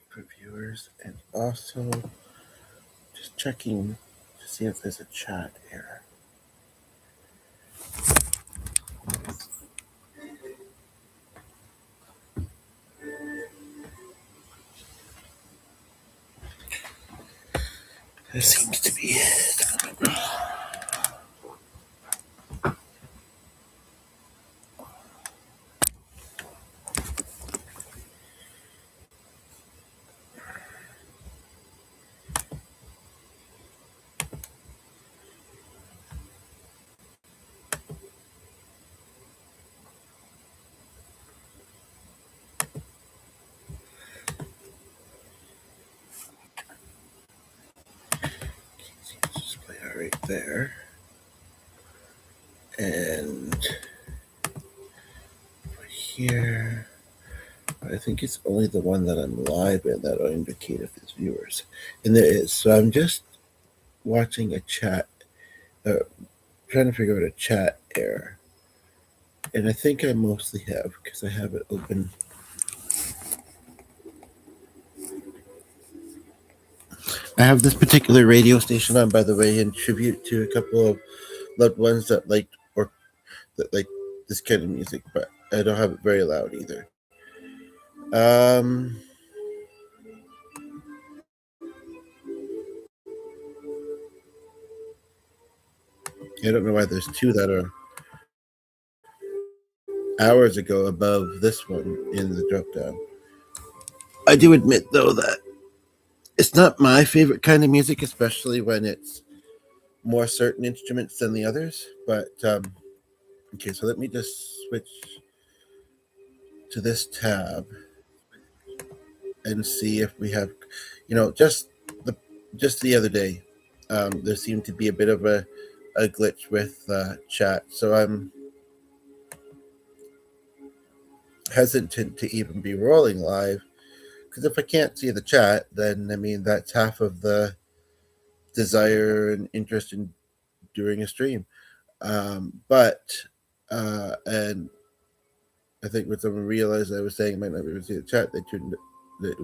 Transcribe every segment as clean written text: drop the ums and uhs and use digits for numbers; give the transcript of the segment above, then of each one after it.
for viewers, and also just checking to see if there's a chat here. There seems to be. Just play it right there. And here, I think it's only the one that I'm live in that will indicate if there's viewers. And there is. So I'm just watching a chat, trying to figure out a chat error. And I think I mostly have, because I have it open. I have this particular radio station on, by the way, in tribute to a couple of loved ones that like this kind of music, but I don't have it very loud either. I don't know why there's two that are hours ago above this one in the drop down. I do admit, though, that it's not my favorite kind of music, especially when it's more certain instruments than the others. But, okay, so let me just switch to this tab and see if we have, just the other day, there seemed to be a bit of a glitch with chat. So I'm hesitant to even be rolling live, because if I can't see the chat, then I mean that's half of the desire and interest in doing a stream. But and I think when someone realized I was saying I might not be able to see the chat,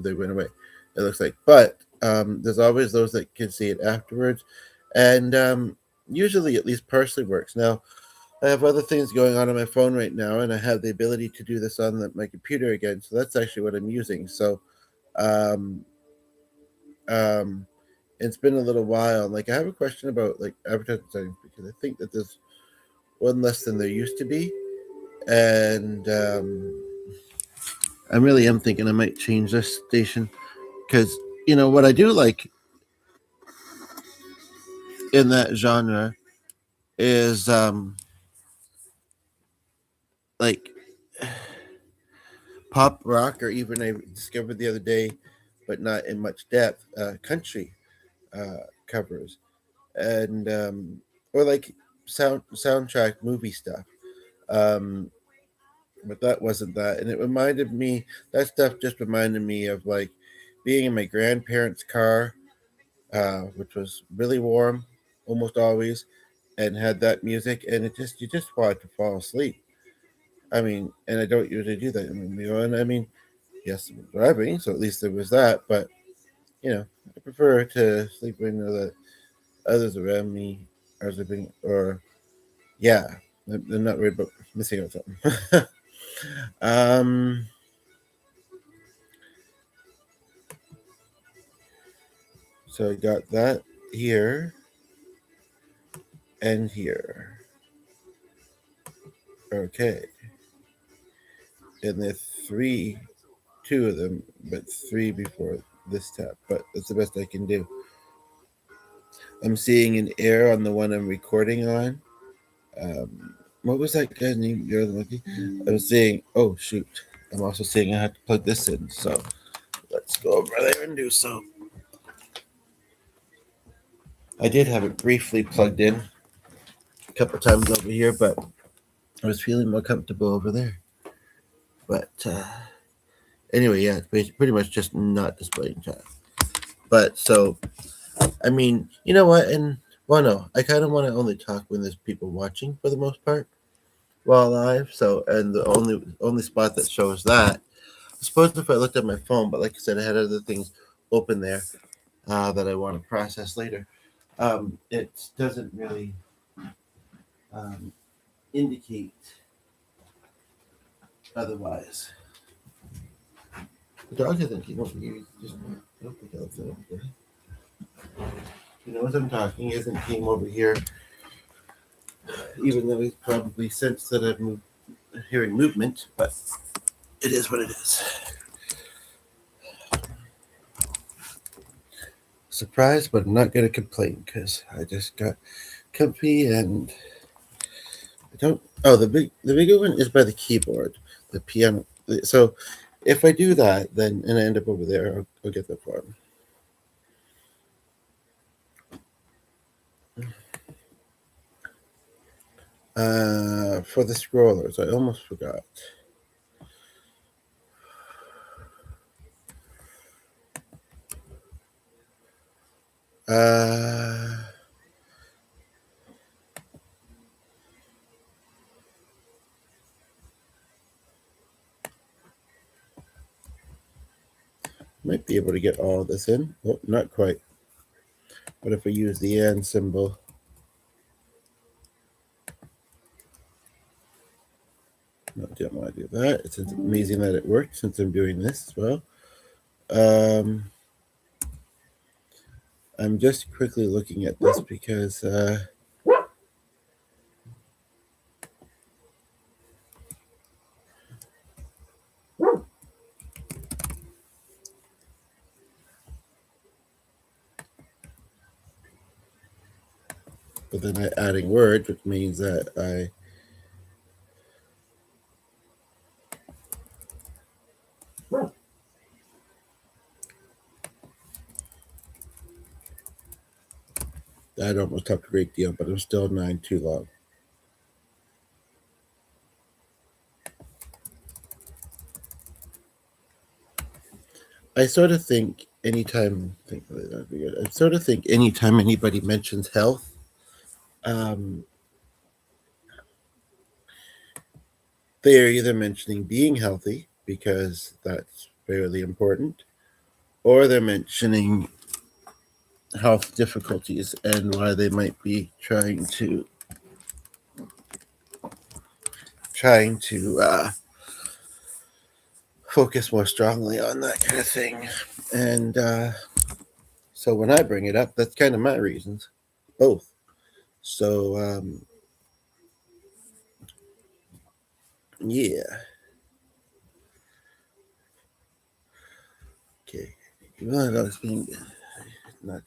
they went away. It looks like, but there's always those that can see it afterwards, and usually at least partially works. Now, I have other things going on my phone right now, and I have the ability to do this on my computer again. So that's actually what I'm using. So, um, it's been a little while. Like, I have a question about like advertising settings, because I think that there's one less than there used to be, and I really am thinking I might change this station, because what I do like in that genre is like pop rock, or even I discovered the other day, but not in much depth, country covers, and or like soundtrack movie stuff. Um, but that wasn't that, and it reminded me, that stuff just reminded me of like being in my grandparents' car, which was really warm almost always, and had that music, and you just wanted to fall asleep. I mean, and I don't usually do that. And I mean, yes, I'm driving, so at least there was that. But I prefer to sleep when the others around me are sleeping, or yeah, I'm not worried about missing out something. um, so I got that here and here. Okay, and there are two of them, but three before this tab. But that's the best I can do. I'm seeing an error on the one I'm recording on. What was that guy's name? You're the monkey. I was saying, oh shoot! I'm also saying I have to plug this in. So let's go over there and do so. I did have it briefly plugged in a couple times over here, but I was feeling more comfortable over there. But anyway, yeah, it's pretty much just not displaying chat. But so, I mean, you know what? And well, no, I kind of want to only talk when there's people watching for the most part while live. So, and the only spot that shows that. suppose if I looked at my phone, but like I said, I had other things open there that I want to process later. It doesn't really um, indicate otherwise. The dog isn't came over here. He's just I don't think I'll fit over there. He knows I'm talking. He hasn't came over here, even though he's probably sensed that I'm hearing movement. But it is what it is. Surprised, but I'm not gonna complain because I just got comfy and I don't. Oh, the bigger one is by the keyboard, the piano. So if I do that, then and I end up over there, I'll get the one. For the scrollers, I almost forgot. Uh, might be able to get all of this in. Oh, not quite. But if I use the and symbol, no, I don't want to do that. It's amazing that it worked since I'm doing this as well. Um, I'm just quickly looking at this because but then I adding words, which means that I'd almost talked a great deal, but I'm still 9 too long. I sort of think I sort of think anytime anybody mentions health, um, they are either mentioning being healthy because that's fairly important, or they're mentioning health difficulties and why they might be trying to focus more strongly on that kind of thing. And so when I bring it up, that's kind of my reasons, both. So yeah, okay. Even though I was being not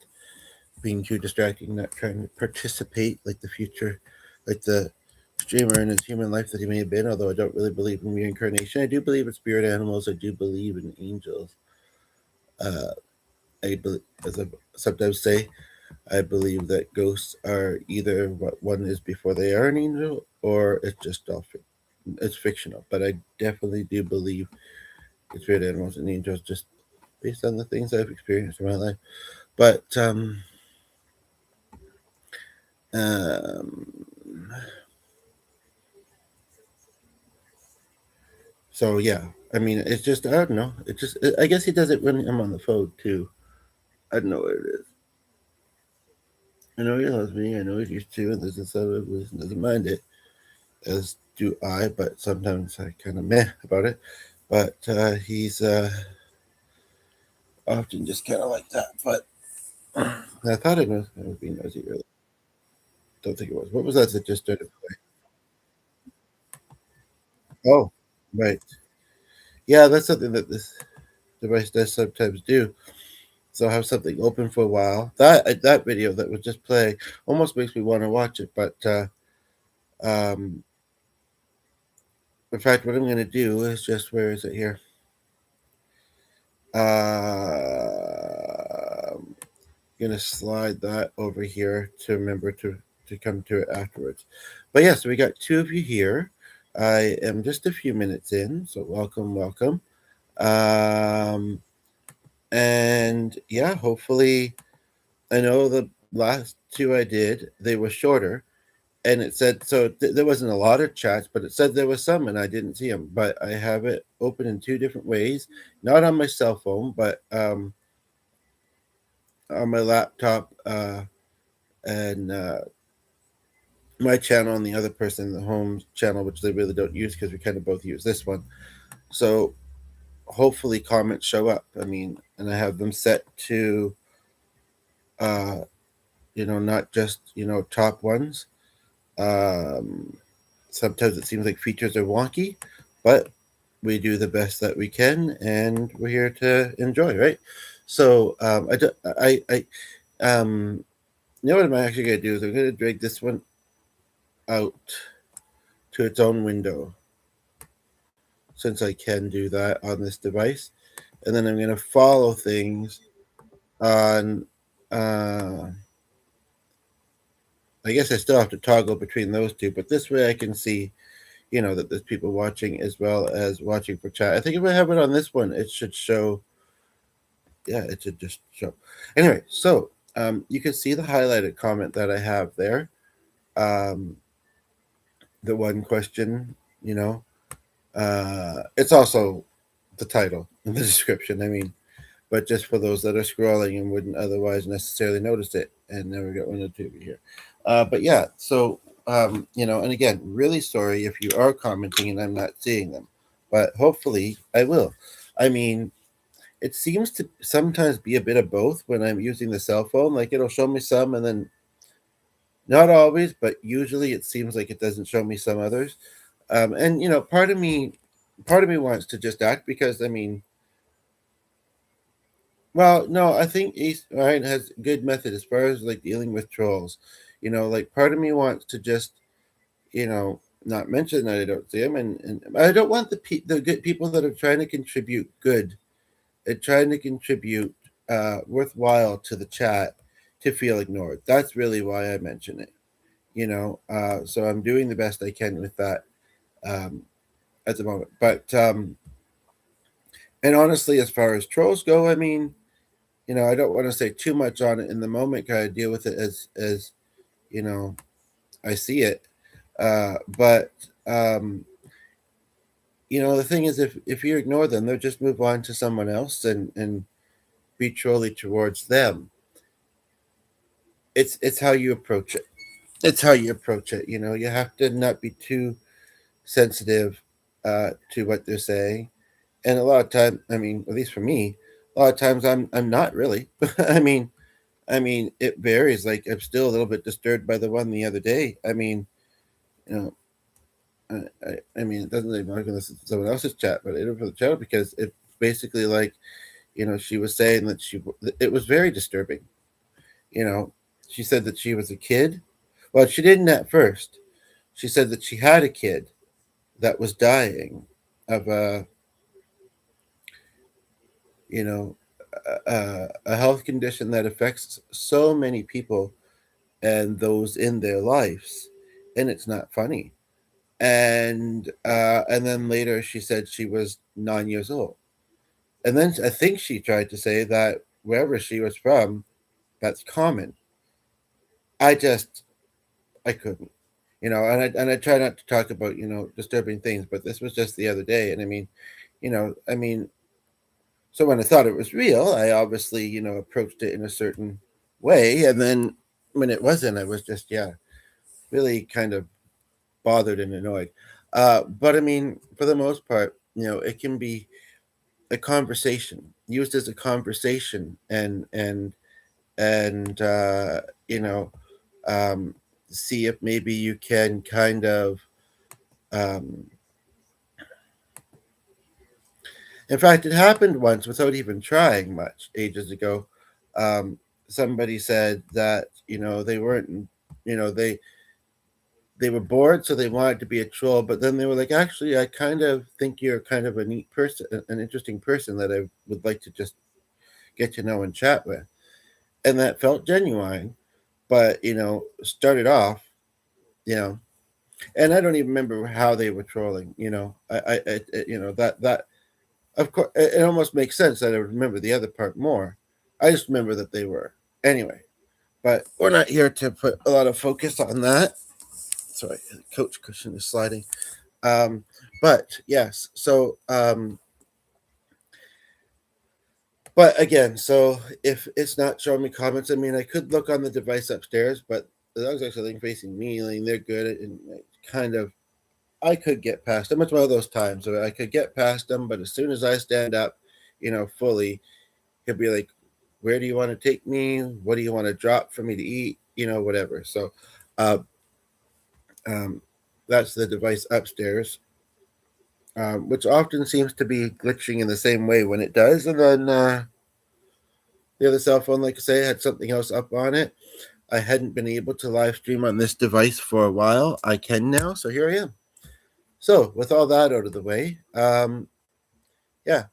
being too distracting, not trying to participate like the future, like the streamer in his human life that he may have been. Although I don't really believe in reincarnation, I do believe in spirit animals. I do believe in angels. Uh, I believe, as I sometimes say, I believe that ghosts are either what one is before they are an angel, or it's just all it's fictional. But I definitely do believe in spirit animals and angels, just based on the things I've experienced in my life. But um, so yeah, I mean, it's just I don't know. It just I guess he does it when I'm on the phone too. I don't know what it is. I know he loves me. I know he's used to, and there's this other reason doesn't mind it, as do I. But sometimes I kind of meh about it. But he's often just kind of like that. But I thought I was being nosy earlier. Don't think it was. What was that just started? Oh, right. Yeah, that's something that this device does sometimes do. So I'll have something open for a while. That video that was just playing almost makes me want to watch it. But um, in fact, what I'm going to do is just where is it here? I'm going to slide that over here to remember to come to it afterwards. But yeah, so we got two of you here. I am just a few minutes in, so welcome, welcome. Um, and yeah, hopefully, I know the last two I did, they were shorter, and it said so there wasn't a lot of chats, but it said there was some, and I didn't see them. But I have it open in two different ways, not on my cell phone, but on my laptop, and my channel and the other person, the home channel, which they really don't use because we kind of both use this one. So hopefully comments show up. I mean, and I have them set to, uh, not just top ones. Um, Sometimes it seems like features are wonky, but we do the best that we can, and we're here to enjoy, right? So um, you know what I'm actually gonna do is I'm gonna drag this one out to its own window, since I can do that on this device, and then I'm gonna follow things on. Uh, I guess I still have to toggle between those two, but this way I can see, that there's people watching as well as watching for chat. I think if I have it on this one, it should show. Yeah, it should just show. Anyway, so you can see the highlighted comment that I have there. Um, the one question, you know, it's also the title and the description. I mean, but just for those that are scrolling and wouldn't otherwise necessarily notice it, and never got one or two over here. But yeah, so and again, really sorry if you are commenting and I'm not seeing them, but hopefully I will. I mean, it seems to sometimes be a bit of both when I'm using the cell phone. Like it'll show me some, and then not always, but usually it seems like it doesn't show me some others. And part of me wants to just act because I mean, well, no, I think East Ryan has a good method as far as like dealing with trolls. Like part of me wants to just, not mention that I don't see them, and I don't want the good people that are trying to contribute good and trying to contribute worthwhile to the chat to feel ignored. That's really why I mention it. So I'm doing the best I can with that um, at the moment. But and honestly, as far as trolls go, I mean, I don't want to say too much on it in the moment. Kind of deal with it as you know I see it. But the thing is, if you ignore them, they'll just move on to someone else and be trolly towards them. It's how you approach it. It's how you approach it. You have to not be too sensitive to what they're saying. And a lot of time, I mean, at least for me, a lot of times I'm not really. I mean, it varies. Like I'm still a little bit disturbed by the one the other day. I mean, you know, I mean, it doesn't really matter this is someone else's chat, but it was the chat because it's basically like, she was saying that it was very disturbing. You know, she said that she was a kid. Well, she didn't at first. She said that she had a kid that was dying of you know, a health condition that affects so many people and those in their lives, and it's not funny. And then later she said she was 9 years old, and then I think she tried to say that wherever she was from, that's common. I couldn't, and I try not to talk about disturbing things, but this was just the other day, and I mean, so when I thought it was real, I obviously approached it in a certain way, and then when it wasn't, I was just really kind of bothered and annoyed. But I mean, for the most part, it can be a conversation used as a conversation, and you know, um, see if maybe you can kind of. Um, in fact, it happened once without even trying much ages ago. Um, Somebody said that they weren't, you know, they were bored, so they wanted to be a troll. But then they were like, actually, I kind of think you're kind of a neat person, an interesting person that I would like to just get to know and chat with. And that felt genuine, but started off, you know, and I don't even remember how they were trolling. That of course it almost makes sense that I would remember the other part more. I just remember that they were anyway. But we're not here to put a lot of focus on that. Sorry, coach cushion is sliding. Um, but yes, but again, so if it's not showing me comments, I mean, I could look on the device upstairs, but the dog's actually facing me, like they're good and kind of. I could get past them. It's one of those times where I could get past them, but as soon as I stand up, fully, he'll be like, "Where do you want to take me? What do you want to drop for me to eat? Whatever." So, uh, um, that's the device upstairs, which often seems to be glitching in the same way when it does, and then the other cell phone, like I say, had something else up on it. I hadn't been able to live stream on this device for a while. I can now, so here I am. So, with all that out of the way, yeah,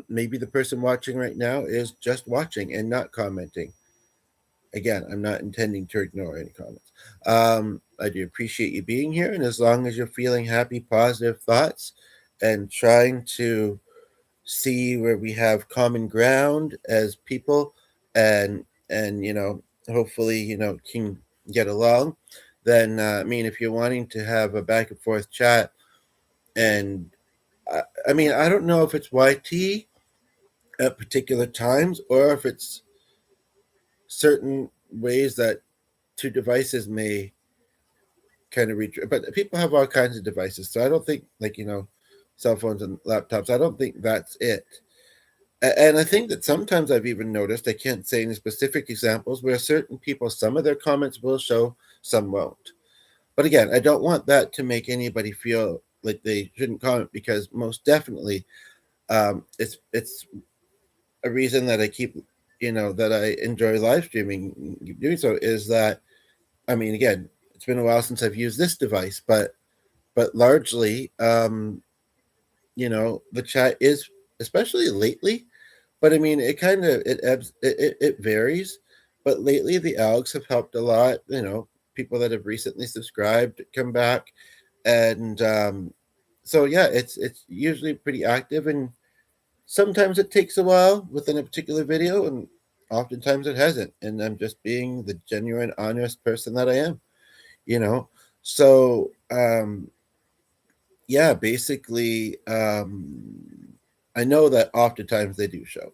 maybe the person watching right now is just watching and not commenting. Again, I'm not intending to ignore any comments. I do appreciate you being here, and as long as you're feeling happy, positive thoughts, and trying to see where we have common ground as people, and hopefully can get along, then I mean, if you're wanting to have a back and forth chat, and I mean, I don't know if it's YT at particular times or if it's certain ways that two devices may kind of reach, but people have all kinds of devices, so I don't think, like, cell phones and laptops, I don't think that's it. And I think that sometimes I've even noticed, I can't say any specific examples, where certain people, some of their comments will show, some won't. But again, I don't want that to make anybody feel like they shouldn't comment, because most definitely, it's a reason that I keep, that I enjoy live streaming, keep doing so, is that, I mean, again, it's been a while since I've used this device, but largely, the chat is, especially lately. But I mean, it kind of, it ebbs, it varies. But lately, the algs have helped a lot. People that have recently subscribed come back, and so yeah, it's usually pretty active, and sometimes it takes a while within a particular video, and oftentimes it hasn't. And I'm just being the genuine, honest person that I am. You know, so yeah, basically, I know that oftentimes they do show.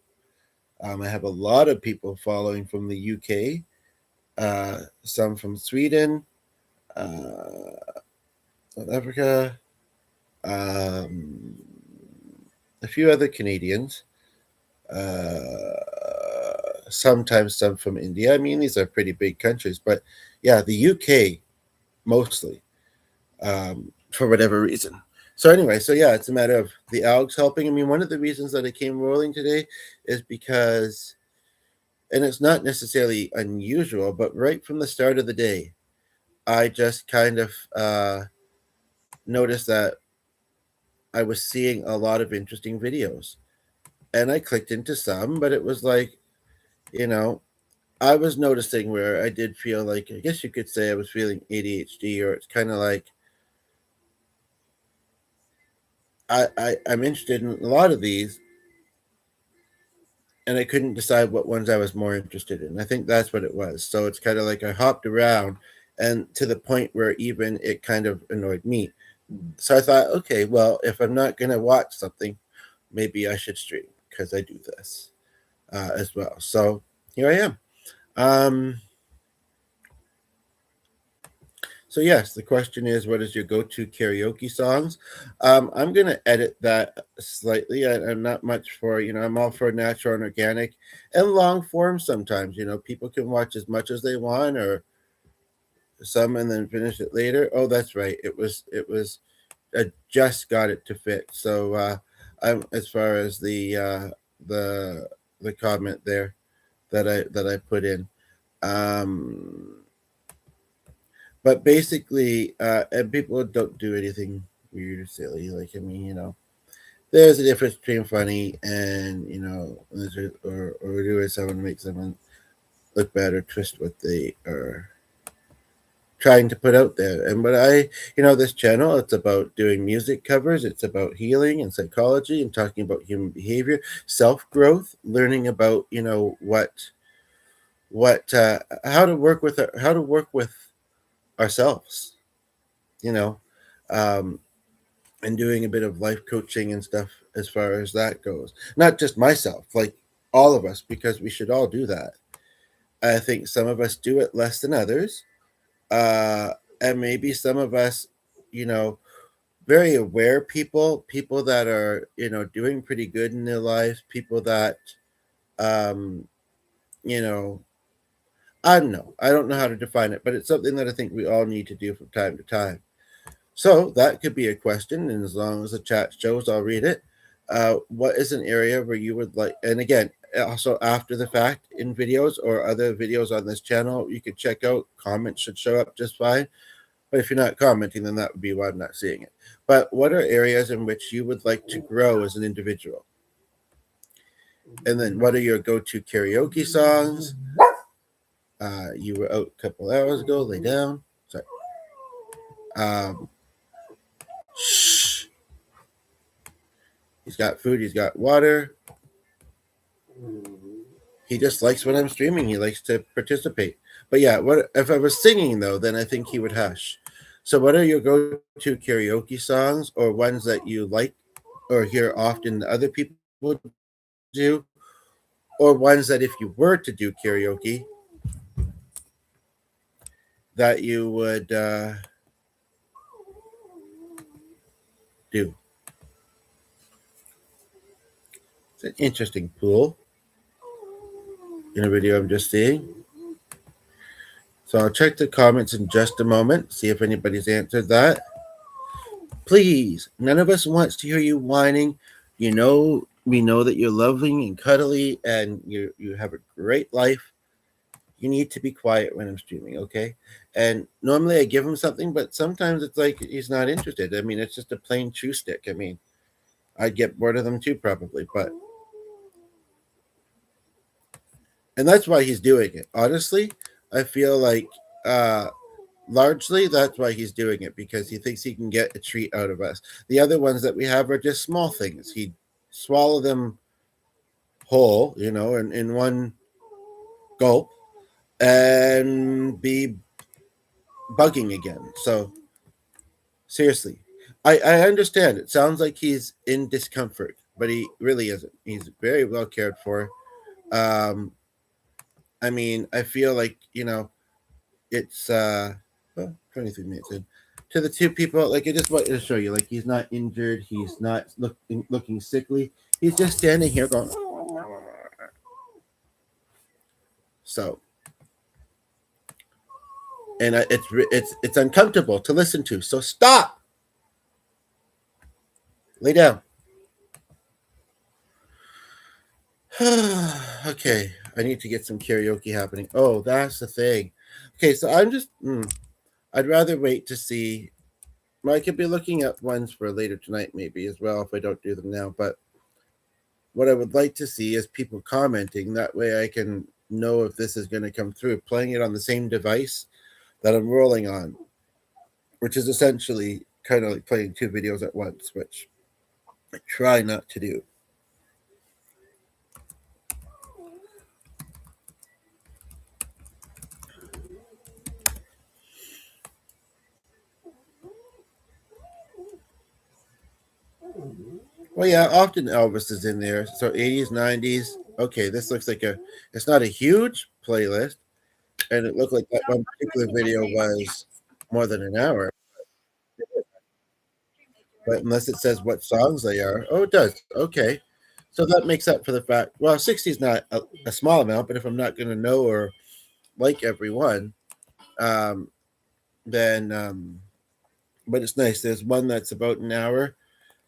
I have a lot of people following from the UK, some from Sweden, South Africa, um, a few other Canadians, sometimes some from India. I mean, these are pretty big countries, but yeah, the UK mostly, for whatever reason. So anyway, so yeah, it's a matter of the algs helping. I mean, one of the reasons that I came rolling today is because, and it's not necessarily unusual, but right from the start of the day, I just kind of noticed that I was seeing a lot of interesting videos. And I clicked into some, but it was like, you know, I was noticing where I did feel like, I guess you could say I was feeling ADHD, or it's kind of like I'm interested in a lot of these, and I couldn't decide what ones I was more interested in. I think that's what it was. So it's kind of like I hopped around, and to the point where even it kind of annoyed me. So I thought, okay, well, if I'm not going to watch something, maybe I should stream, because I do this as well. So here I am. Um, so yes, the question is, what is your go-to karaoke songs? I'm going to edit that slightly. I'm not much for, I'm all for natural and organic and long form sometimes. People can watch as much as they want, or some, and then finish it later. Oh, that's right. It was I just got it to fit. So I'm, as far as the the comment there that I put in. Um, but basically, and people don't do anything weird or silly. Like, I mean, there's a difference between funny and, or doing someone to make someone look bad or twist what they are trying to put out there. And what this channel, it's about doing music covers. It's about healing and psychology and talking about human behavior, self growth, learning about, what how to work with ourselves. you know, um, and doing a bit of life coaching and stuff as far as that goes. Not just myself, like all of us, because we should all do that. I think some of us do it less than others. Uh, and maybe some of us, you know, very aware people, people that are, doing pretty good in their lives, people that, um, you know, I don't know. I don't know how to define it, but it's something that I think we all need to do from time to time. So that could be a question, and as long as the chat shows, I'll read it. What is an area where you would like? And again, also after the fact in videos or other videos on this channel, you could check out. Comments should show up just fine. But if you're not commenting, then that would be why I'm not seeing it. But what are areas in which you would like to grow as an individual? And then what are your go-to karaoke songs? You were out a couple hours ago. Lay down. Sorry. Um, shh. He's got food. He's got water. He just likes when I'm streaming. He likes to participate. But yeah, what if I was singing though? Then I think he would hush. So, what are your go-to karaoke songs, or ones that you like or hear often other people do, or ones that if you were to do karaoke, that you would do? It's an interesting pool in a video I'm just seeing. So I'll check the comments in just a moment, see if anybody's answered that. Please, none of us wants to hear you whining. We know that you're loving and cuddly and you have a great life. You need to be quiet when I'm streaming, okay? And normally I give him something, but sometimes it's like he's not interested. I mean, it's just a plain chew stick. I mean, I'd get bored of them too, probably, and that's why he's doing it. Honestly, I feel like uh, largely that's why he's doing it, because he thinks he can get a treat out of us. The other ones that we have are just small things. He'd swallow them whole, in one gulp and be bugging again. So seriously, I understand. It sounds like he's in discomfort, but he really isn't. He's very well cared for. Um, I mean, I feel like, it's 23 minutes in. To the two people, like I just wanted to show you, like he's not injured, he's not looking sickly. He's just standing here going. So, and it's uncomfortable to listen to. So stop, lay down. Okay, I need to get some karaoke happening. Oh, that's the thing. Okay, so I'd rather wait to see. Well, I could be looking at ones for later tonight, maybe as well, if I don't do them now. But what I would like to see is people commenting. That way I can know if this is going to come through. Playing it on the same device that I'm rolling on, which is essentially kind of like playing two videos at once, which I try not to do. Well, yeah, often Elvis is in there. So 80s, 90s. Okay, this looks like it's not a huge playlist, and it looked like that one particular video was more than an hour. But unless it says what songs they are, oh, it does. Okay, so that makes up for the fact. Well, 60 is not a small amount, but if I'm not going to know or like every one, um, then but it's nice. There's one that's about an hour.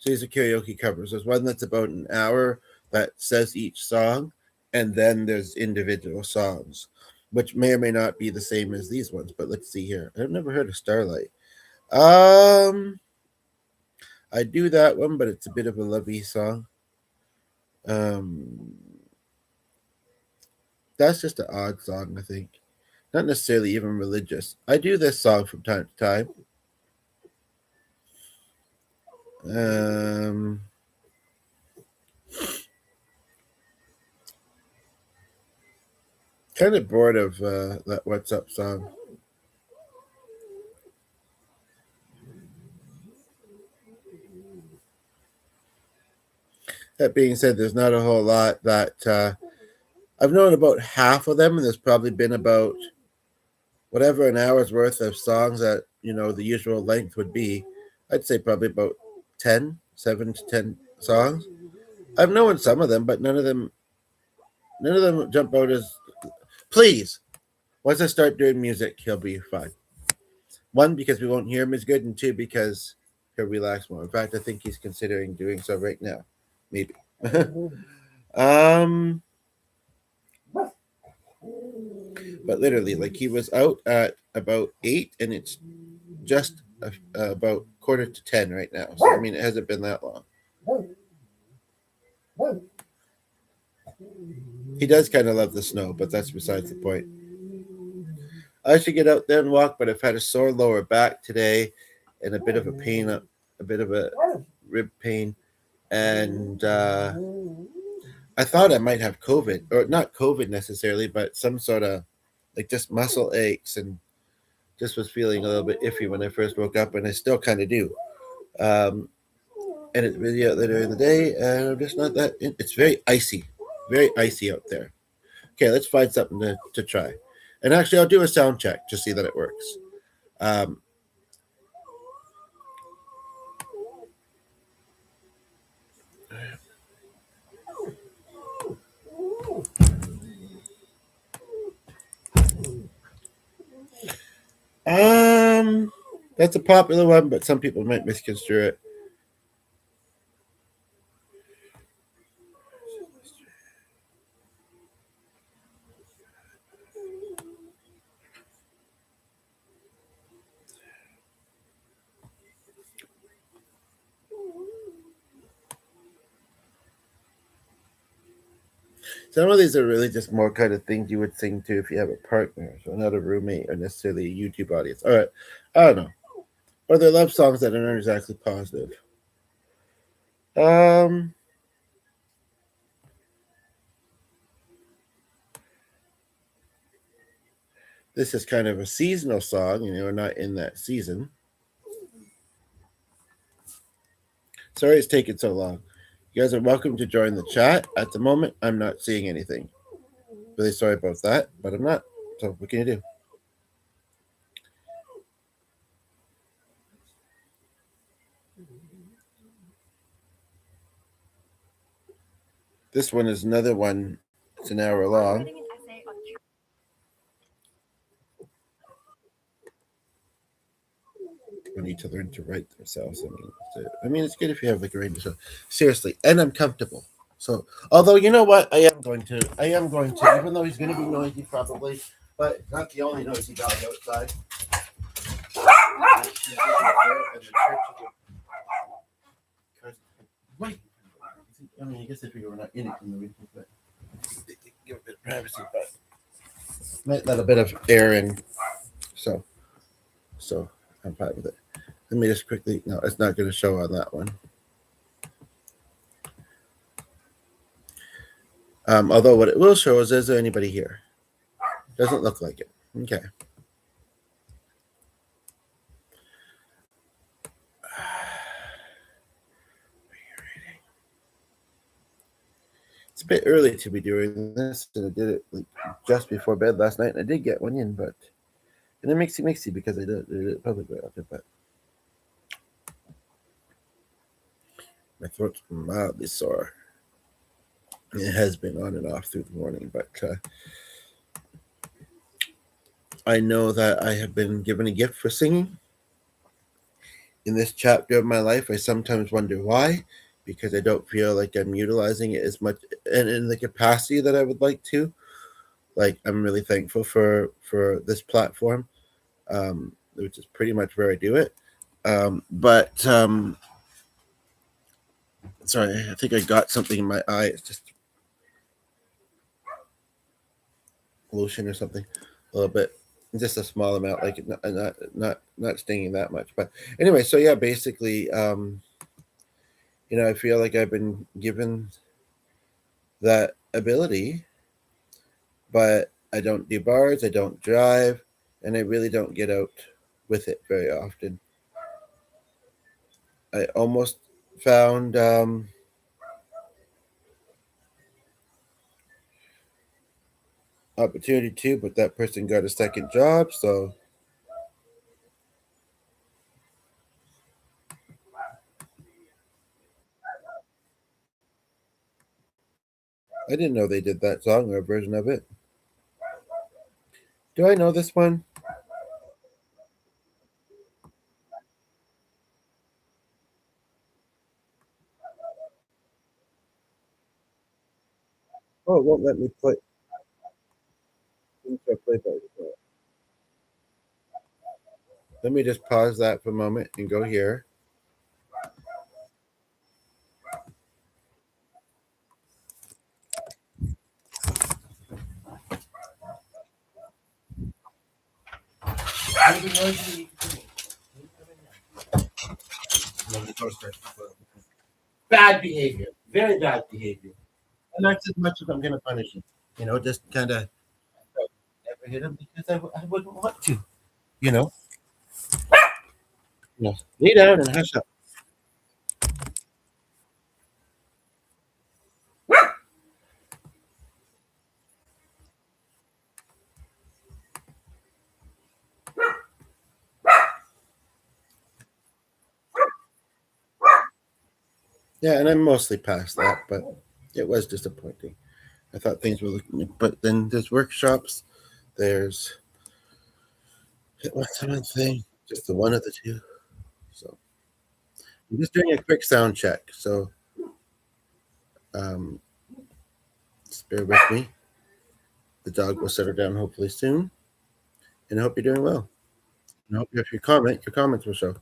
So these are karaoke covers. There's one that's about an hour that says each song, and then there's individual songs, which may or may not be the same as these ones. But let's see here. I've never heard of Starlight. Um, I do that one, but it's a bit of a lovey song. Um, that's just an odd song, I think. Not necessarily even religious. I do this song from time to time. Um, Kind of bored of that "What's Up" song. That being said, there's not a whole lot that I've known about half of them, and there's probably been about whatever an hour's worth of songs that the usual length would be. I'd say probably about 10, 7 to 10 songs. I've known some of them, but none of them jump out as. Please, once I start doing music, he'll be fine. One, because we won't hear him as good, and two, because he'll relax more. In fact, I think he's considering doing so right now. Maybe. um, but literally, like he was out at about 8, and it's just about quarter to 10 right now. So I mean, it hasn't been that long. He does kind of love the snow, but that's besides the point. I should get out there and walk, but I've had a sore lower back today, and a bit of a pain, a bit of a rib pain, and I thought I might have COVID, or not COVID necessarily, but some sort of like just muscle aches, and just was feeling a little bit iffy when I first woke up, and I still kind of do. Um, and it's really out there during the day, and I'm just not that. It's very icy out there. Okay, let's find something to try. And actually, I'll do a sound check to see that it works. Um, um, that's a popular one, but some people might misconstrue it. Some of these are really just more kind of things you would sing to if you have a partner, so not a roommate or necessarily a YouTube audience. All right, I don't know. Or they're love songs that aren't exactly positive. Um, this is kind of a seasonal song, we're not in that season. Sorry it's taking so long. You guys are welcome to join the chat. At the moment, I'm not seeing anything. Really sorry about that, but I'm not. So what can you do? This one is another one. It's an hour long. We need to learn to write themselves. I mean, it's good if you have like a radio show. Seriously, and I'm comfortable. So, although you know what, I am going to, even though he's going to be noisy probably, but not the only noisy dog outside. Wait. I mean, I guess if we were not in it in the week, but give a bit of privacy, but might let a bit of air in. So, so I'm fine with it. Let me just quickly. No, it's not going to show on that one. Although what it will show is there anybody here? Doesn't look like it. Okay. It's a bit early to be doing this, and I did it like just before bed last night, and I did get one in, but and it makes because I did it publicly out there, but my throat's mildly sore. It has been on and off through the morning, but I know that I have been given a gift for singing. In this chapter of my life, I sometimes wonder why, because I don't feel like I'm utilizing it as much and in the capacity that I would like to. Like I'm really thankful for this platform, which is pretty much where I do it. But sorry, I think I got something in my eye. It's just lotion or something, a little bit, just a small amount, like not stinging that much. But anyway, so yeah, basically, I feel like I've been given that ability, but I don't do bars, I don't drive, and I really don't get out with it very often. I almost found opportunity to, but that person got a second job, so I didn't know they did that song or a version of it. Do I know this one? Oh, it won't let me play. Play by default. Let me just pause that for a moment and go here. Bad behavior, very bad behavior, and that's as much as I'm going to punish him. Just kind of never hit him because I wouldn't want to. You know, lay down and hush up. Yeah, and I'm mostly past that, but it was disappointing. I thought things were looking good, but then there's workshops. There's what's the one thing? Just the one of the two. So I'm just doing a quick sound check. So um, just bear with me. The dog will settle down hopefully soon, and I hope you're doing well. And I hope if you comment, your comments will show.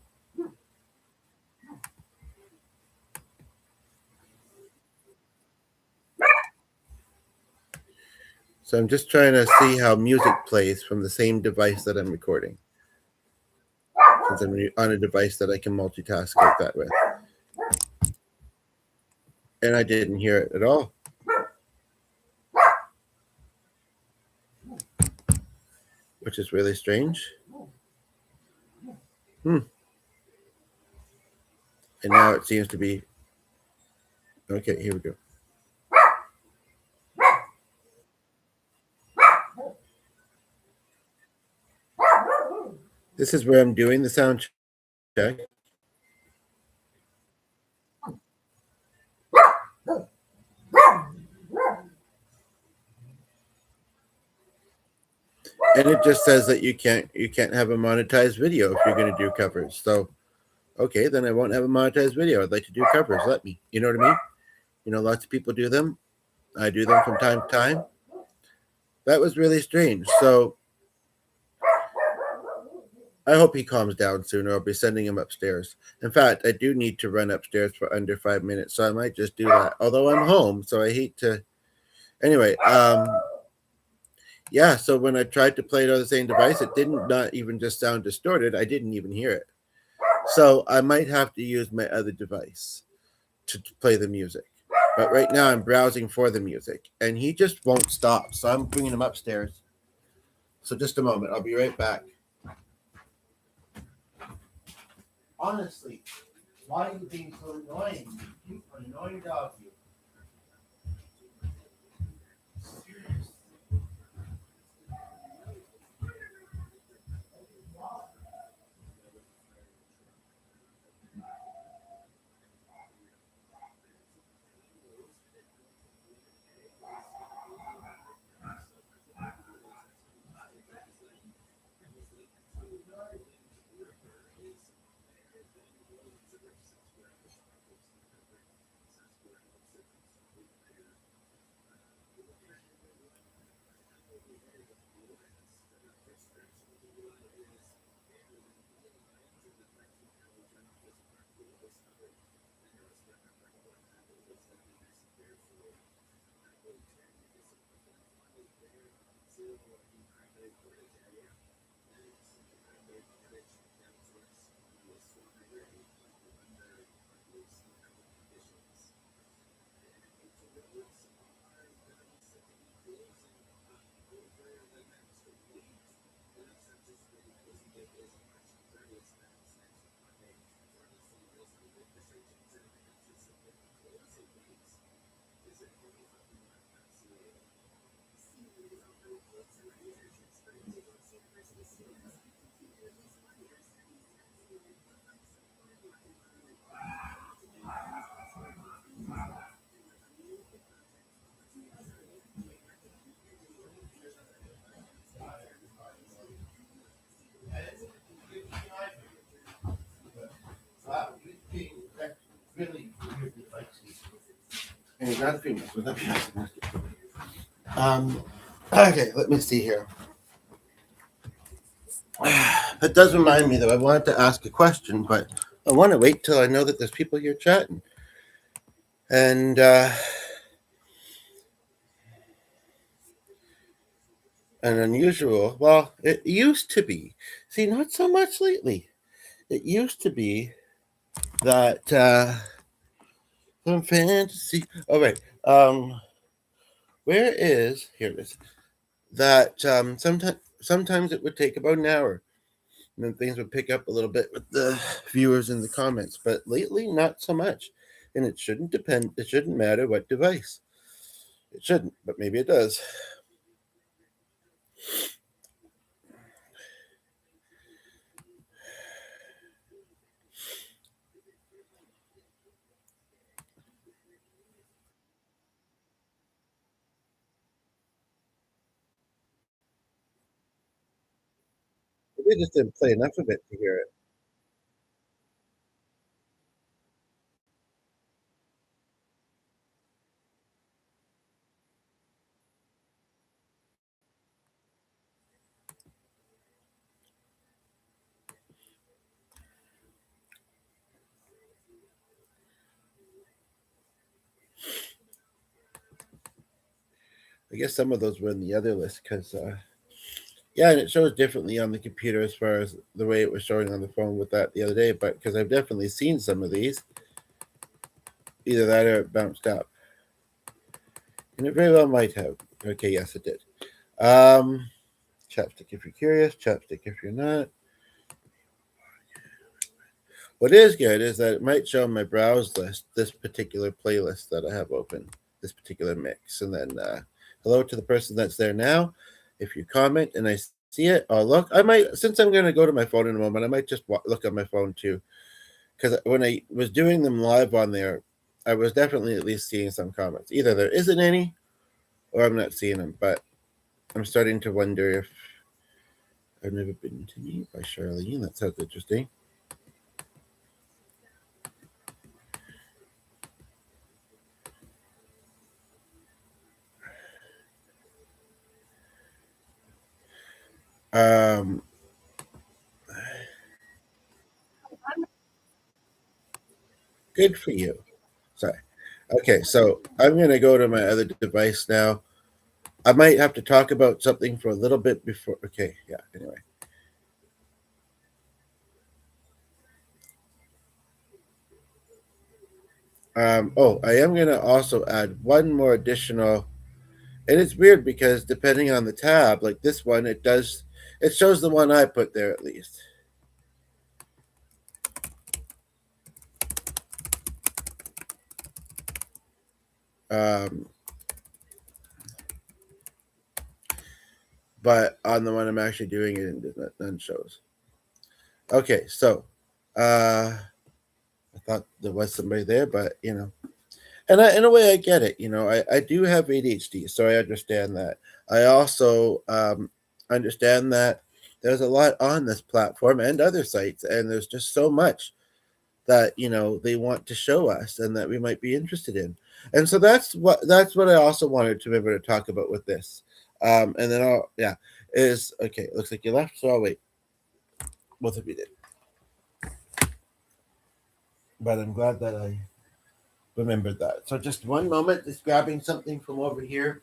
So I'm just trying to see how music plays from the same device that I'm recording, since I'm on a device that I can multitask like that with. And I didn't hear it at all, which is really strange. Hmm. And now it seems to be okay. Here we go. This is where I'm doing the sound check. And it just says that you can't have a monetized video if you're going to do covers. So okay, then I won't have a monetized video. I'd like to do covers. Let me. You know what I mean? Lots of people do them. I do them from time to time. That was really strange. So I hope he calms down soon, or I'll be sending him upstairs. In fact, I do need to run upstairs for under 5 minutes, so I might just do that. Although I'm home, so I hate to. Anyway, yeah. So when I tried to play it on the same device, it didn't not even just sound distorted. I didn't even hear it. So I might have to use my other device to play the music. But right now I'm browsing for the music, and he just won't stop. So I'm bringing him upstairs. So just a moment. I'll be right back. Honestly, why are you being so annoying? You an annoying dog. You. Really, and not famous, but that'd be awesome. Okay, let me see here. That does remind me that I wanted to ask a question, but I want to wait till I know that there's people here chatting. And an unusual, well, it used to be. See, not so much lately. It used to be that some fantasy. Oh, right. Where is here? It is that sometimes it would take about an hour, and then things would pick up a little bit with the viewers in the comments. But lately, not so much, and it shouldn't depend. It shouldn't matter what device. It shouldn't, but maybe it does. They just didn't play enough of it to hear it. I guess some of those were in the other list because, yeah, and it shows differently on the computer as far as the way it was showing on the phone with that the other day. But because I've definitely seen some of these, either that or it bounced up, and it very well might have. Okay, yes, it did. Um, Chapstick if you're curious, chapstick if you're not. What is good is that it might show on my browse list this particular playlist that I have open, this particular mix, and then hello to the person that's there now. If you comment and I see it, I'll look. I might, since I'm going to go to my phone in a moment, I might just look at my phone too, because when I was doing them live on there, I was definitely at least seeing some comments. Either there isn't any, or I'm not seeing them. But I'm starting to wonder if I've never been to me by Charlene. That sounds interesting. Um, Good for you. Sorry. Okay, so I'm going to go to my other device now. I might have to talk about something for a little bit before. Okay, yeah, anyway. Oh, I am going to also add one more additional. And it's weird because depending on the tab, like this one, it shows the one I put there at least. Um, but on the one I'm actually doing it, none shows. Okay, so I thought there was somebody there, but and in a way, I get it. I do have ADHD, so I understand that. I also understand that there's a lot on this platform and other sites, and there's just so much that they want to show us and that we might be interested in. And so that's what I also wanted to be able to talk about with this. And then I'll yeah is okay. It looks like you left, so I'll wait. Both of you did, but I'm glad that I remembered that. So just one moment, just grabbing something from over here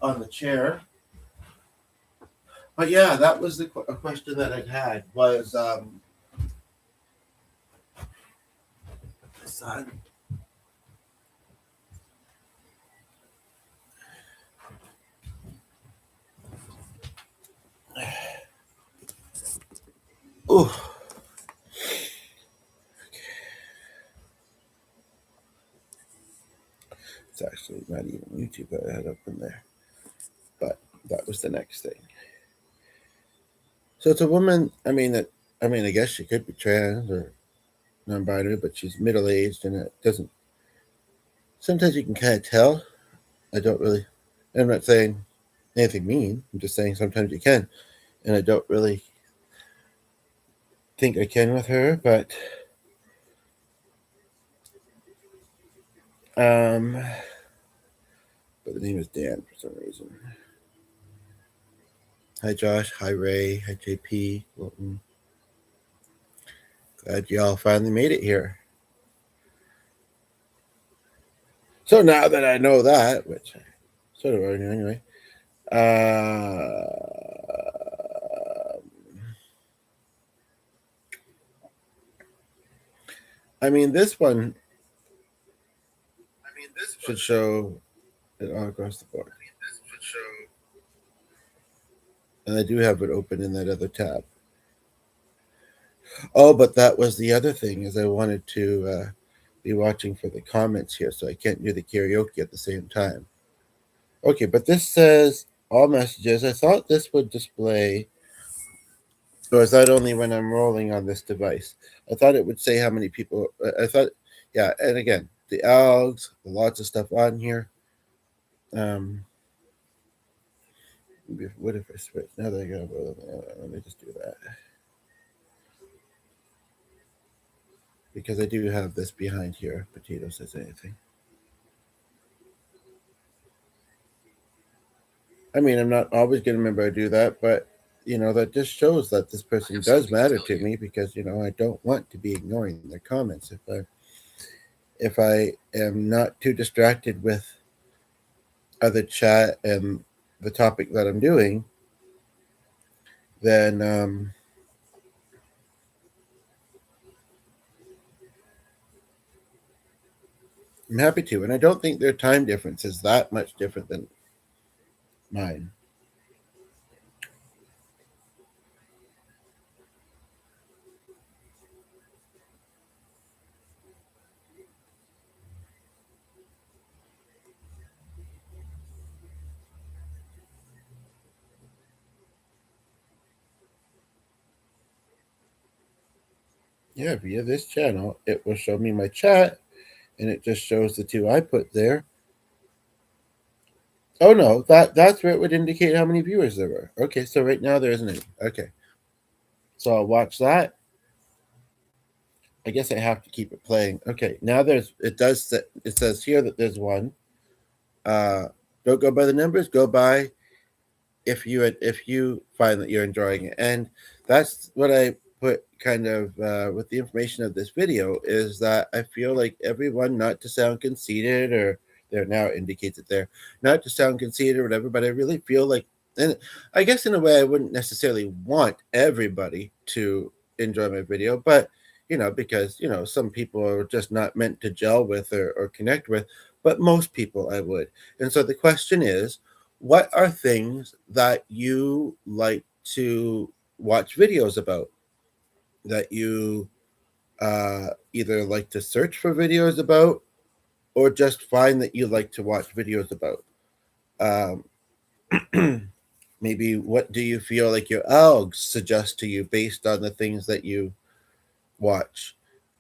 on the chair. But yeah, that was a question that I'd had was son. Oh, it's actually not even YouTube that I had open there, but That was the next thing. So it's a woman. I guess she could be trans or non-binary, but she's middle-aged, and it doesn't. Sometimes you can kind of tell. I don't really. I'm not saying anything mean. I'm just saying sometimes you can, and I don't really think I can with her. Um, but the name is Dan for some reason. Hi Josh. Hi Ray. Hi JP. Wilton. Glad y'all finally made it here. So now that I know that, which I sort of already knew anyway, uh, I mean, this one should show it all across the board. And I do have it open in that other tab. Oh, but that was the other thing is I wanted to be watching for the comments here, so I can't do the karaoke at the same time. Okay, but this says all messages. I thought this would display, or is that only when I'm rolling on this device? I thought it would say how many people. I thought, yeah, and again, the algs, lots of stuff on here. Um, what if I switch? Now that I got, let me just do that because I do have this behind here. Potato says anything. I mean, I'm not always going to remember I do that, but that just shows that this person does matter to me because I don't want to be ignoring their comments if I am not too distracted with other chat and the topic that I'm doing, then I'm happy to. And I don't think their time difference is that much different than mine. Yeah, via this channel, it will show me my chat, and it just shows the two I put there. Oh no, that's where it would indicate how many viewers there were. Okay, so right now there isn't any. Okay, so I'll watch that. I guess I have to keep it playing. Okay, now it says here that there's one. Uh, don't go by the numbers. Go by if you find that you're enjoying it, and that's what I put kind of with the information of this video is that I feel like everyone, not to sound conceited or there now indicates it there, not to sound conceited or whatever, but I really feel like, and I guess in a way I wouldn't necessarily want everybody to enjoy my video, but because some people are just not meant to gel with or connect with, but most people I would. And so the question is, what are things that you like to watch videos about, that you either like to search for videos about or just find that you like to watch videos about? Maybe what do you feel like your algs suggest to you based on the things that you watch?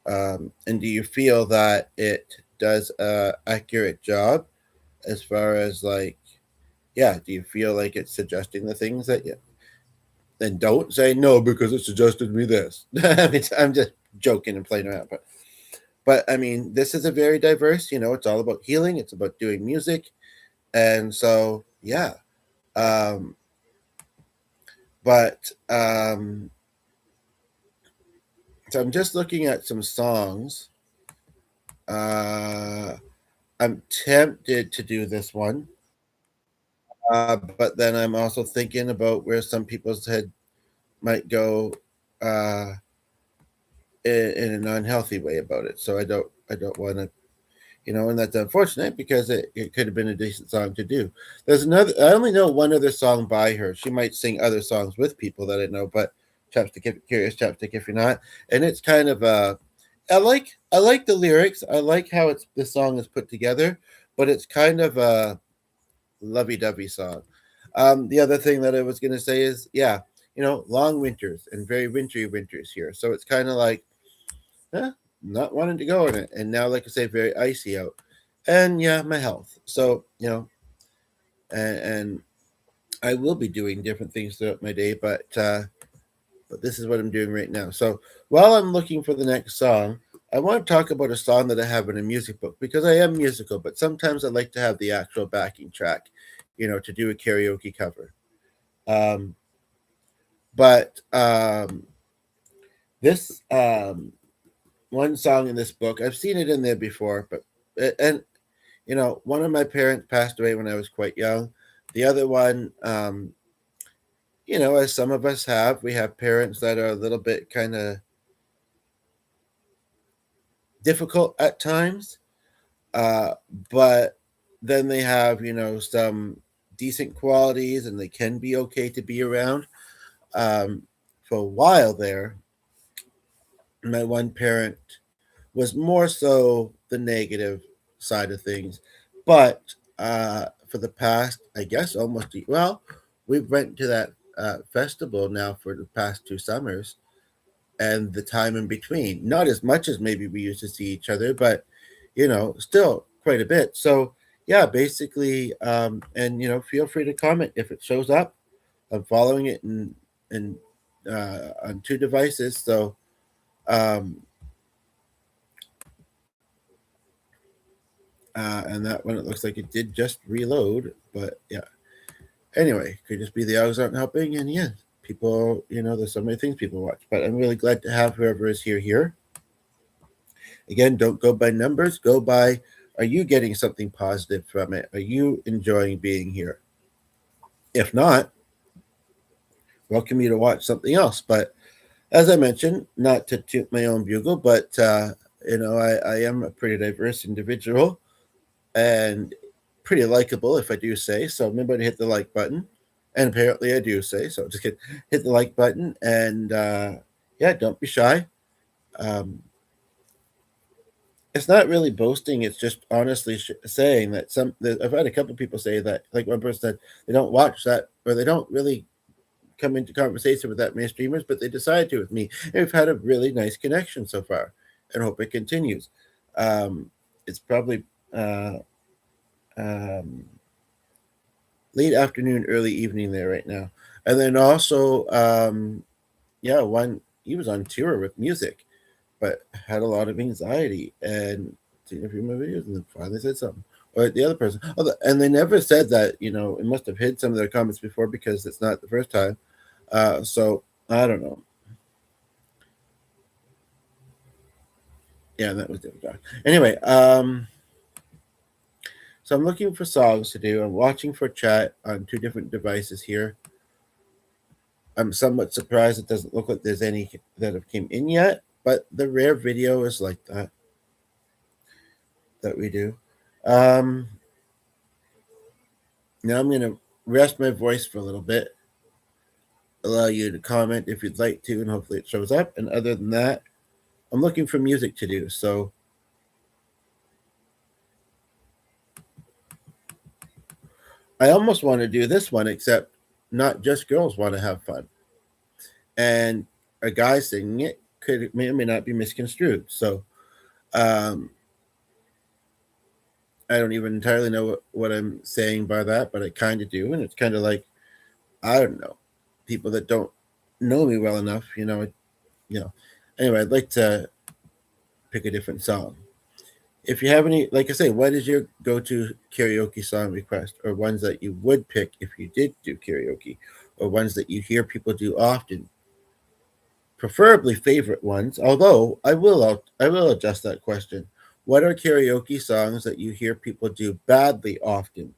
And do you feel that it does a accurate job as far as like, yeah, do you feel like it's suggesting the things that you, then don't say no because it suggested me this. I mean, I'm just joking and playing around, but I mean, this is a very diverse. It's all about healing. It's about doing music, and so yeah. Um, but so I'm just looking at some songs. Uh, I'm tempted to do this one, but then I'm also thinking about where some people's head might go. In an unhealthy way about it. So I don't want to, and that's unfortunate because it could have been a decent song to do. There's another. I only know one other song by her. She might sing other songs with people that I know, but chapstick if you're curious, chapstick if you're not. And it's kind of I like the lyrics. I like how the song is put together, but it's kind of a lovey-dovey song. The other thing that I was going to say is, yeah, long winters and very wintry winters here. So it's kind of like, eh, not wanting to go in it. And now, like I say, very icy out. And yeah, my health. So, and I will be doing different things throughout my day, but this is what I'm doing right now. So while I'm looking for the next song, I want to talk about a song that I have in a music book because I am musical, but sometimes I like to have the actual backing track, to do a karaoke cover. Um, but this one song in this book, I've seen it in there before, but and one of my parents passed away when I was quite young. The other one, as some of us have, we have parents that are a little bit kind of difficult at times, uh, but then they have, some decent qualities and they can be okay to be around. Um, for a while there, my one parent was more so the negative side of things, but for the past, I guess, well, we've went to that festival now for the past 2 summers and the time in between. Not as much as maybe we used to see each other, but still quite a bit. So yeah, basically, and feel free to comment if it shows up. I'm following it in on 2 devices, so um, and that one it looks like it did just reload, but yeah. Anyway, could just be the hours aren't helping, and yeah, people, there's so many things people watch, but I'm really glad to have whoever is here. Again, don't go by numbers, go by, are you getting something positive from it? Are you enjoying being here? If not, welcome you to watch something else. But as I mentioned, not to toot my own bugle, but I am a pretty diverse individual and pretty likable, if I do say so. Remember to hit the like button, and apparently I do say so. Just hit the like button, and yeah, don't be shy. Um, it's not really boasting. It's just honestly saying that I've had a couple of people say that, like one person said, they don't watch that or they don't really come into conversation with that many streamers, but they decided to with me. And we've had a really nice connection so far, and hope it continues. Um, it's probably uh, um, late afternoon, early evening there right now, and then also, yeah, one he was on tour with music but had a lot of anxiety and seen a few of my videos and then finally said something. Or the other person, and they never said that, it must have hid some of their comments before because it's not the first time. So I don't know. Yeah, that was the other guy. Anyway, so I'm looking for songs to do. I'm watching for chat on 2 different devices here. I'm somewhat surprised it doesn't look like there's any that have came in yet, but the rare video is like that we do. Um, Now I'm going to rest my voice for a little bit, allow you to comment if you'd like to, and hopefully it shows up. And other than that, I'm looking for music to do. So I almost want to do this one, except not just girls want to have fun. And a guy singing it may or may not be misconstrued. So um, I don't even entirely know what I'm saying by that, but I kind of do. And it's kind of like, I don't know, people that don't know me well enough, you know. Anyway, I'd like to pick a different song. If you have any, like I say, what is your go-to karaoke song request, or ones that you would pick if you did do karaoke, or ones that you hear people do often? Preferably favorite ones. Although I will adjust that question. What are karaoke songs that you hear people do badly often?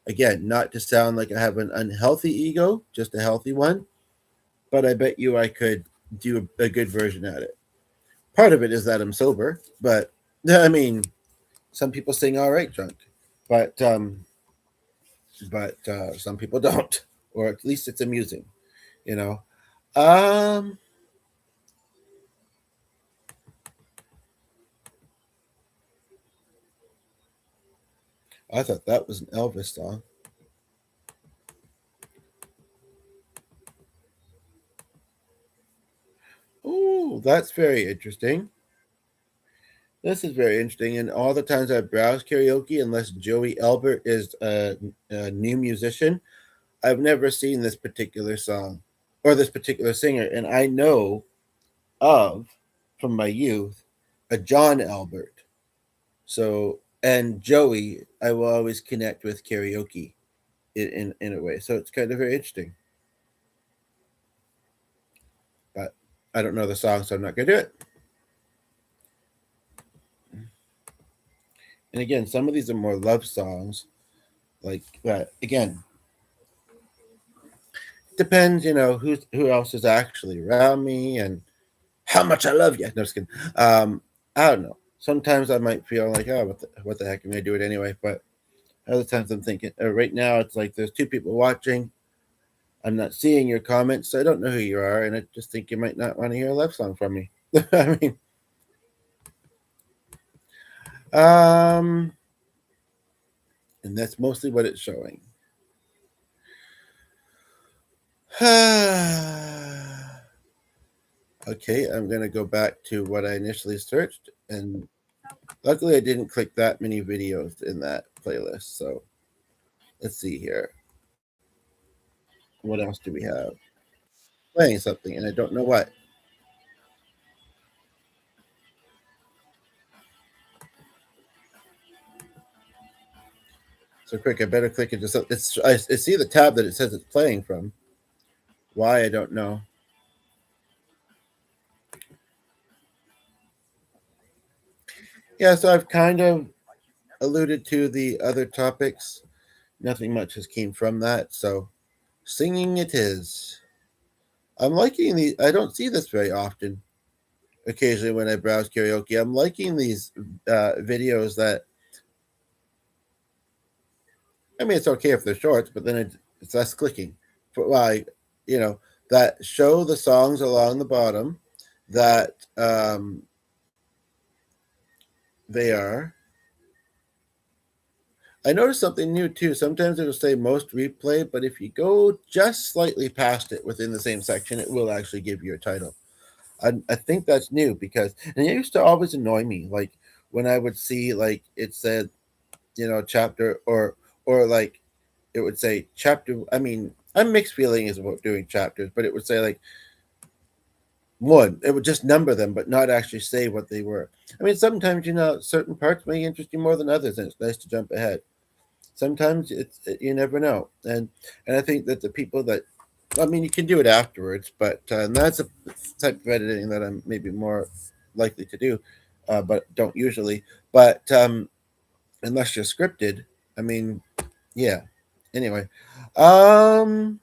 Again, not to sound like I have an unhealthy ego, just a healthy one. But I bet you I could do a good version at it. Part of it is that I'm sober, but I mean, some people sing all right drunk, but some people don't, or at least it's amusing, you know. Um, I thought that was an Elvis song. Oh, that's very interesting. This is very interesting. And all the times I've browsed karaoke, unless Joey Elbert is a new musician, I've never seen this particular song or this particular singer. And I know of, from my youth, a John Albert. So, and Joey, I will always connect with karaoke in a way. So it's kind of very interesting. But I don't know the song, so I'm not going to do it. And again, some of these are more love songs. Like, again, depends, who else is actually around me and how much I love you. No, just kidding. I don't know. Sometimes I might feel like, oh, what the heck, I'm going to do it anyway. But other times I'm thinking, right now, it's like there's two people watching. I'm not seeing your comments, so I don't know who you are, and I just think you might not want to hear a love song from me. I mean, um, and that's mostly what it's showing. Okay, I'm gonna go back to what I initially searched, and luckily I didn't click that many videos in that playlist. So let's see here. What else do we have? Playing something, and I don't know what. So quick, I better click it. Just I see the tab that it says it's playing from. Why I don't know. Yeah, so I've kind of alluded to the other topics. Nothing much has came from that. So singing it is. I'm liking the. I don't see this very often. Occasionally, when I browse karaoke, I'm liking these videos that. I mean, it's okay if they're short, but then it's less clicking. But like, you know, that show the songs along the bottom that they are. I noticed something new too. Sometimes it'll say most replay, but if you go just slightly past it within the same section, it will actually give you a title. I think that's new because, and it used to always annoy me, like when I would see like it said, chapter or like it would say chapter. I mean, I'm mixed feelings about doing chapters, but it would say like one. It would just number them, but not actually say what they were. I mean, sometimes certain parts may interest you more than others, and it's nice to jump ahead. Sometimes you never know, and I think that the people that, I mean, you can do it afterwards, but and that's a type of editing that I'm maybe more likely to do, but don't usually. But unless you're scripted, I mean, yeah. Anyway, um,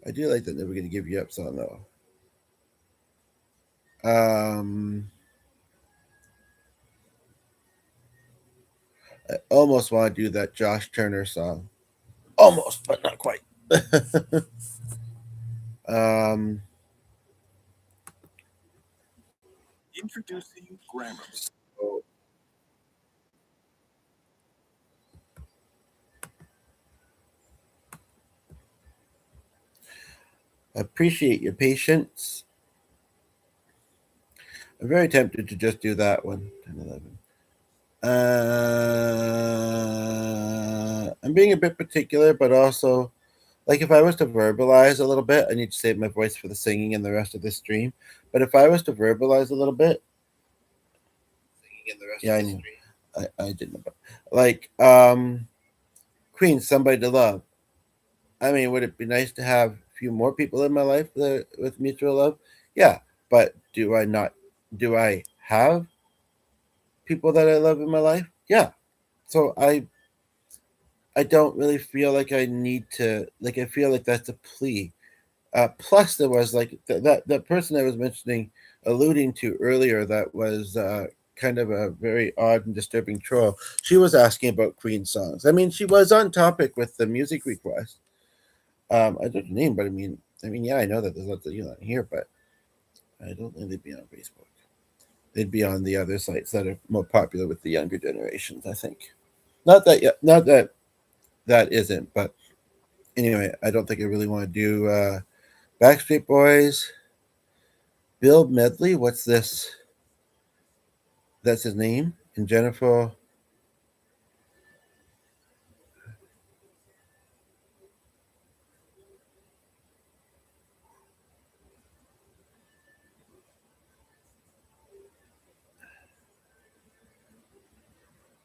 I do like that "Never Gonna Give You Up" song though. I almost want to do that Josh Turner song, almost, but not quite. um, so appreciate your patience. I'm very tempted to just do that one. 10, 11. I'm being a bit particular, but also, like, if I was to verbalize a little bit, I need to save my voice for the singing and the rest of the stream. But if I was to verbalize a little bit, yeah, I knew. I didn't know. Like, Queen, Somebody to Love. I mean, would it be nice to have a few more people in my life with mutual love? Yeah, but do I not? Do I have people that I love in my life? Yeah. So I don't really feel like I need to, like, I feel like that's a plea. Plus, there was like that person I was mentioning, alluding to earlier, that was kind of a very odd and disturbing troll. She was asking about Queen songs. I mean, she was on topic with the music request. I don't know the name, but I mean, yeah, I know that there's lots of you on here, but I don't think they'd be on Facebook. They'd be on the other sites that are more popular with the younger generations, I think. not that that isn't, but anyway, I don't think I really want to do Backstreet Boys. Bill Medley, what's this? That's his name. And Jennifer,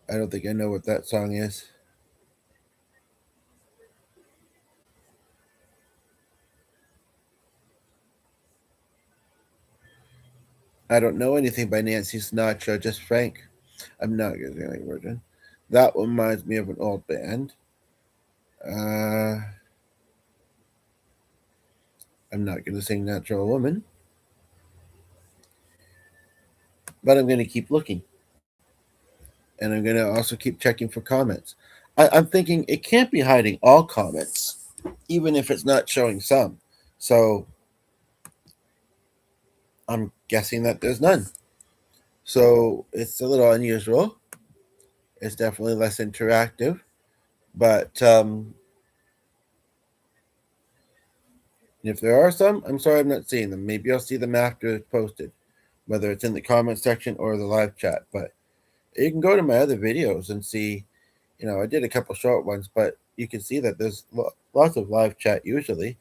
I don't think I know what that song is. I don't know anything by Nancy Sinatra, just Frank. I'm not using any version. That one reminds me of an old band. Uh, I'm not going to sing Natural Woman, but I'm going to keep looking. And I'm going to also keep checking for comments. I'm thinking it can't be hiding all comments, even if it's not showing some. So I'm guessing that there's none. So it's a little unusual. It's definitely less interactive, but if there are some, I'm sorry I'm not seeing them. Maybe I'll see them after it's posted, whether it's in the comment section or the live chat. But you can go to my other videos and see. I did a couple short ones, but you can see that there's lots of live chat usually,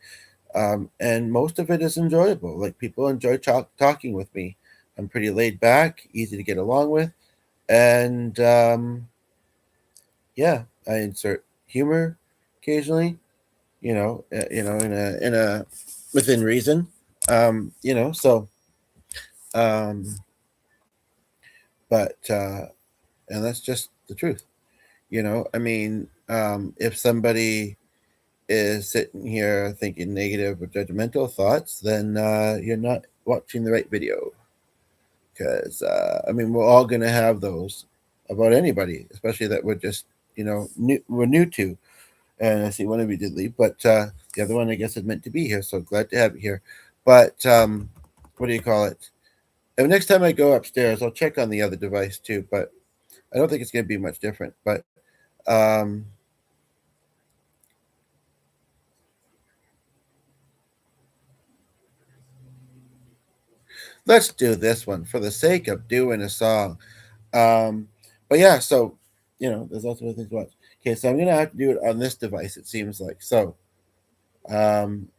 and most of it is enjoyable. Like people enjoy talking with me. I'm pretty laid back, easy to get along with, and yeah, I insert humor occasionally. In a within reason. So um, but and that's just the truth. I mean, if somebody is sitting here thinking negative or judgmental thoughts, then you're not watching the right video. Because I mean, we're all gonna have those about anybody, especially that we're just we're new to. And I see one of you did leave, but the other one I guess is meant to be here. So glad to have you here. But what do you call it? And next time I go upstairs, I'll check on the other device too. But I don't think it's going to be much different. But um, let's do this one for the sake of doing a song. Um, but yeah, so there's lots of other things to watch. Okay, so I'm gonna have to do it on this device. It seems like so. Um,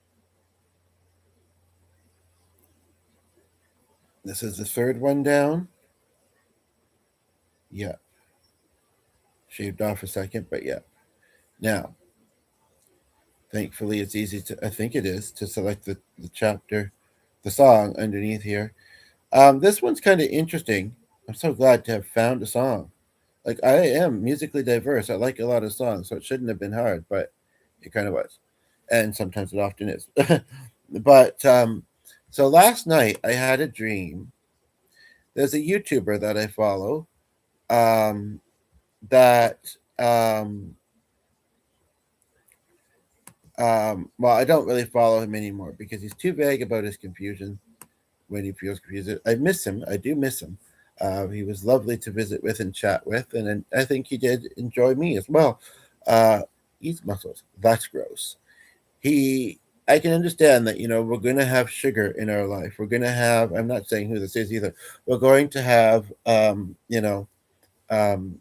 this is the third one down. Yeah, shaved off a second, but yeah. Now, thankfully, it's easy to. I think it is to select the chapter, the song underneath here. This one's kind of interesting. I'm so glad to have found a song. Like I am musically diverse. I like a lot of songs, so it shouldn't have been hard, but it kind of was, and sometimes it often is. But so last night I had a dream. There's a YouTuber that I follow, um, that um, well, I don't really follow him anymore because he's too vague about his confusion when he feels confused. I miss him. I do miss him. He was lovely to visit with and chat with, and I think he did enjoy me as well. Eats muscles. That's gross. He, I can understand that we're going to have sugar in our life. We're going to have. I'm not saying who this is either. We're going to have. Um, um,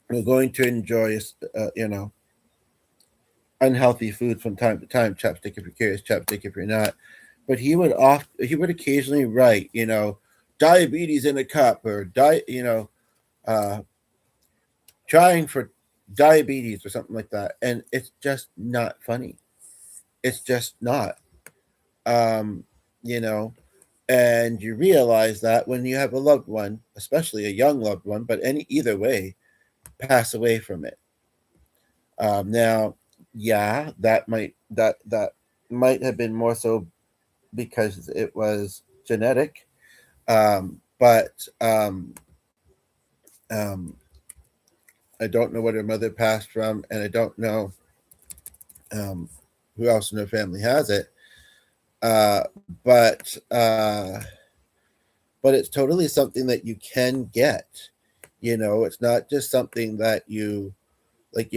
we're going to enjoy. Unhealthy food from time to time. Chapstick if you're curious. Chapstick if you're not. But he would occasionally write, diabetes in a cup or uh, trying for diabetes or something like that, and it's just not funny. It's just not, um, you know. And you realize that when you have a loved one, especially a young loved one, but either way, pass away from it. Now, yeah, that might have been more so because it was genetic. But um, I don't know what her mother passed from, and I don't know um, who else in her family has it. Uh, but uh, but it's totally something that you can get. It's not just something that you like,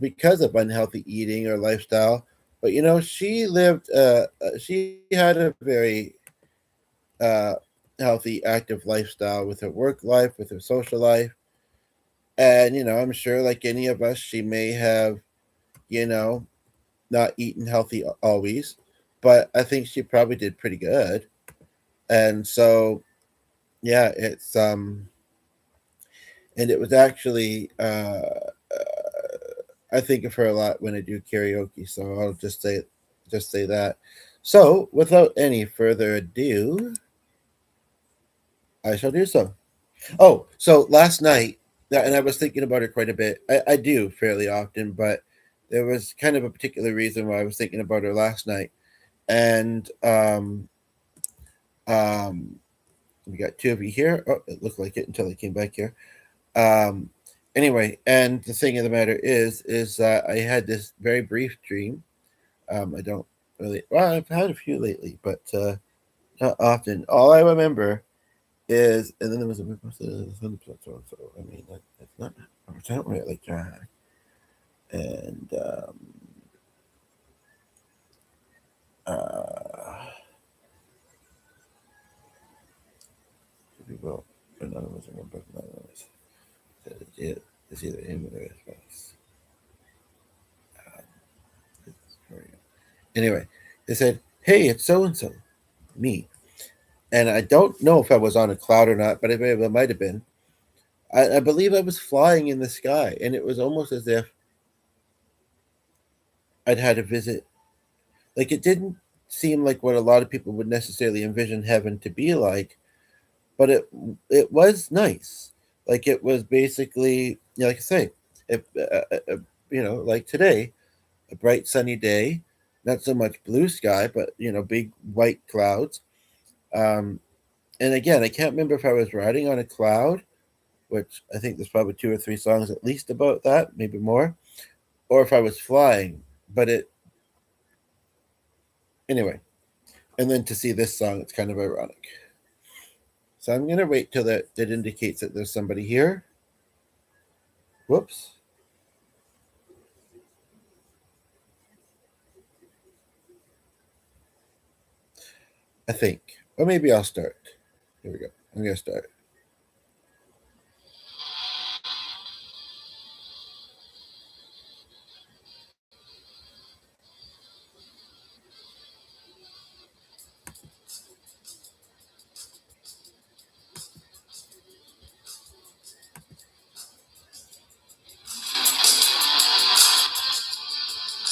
because of unhealthy eating or lifestyle. But she had a very uh, healthy, active lifestyle with her work life, with her social life, and I'm sure, like any of us, she may have, you know, not eaten healthy always, but I think she probably did pretty good. And so, yeah, and it was actually I think of her a lot when I do karaoke, so I'll just say that. So, without any further ado, I shall do so. Oh, so last night, and I was thinking about it quite a bit. I do fairly often, but there was kind of a particular reason why I was thinking about her last night. And um, we got two of you here. Oh, it looked like it until I came back here. Um, anyway, and the thing of the matter is I had this very brief dream. I don't really. Well, I've had a few lately, but not often. All I remember is, and then there was a so I mean, it's not. I don't really like that. And people, anonymous or anonymous. It's either him or his spouse. Anyway, they said, "Hey, it's so and so, me," and I don't know if I was on a cloud or not, but it might have been. I believe I was flying in the sky, and it was almost as if I'd had a visit. Like, it didn't seem like what a lot of people would necessarily envision heaven to be like, but it was nice. Like, it was basically, like I say, if like today, a bright sunny day, not so much blue sky, but big white clouds. Um, and again, I can't remember if I was riding on a cloud, which I think there's probably two or three songs at least about that, maybe more, or if I was flying. But it anyway, and then to see this song, it's kind of ironic. So I'm gonna wait till that indicates that there's somebody here. Whoops. I think, or maybe I'll start. Here we go. I'm gonna start.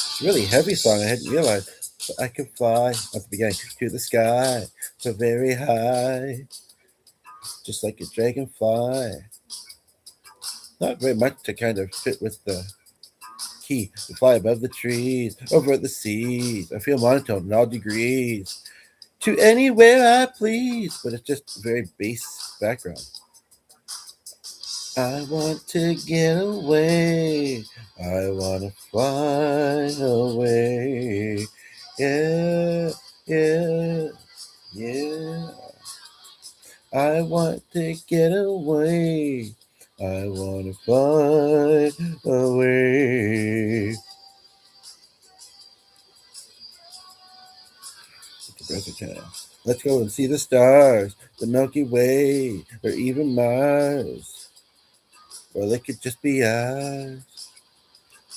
It's a really heavy song. I hadn't realized. But I can fly at the beginning to the sky, so very high, just like a dragonfly. Not very much to kind of fit with the key. To fly above the trees, over the seas. I feel monotone in all degrees. To anywhere I please. But it's just very bass background. I want to get away. I want to fly away. Yeah, yeah, yeah. I want to get away. I want to fly away. It's a breath of time. Let's go and see the stars, the Milky Way, or even Mars. Or they could just be ours.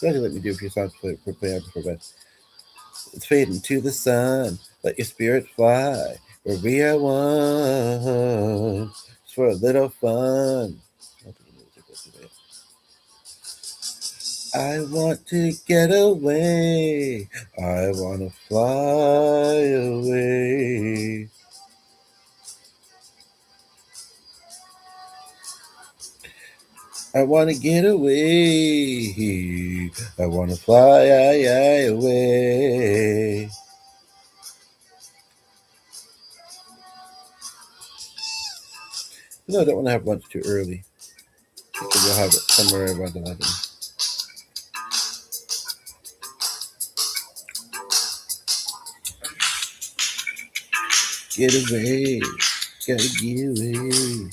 Go ahead and let me do a few songs before bed. It's fading to the sun. Let your spirit fly. Where we are one. It's for a little fun. I want to get away. I want to fly away. I want to get away. I want to fly away. No, I don't want to have lunch too early. Because we'll have it somewhere around 11. Get away. Gotta get away.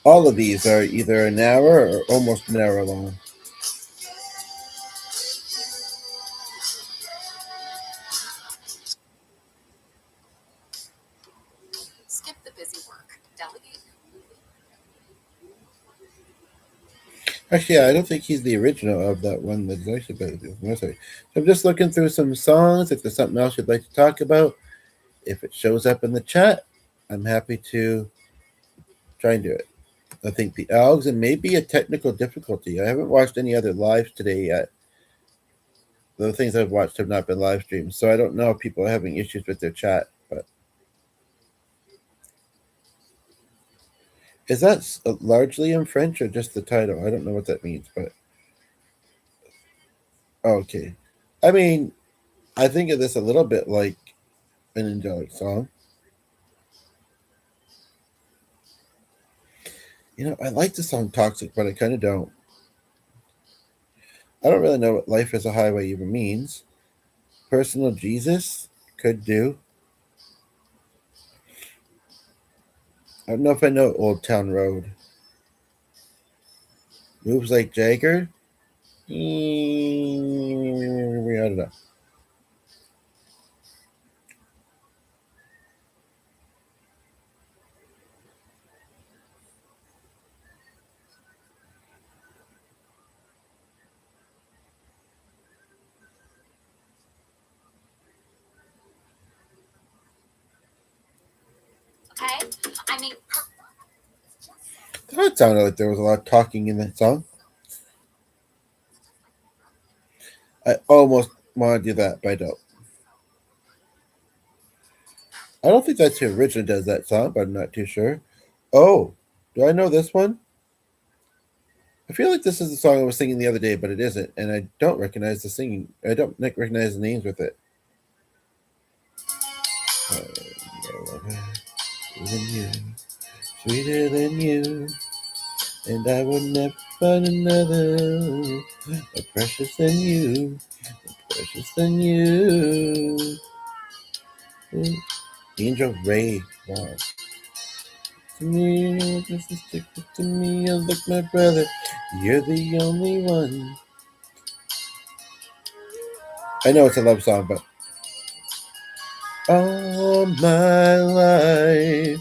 All of these are either an hour or almost an hour long. Actually, yeah, I don't think he's the original of that one that's actually better than this. So I'm just looking through some songs. If there's something else you'd like to talk about, if it shows up in the chat, I'm happy to try and do it. I think the Algs and maybe a technical difficulty. I haven't watched any other lives today yet. The things I've watched have not been live streams, so I don't know if people are having issues with their chat. But is that largely in French or just the title? I don't know what that means, but okay. I mean, I think of this a little bit like an angelic song. I like the song Toxic, but I kind of don't. I don't really know what life is a highway even means. Personal Jesus could do. I don't know if I know Old Town Road. Moves like Jagger. I don't know. It sounded like there was a lot of talking in that song. I almost want to do that, but I don't. I don't think that's who originally does that song, but I'm not too sure. Oh, do I know this one? I feel like this is the song I was singing the other day, but it isn't, and I don't recognize the singing. I don't recognize the names with it. Than you, sweeter than you, and I will never find another more precious than you, precious than you. Angel Ray, wow. To me, just stick to me, you're like my brother. You're the only one. I know it's a love song, but all my life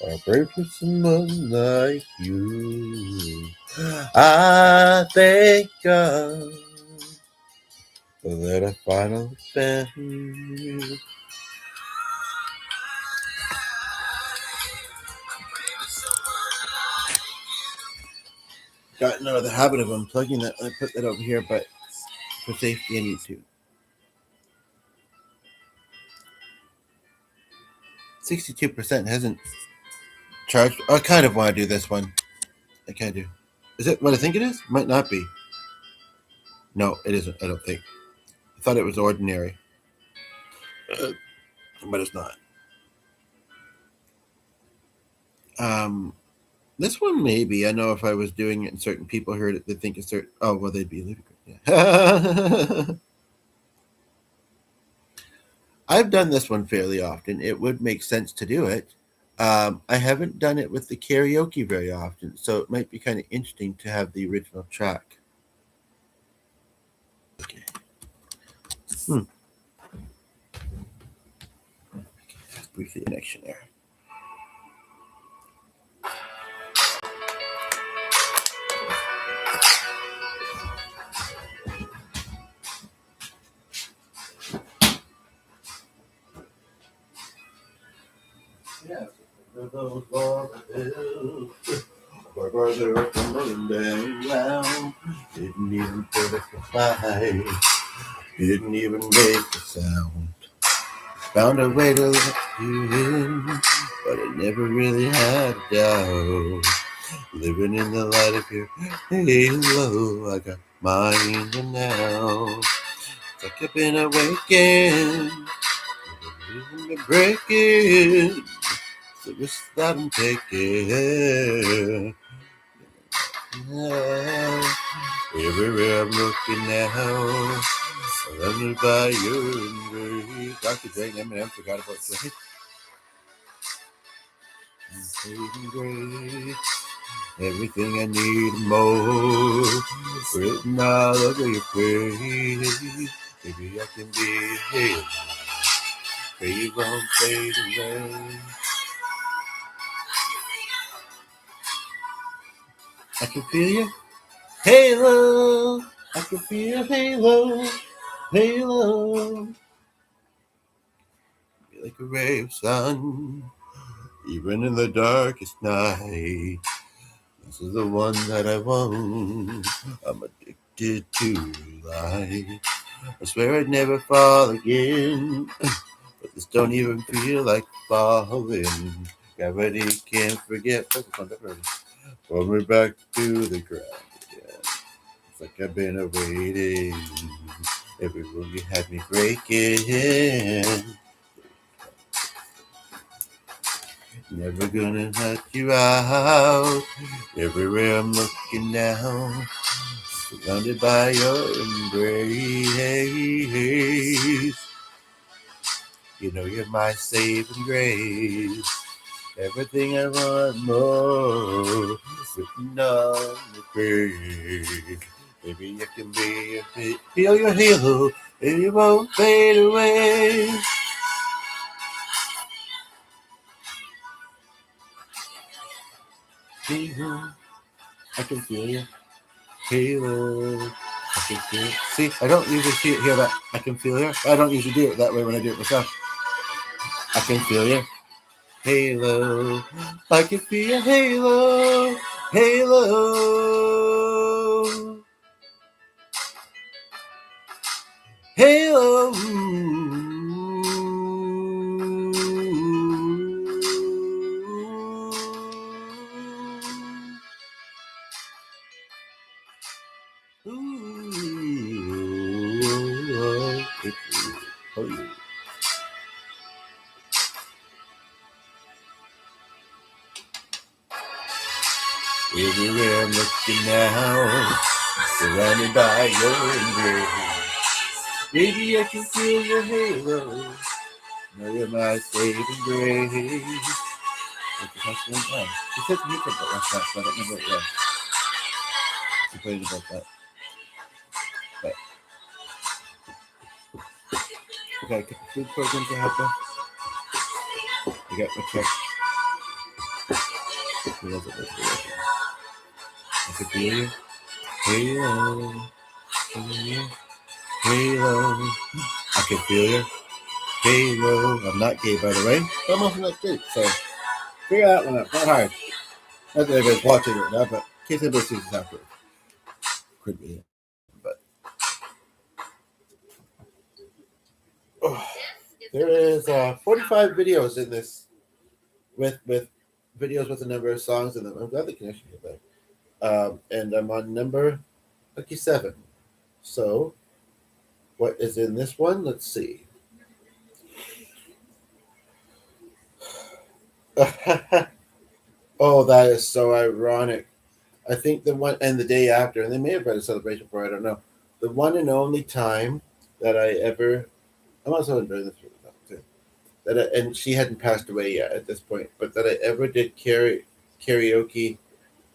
I pray for someone like you. I thank God that I finally found you. Got into the habit of unplugging that. I put that over here, but for safety, I need to. 62% hasn't charged. I kind of want to do this one. I kind of do. Is it what I think it is? Might not be. No, it isn't. I don't think. I thought it was ordinary, but it's not. Um, this one maybe. I know if I was doing it and certain people heard it, they'd think it's certain. Oh well, they'd be ludicrous. Yeah. I've done this one fairly often. It would make sense to do it. I haven't done it with the karaoke very often, so it might be kind of interesting to have the original track. Okay. Hmm. Briefly connection there. My brother up and running down. Didn't even put up a fight. Didn't even make a sound. Found a way to let you in, but I never really had a doubt. Living in the light of your halo, I got my angel now. It's like I've been awakened, been breaking, the risk that I'm taking. Everywhere I'm looking now, surrounded by your embrace. Dr. Dre and Eminem forgot about Dre. Saving grace. Everything I need and more, written all over your face. Maybe I can be here, but you won't fade away. I can feel your halo. I can feel your halo, halo. You're like a ray of sun, even in the darkest night. This is the one that I want. I'm addicted to life. I swear I'd never fall again. But this don't even feel like falling. Gravity can't forget. Pull me back to the ground again. It's like I've been awaiting. Every rule you had me breaking. Never gonna let you out. Everywhere I'm looking now, surrounded by your embrace. You know you're my saving grace. Everything I want more, written on the page. Maybe you can be a bit, feel your halo, and you won't fade away. Halo, I can feel you. Halo, I can feel it. See, I don't usually hear that. I can feel you. I don't usually do it that way when I do it myself. I can feel you. Halo, I can feel your halo, halo. Halo. Everywhere I'm looking now, surrounded by your embrace. Baby, I can feel your halo. Now you're my saving grace. What's the next one? Oh, she said to me about last night, so I don't remember what it was. She played about that. But, okay, get the food program to happen. You got my check. Who was it? I could feel you. Halo. Halo. Halo. I can feel you. Halo. I'm not gay, by the way. But I'm also not straight, so figure that one out. Not hard. Not that anybody's watching it now, but in case anybody sees this after. Could be. But oh, there is 45 videos in this with videos with a number of songs in them. I'm glad the connection is back. And I'm on number 57. So, what is in this one? Let's see. Oh, that is so ironic. I think the one and the day after, and they may have had a celebration for it, I don't know. The one and only time that I ever, I'm also enjoying this too. And she hadn't passed away yet at this point, but that I ever did karaoke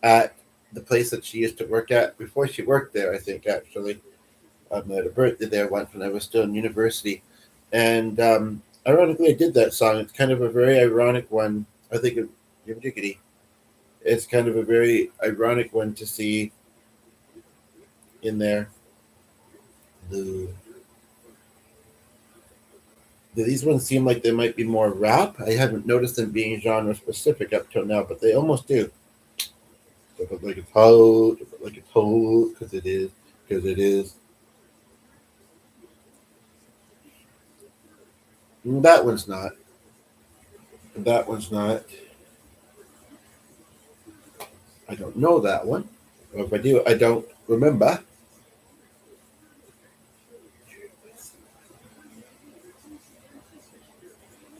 at the place that she used to work at before she worked there. I think actually, I had a birthday there once when I was still in university, and ironically, I did that song. It's kind of a very ironic one. I think of Jiggity. It's kind of a very ironic one to see in there. The these ones seem like they might be more rap. I haven't noticed them being genre specific up till now, but they almost do. Like it's hot, like it's hot, because it is. That one's not. That one's not. I don't know that one. Or if I do, I don't remember.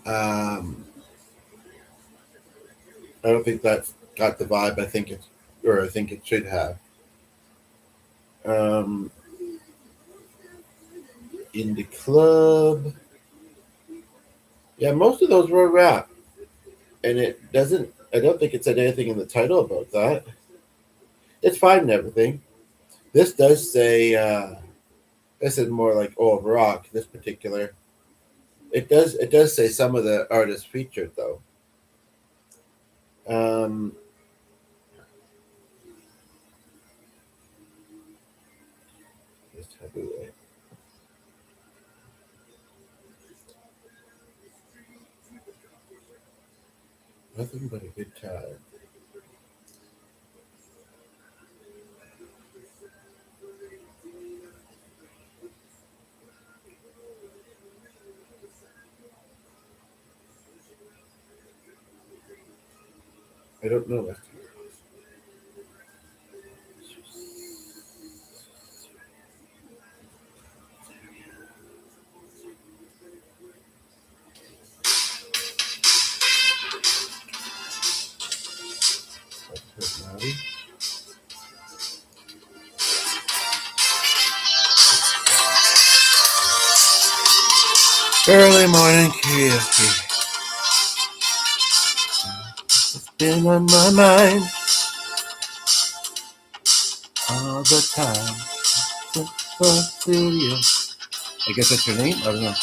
Um, I don't think that's got the vibe. I think it should have. Um, in the club, yeah, most of those were rap, and it doesn't. I don't think it said anything in the title about that. it's fine and everything. This does say this is more like old rock. This particular it does say some of the artists featured though. Um, just have it, nothing but a good time. I don't know. Early morning karaoke. Been on my mind all the time. Studio. I guess that's your name? I don't know.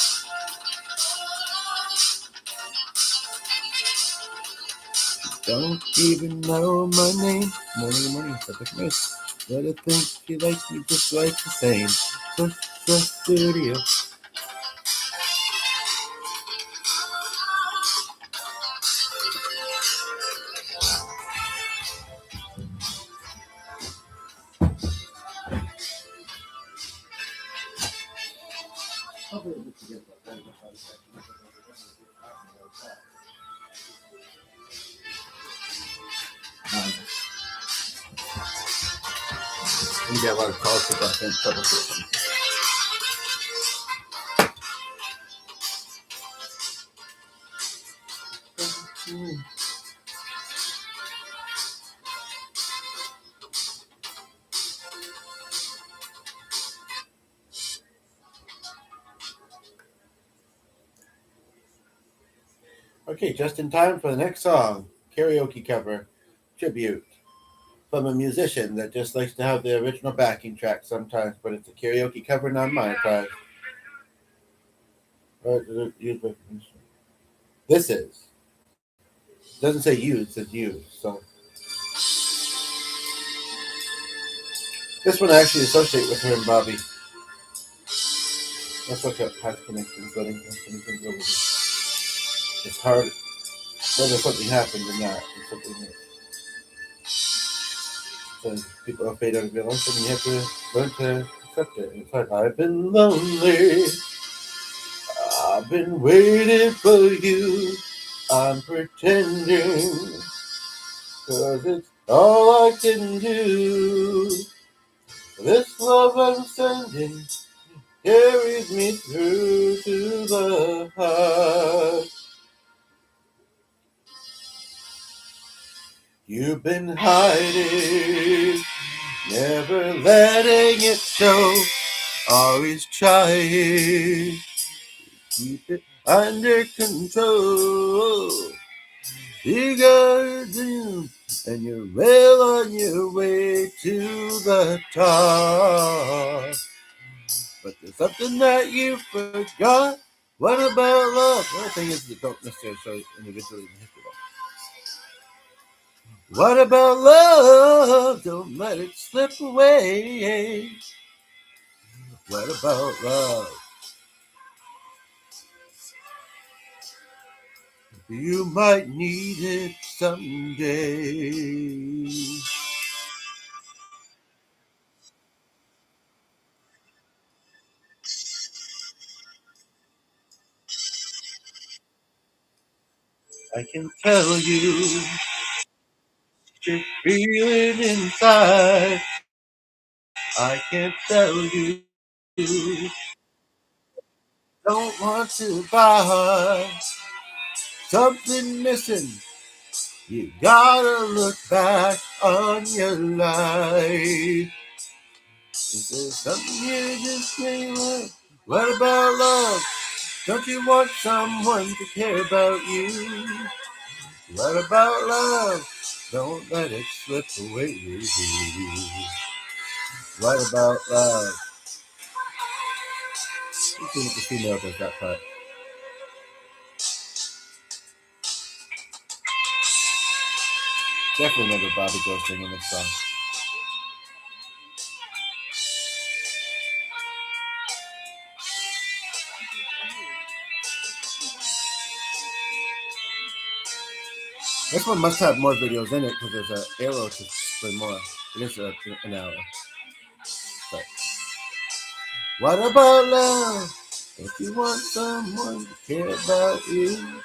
Don't even know my name. Morning, morning, perfect miss. But I think she likes me just like the same. The studio. We get a lot of calls for that trouble. Okay, just in time for the next song. Karaoke cover. Tribute. From a musician that just likes to have the original backing track sometimes, but it's a karaoke cover, not monetized. This is. It doesn't say you, it says you. So this one I actually associate with her and Bobby. Let's look up past connections, letting connections over here. It's hard whether something happened or not. It's something that people are fade out of your life and you have to learn to accept it. It's like I've been lonely. I've been waiting for you. I'm pretending. Cause it's all I can do. This love I'm sending carries me through to the heart. You've been hiding, never letting it show. Always trying, keep it under control. You got a dream, and you're well on your way to the top. But there's something that you forgot. What about love? The other thing is that don't necessarily show individually in history. What about love? Don't let it slip away. What about love? You might need it someday. I can tell you, you're feeling inside. I can tell you, don't want to buy something missing. You gotta look back on your life. Is there something you just can't love? What about love? Don't you want someone to care about you? What about love? Don't let it slip away. What about love? Let's see what the female does that part. Definitely remember Bobby Joe singing this song. This one must have more videos in it because there's an arrow to play more. It is an hour. But what about love? If you want someone to care about you,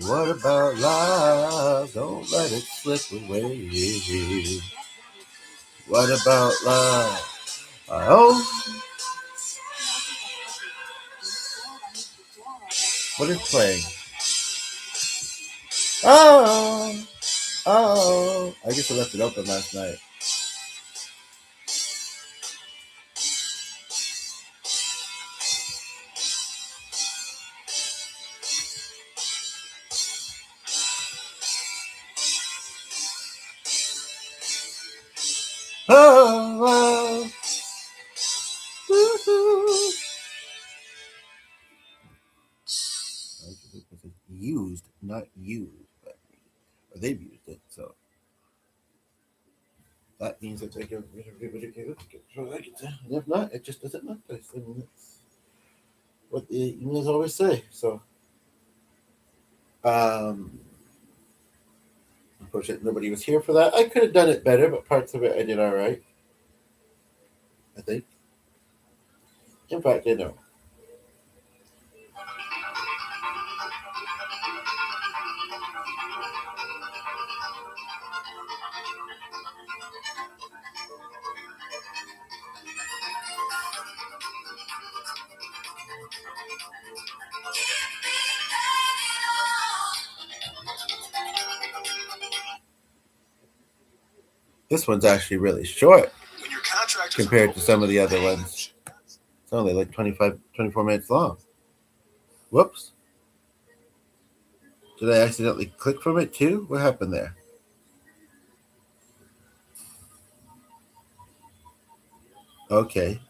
what about love? Don't let it slip away. What about love? Oh, what is playing? Oh, oh. I guess I left it open last night. Oh, oh. Used, not used, but or they've used it, so that means that they can. And if not, it just doesn't look nice. I mean, that's what the emails always say. So, um, unfortunately, nobody was here for that. I could have done it better, but parts of it I did all right. I think. In fact, I know. This one's actually really short compared to some of the other ones. It's only like 25, 24 minutes long. Whoops. Did I accidentally click from it too? What happened there? Okay,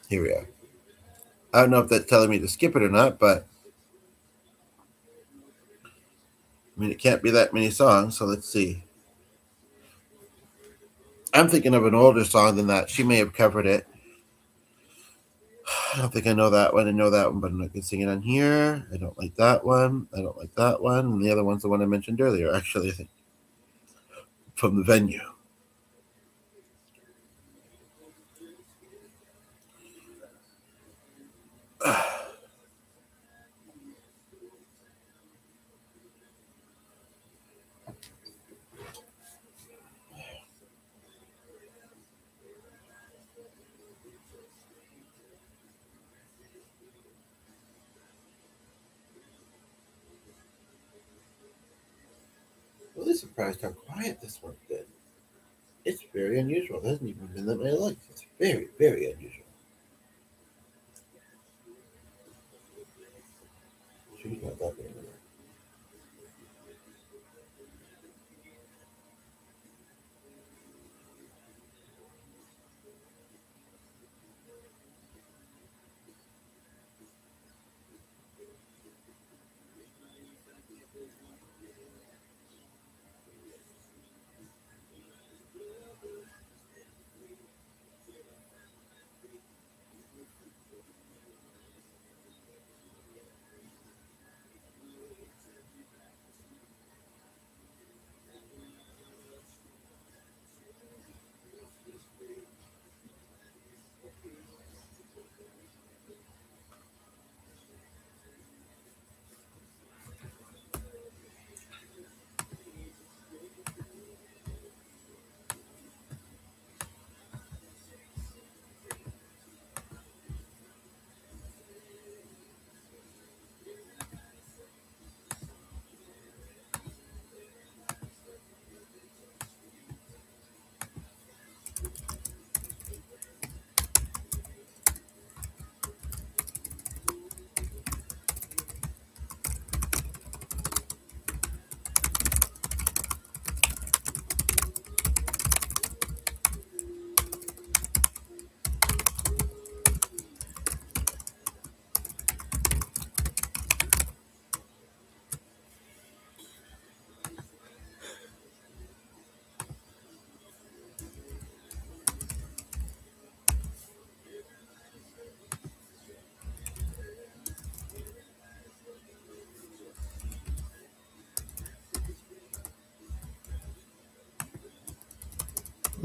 here we are. I don't know if that's telling me to skip it or not, but I mean, it can't be that many songs, so let's see. I'm thinking of an older song than that. She may have covered it. I don't think I know that one. I know that one, but I'm not going to sing it on here. I don't like that one. I don't like that one. And the other one's the one I mentioned earlier, actually, I think, from the venue. Really surprised how quiet this one's been. It's very unusual. It hasn't even been that many likes. It's very, very unusual. She's not that big.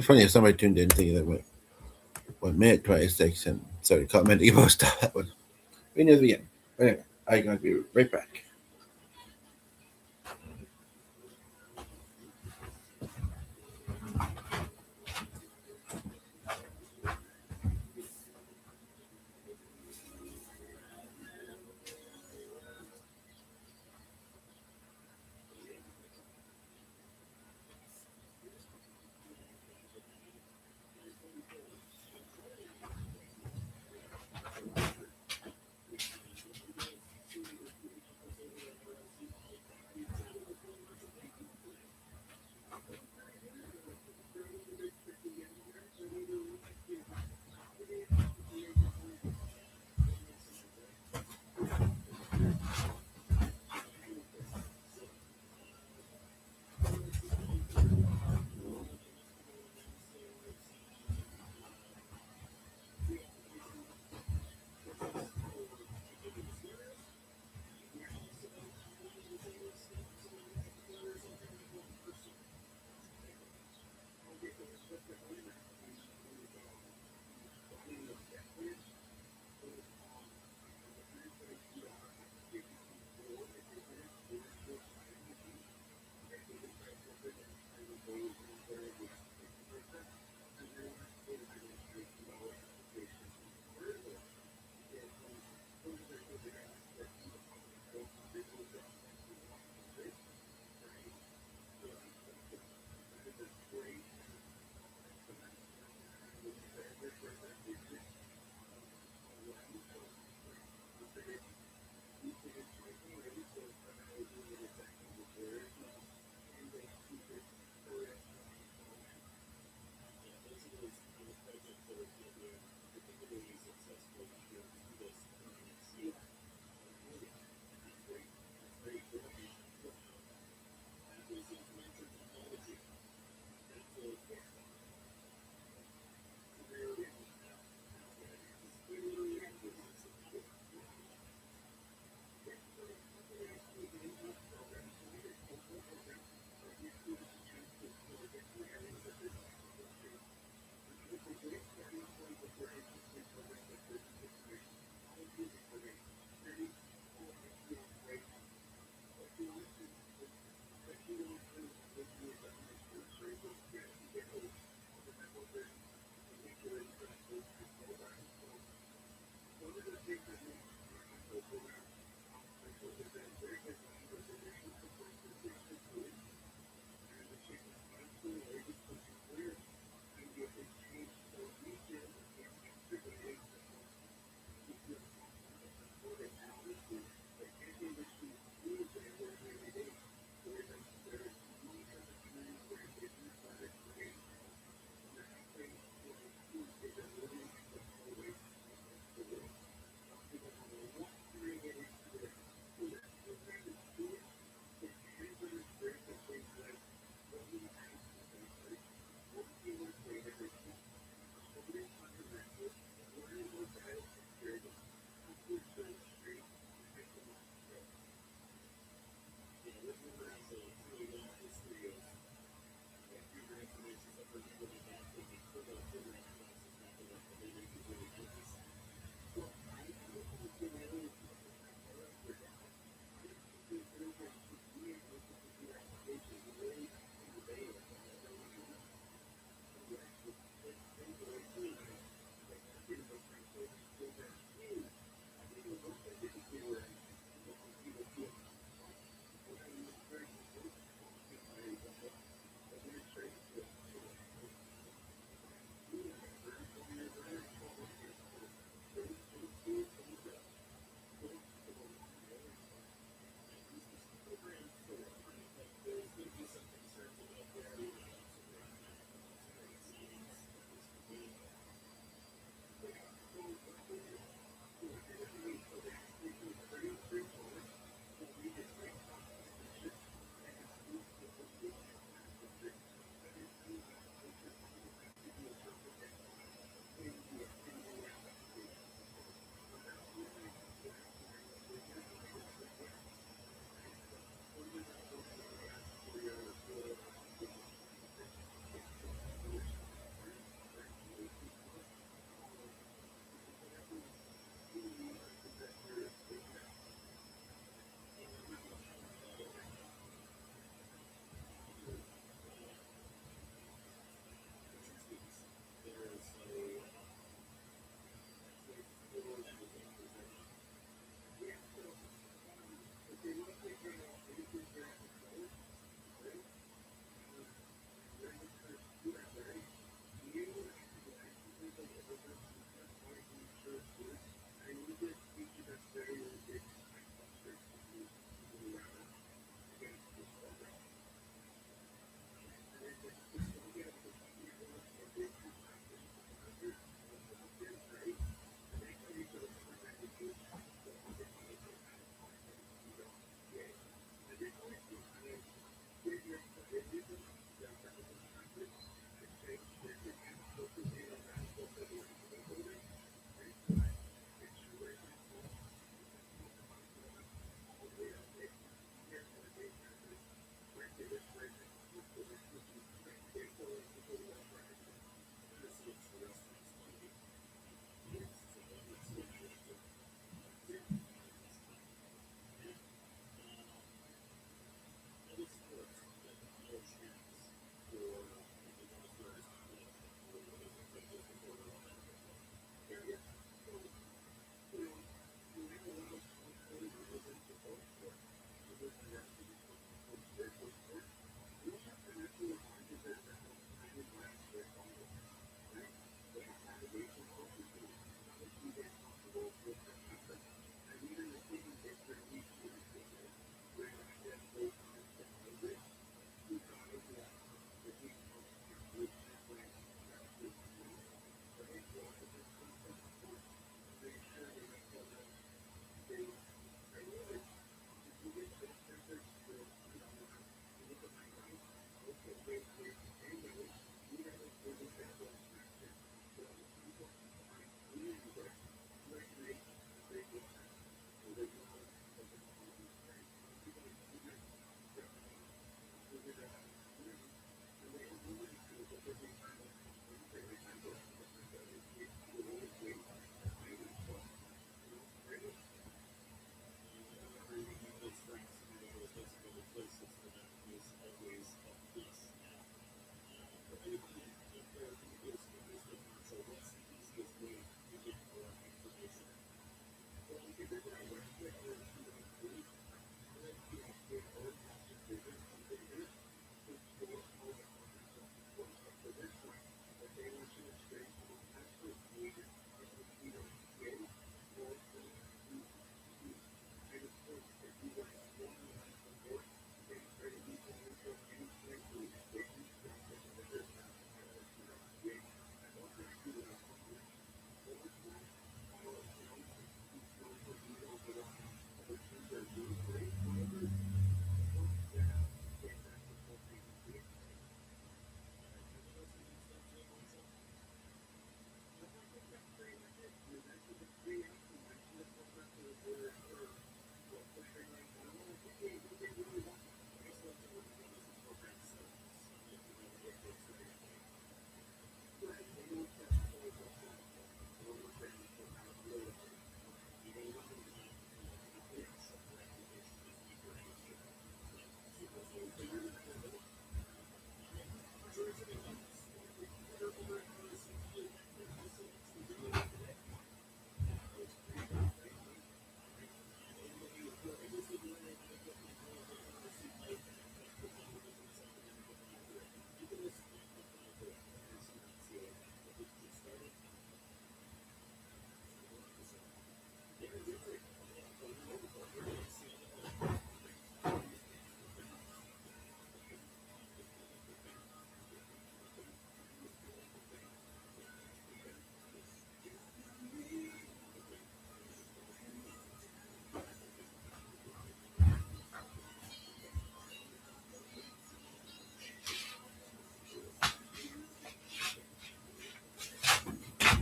It's funny if somebody tuned in thinking that went 1 minute 26 and started commenting about stuff that was right near the end. But anyway, I'm gonna be right back.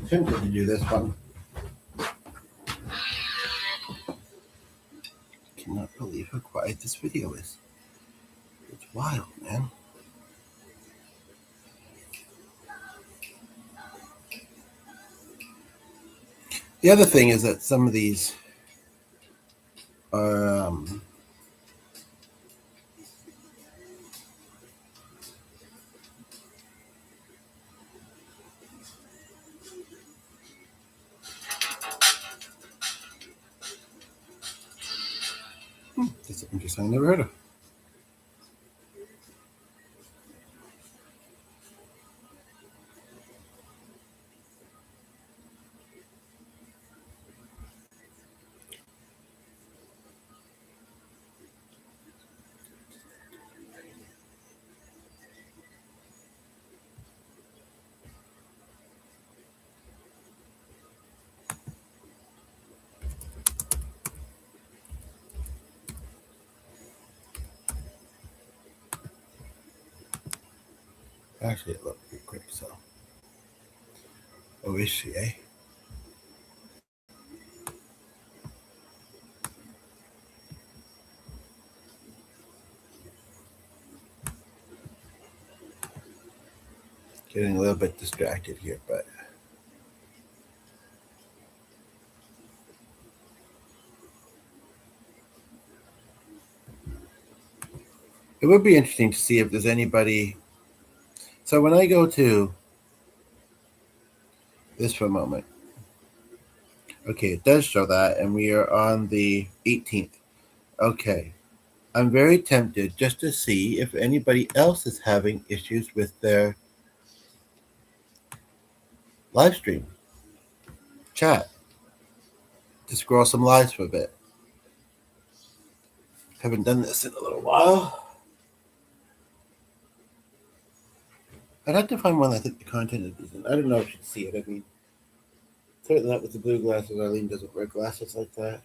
tempted to do this one. Cannot believe how quiet this video is. It's wild, man. The other thing is that some of these are that's an interesting I never heard of. Actually, it looked pretty quick, so. Oh, is she, eh? Getting a little bit distracted here, but. It would be interesting to see if there's anybody. So when I go to this for a moment, okay, it does show that, and we are on the 18th. Okay, I'm very tempted just to see if anybody else is having issues with their live stream chat to scroll some lives for a bit. Haven't done this in a little while. I'd have to find one I think the content is decent. I don't know if you'd see it. I mean, certainly not with the blue glasses. Arlene doesn't wear glasses like that.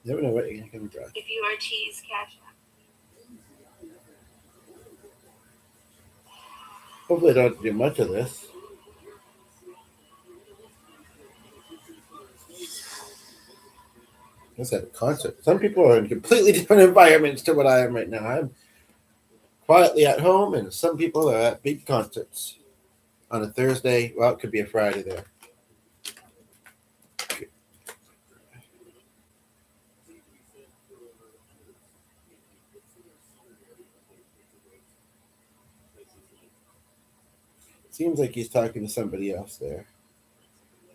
You never know what you're going to draw. If you are cheese, catch up. Hopefully I don't have to do much of this. It's at a concert. Some people are in completely different environments to what I am right now. I'm quietly at home, and some people are at big concerts on a Thursday. Well, it could be a Friday there. Seems like he's talking to somebody else there.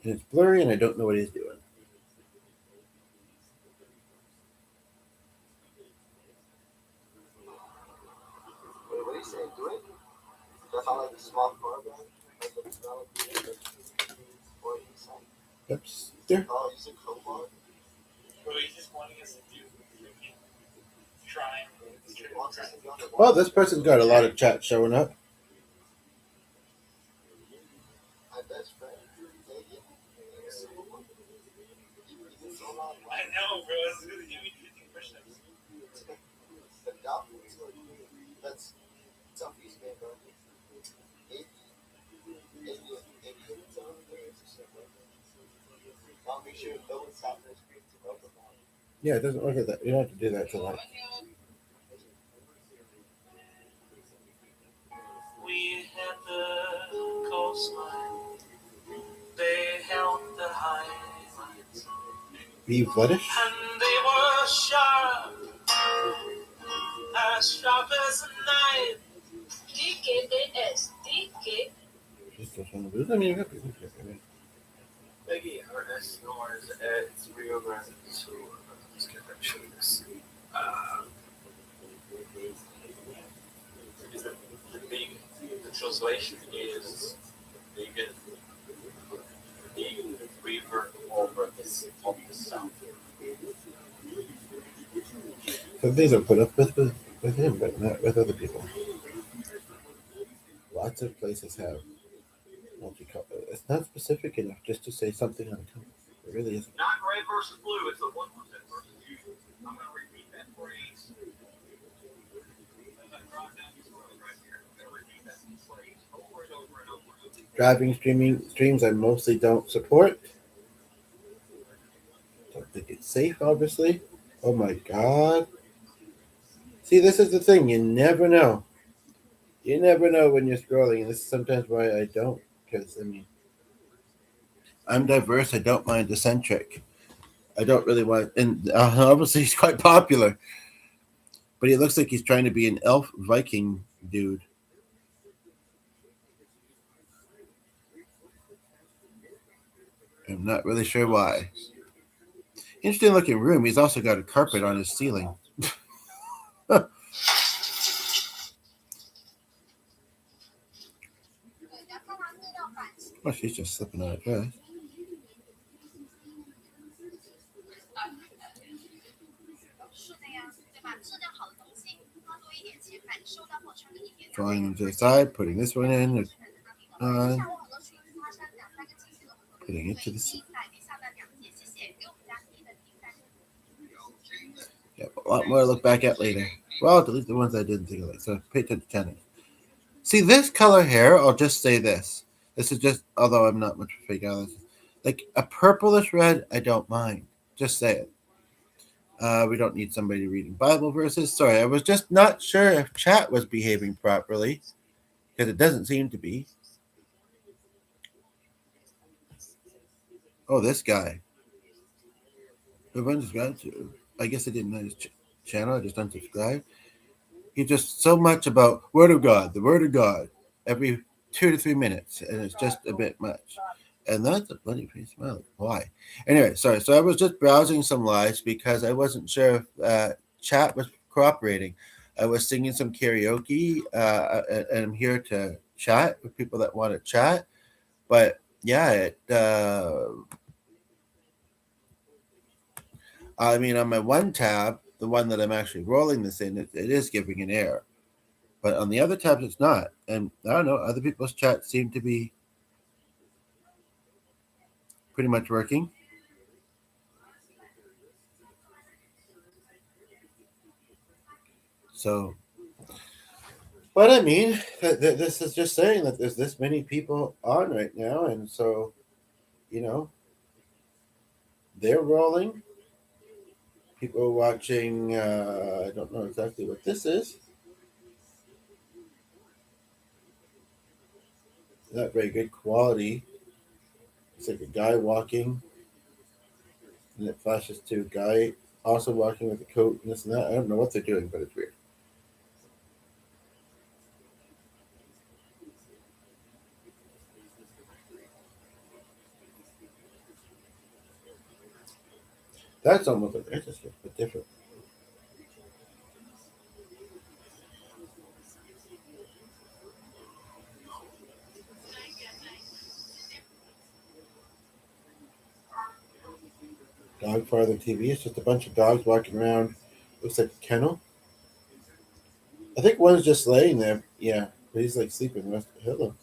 And it's blurry, and I don't know what he's doing. What do you say? Do it? That's all like a small program? Oops. There. Oh, you said crowbar? Bro, he's just wanting us to do freaking try and Well, this person's got a lot of chat showing up. My best friend. I know, bro. It's really you need 15 push-ups. That's Southeast man, bro. I'll make sure no one's tapping the screen to open that. Yeah, it doesn't work like that. You don't have to do that to like. We had the coastline. They held the highlands. Be Fluttish? And they were sharp as a knife. DKDS. Just doesn't do that. I mean, you have to look at it. Peggy, our SNOR is at Rio Grande do Sul. Let's get that show this. The translation is vegan river over the south. Some things are put up with him, but not with other people. Lots of places have multicolor. It's not specific enough just to say something on color. It really isn't. Not red versus blue, it's a 1% versus usual. I'm going to repeat that for you. As I draw down these rows right here, I'm going to repeat that in slaves over and over and over. Driving streams I mostly don't support. Don't think it's safe, obviously. Oh my god. See, this is the thing. You never know. You never know when you're scrolling, and this is sometimes why I don't. Because I mean, I'm diverse. I don't mind eccentric. I don't really want, and obviously he's quite popular, but he looks like he's trying to be an elf Viking dude. I'm not really sure why. Interesting looking room. He's also got a carpet on his ceiling. Oh, she's just slipping out of dress. Drawing them to the side, putting this one in, putting it to the side. Yeah, a lot more to look back at later. Well, I'll delete the ones I didn't think of. So pay attention to tennis. See this color here. I'll just say this. This is just, although I'm not much of a fake analysis, like a purplish red. I don't mind. Just say it. We don't need somebody reading Bible verses. Sorry, I was just not sure if chat was behaving properly because it doesn't seem to be. Oh, this guy. Who unsubscribed to? I guess I didn't know his channel. I just unsubscribed. He's just so much about Word of God, the Word of God, every 2 to 3 minutes, and it's just a bit much. And that's a bloody face smile. Why? Anyway, sorry. So I was just browsing some lives because I wasn't sure if chat was cooperating. I was singing some karaoke, and I'm here to chat with people that want to chat. But yeah, I mean, on my one tab, the one that I'm actually rolling this in, it is giving an error. But on the other tabs, it's not. And I don't know, other people's chats seem to be pretty much working. So, but I mean, this is just saying that there's this many people on right now, and so, you know, they're rolling. People are watching. I don't know exactly what this is. Not very good quality. It's like a guy walking, and it flashes to a guy also walking with a coat and this and that. I don't know what they're doing, but it's weird. That's almost like Exorcist, but different. Dog Father TV. It's just a bunch of dogs walking around. Looks like a kennel. I think one's just laying there. Yeah, but he's like sleeping the rest of the pillow.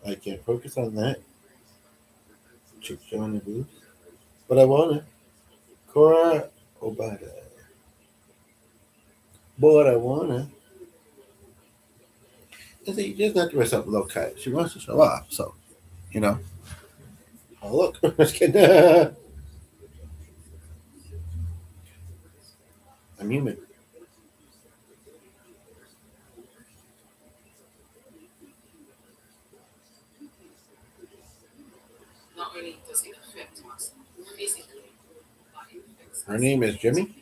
I can't focus on that. Chick showing the boobs. But I wanna. Cora Obada. But I wanna. I think you just have to wear something low cut. She wants to show off, so you know. Oh look, just kidding. I'm human. Not only does it affect us physically, but it affects Her us name is Jimmy.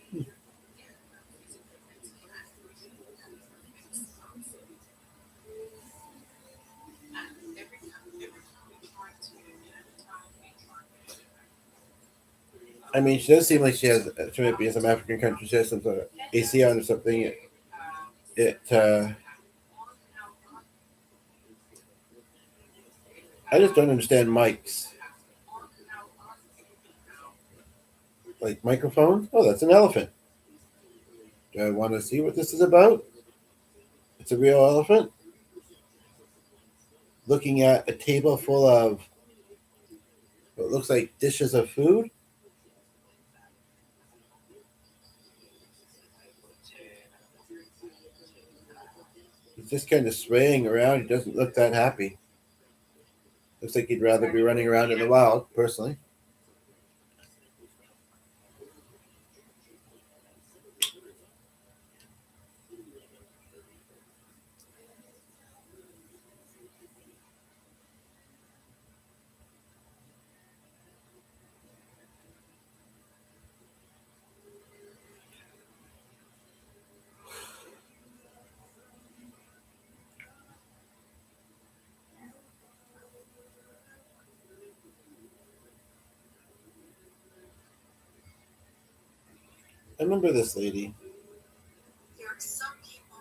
I mean, she does seem like she has. She might be in some African country. She has some sort of AC on or something. It I just don't understand mics. Like microphones? Oh, that's an elephant. Do I want to see what this is about? It's a real elephant. Looking at a table full of what looks like dishes of food. He's just kind of swaying around. He doesn't look that happy. Looks like he'd rather be running around in the wild, personally. I remember this lady. There are some people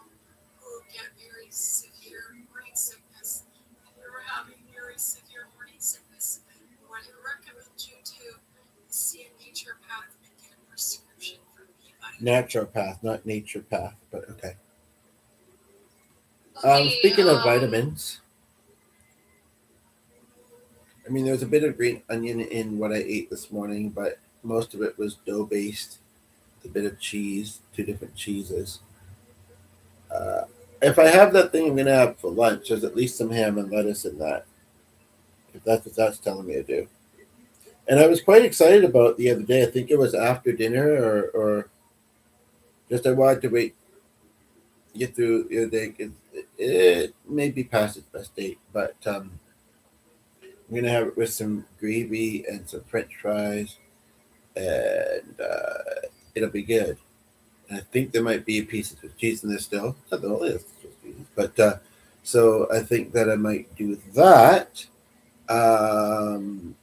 who get very severe morning sickness. If you're having very severe morning sickness, what I recommend you do is see a naturopath and get a prescription from B vitamin. Naturopath, not naturopath, but okay. Okay, Speaking of vitamins, I mean, there's a bit of green onion in what I ate this morning, but most of it was dough based, a bit of cheese, two different cheeses. Uh, if I have that thing I'm going to have for lunch, there's at least some ham and lettuce in that, if that's what that's telling me to do. And I was quite excited about it the other day. I think it was after dinner or just I wanted to wait, get through the other day. It may be past its best date, but I'm going to have it with some gravy and some french fries, and it'll be good. And I think there might be pieces of cheese in there still. Not the whole list, just pieces. But so I think that I might do that. Um,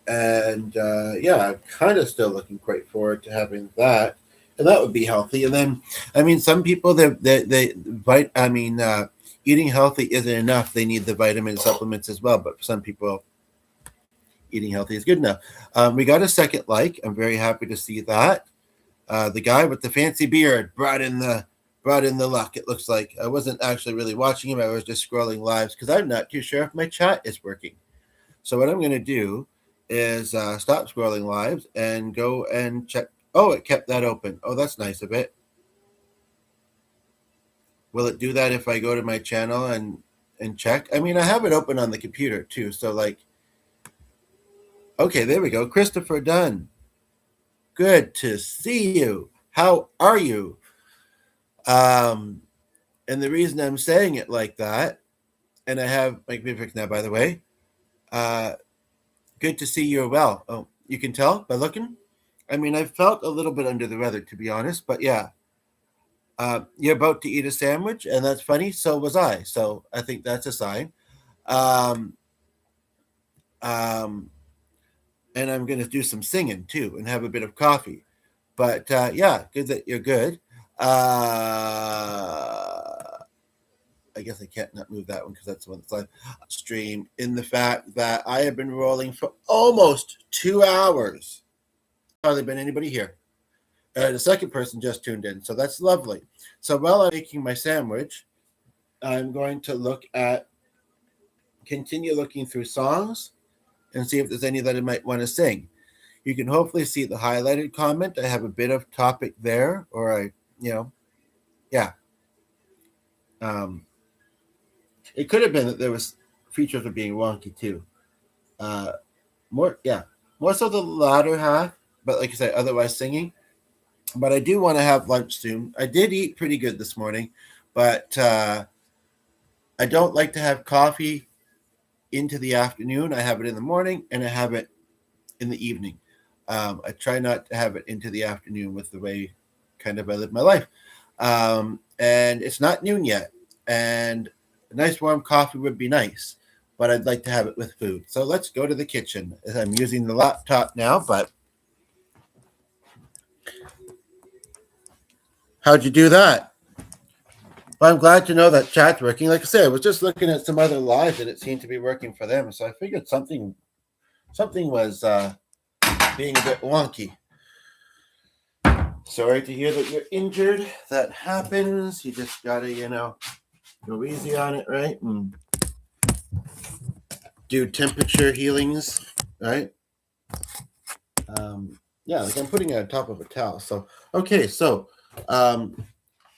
and yeah, I'm kind of still looking quite forward to having that, and that would be healthy. And then, I mean, some people I mean, eating healthy isn't enough. They need the vitamin supplements as well. But for some people, eating healthy is good enough. We got a second like. I'm very happy to see that. The guy with the fancy beard brought in the luck. It looks like I wasn't actually really watching him. I was just scrolling lives because I'm not too sure if my chat is working. So what I'm going to do is stop scrolling lives and go and check. Oh, it kept that open. Oh, that's nice of it. Will it do that if I go to my channel and check? I mean, I have it open on the computer too. So like, okay, there we go. Christopher Dunn. Good to see you. How are you? Um, and the reason I'm saying it like that, and I have my computer fixed now, by the way. Good to see you're well. Oh, you can tell by looking. I mean, I felt a little bit under the weather, to be honest, but yeah. You're about to eat a sandwich, and that's funny. So was I. So I think that's a sign. Um, um, and I'm going to do some singing too and have a bit of coffee. But yeah, good that you're good. I guess I can't not move that one because that's the one that's live stream. In the fact that I have been rolling for almost 2 hours. Hardly been anybody here. The second person just tuned in, so that's lovely. So while I'm making my sandwich, I'm going to continue looking through songs and see if there's any that I might want to sing. You can hopefully see the highlighted comment. I have a bit of topic there, or yeah. It could have been that there was features of being wonky too. More so the latter half, but like I said, otherwise singing. But I do want to have lunch soon. I did eat pretty good this morning, but I don't like to have coffee into the afternoon. I have it in the morning and I have it in the evening. I try not to have it into the afternoon with the way kind of I live my life. And it's not noon yet. And a nice warm coffee would be nice, but I'd like to have it with food. So let's go to the kitchen. I'm using the laptop now, but how'd you do that? Well, I'm glad to know that chat's working. Like I said, I was just looking at some other lives and it seemed to be working for them. So I figured something was being a bit wonky. Sorry to hear that you're injured. That happens. You just gotta, go easy on it, right? And do temperature healings, right? Yeah, like I'm putting it on top of a towel. So, okay, so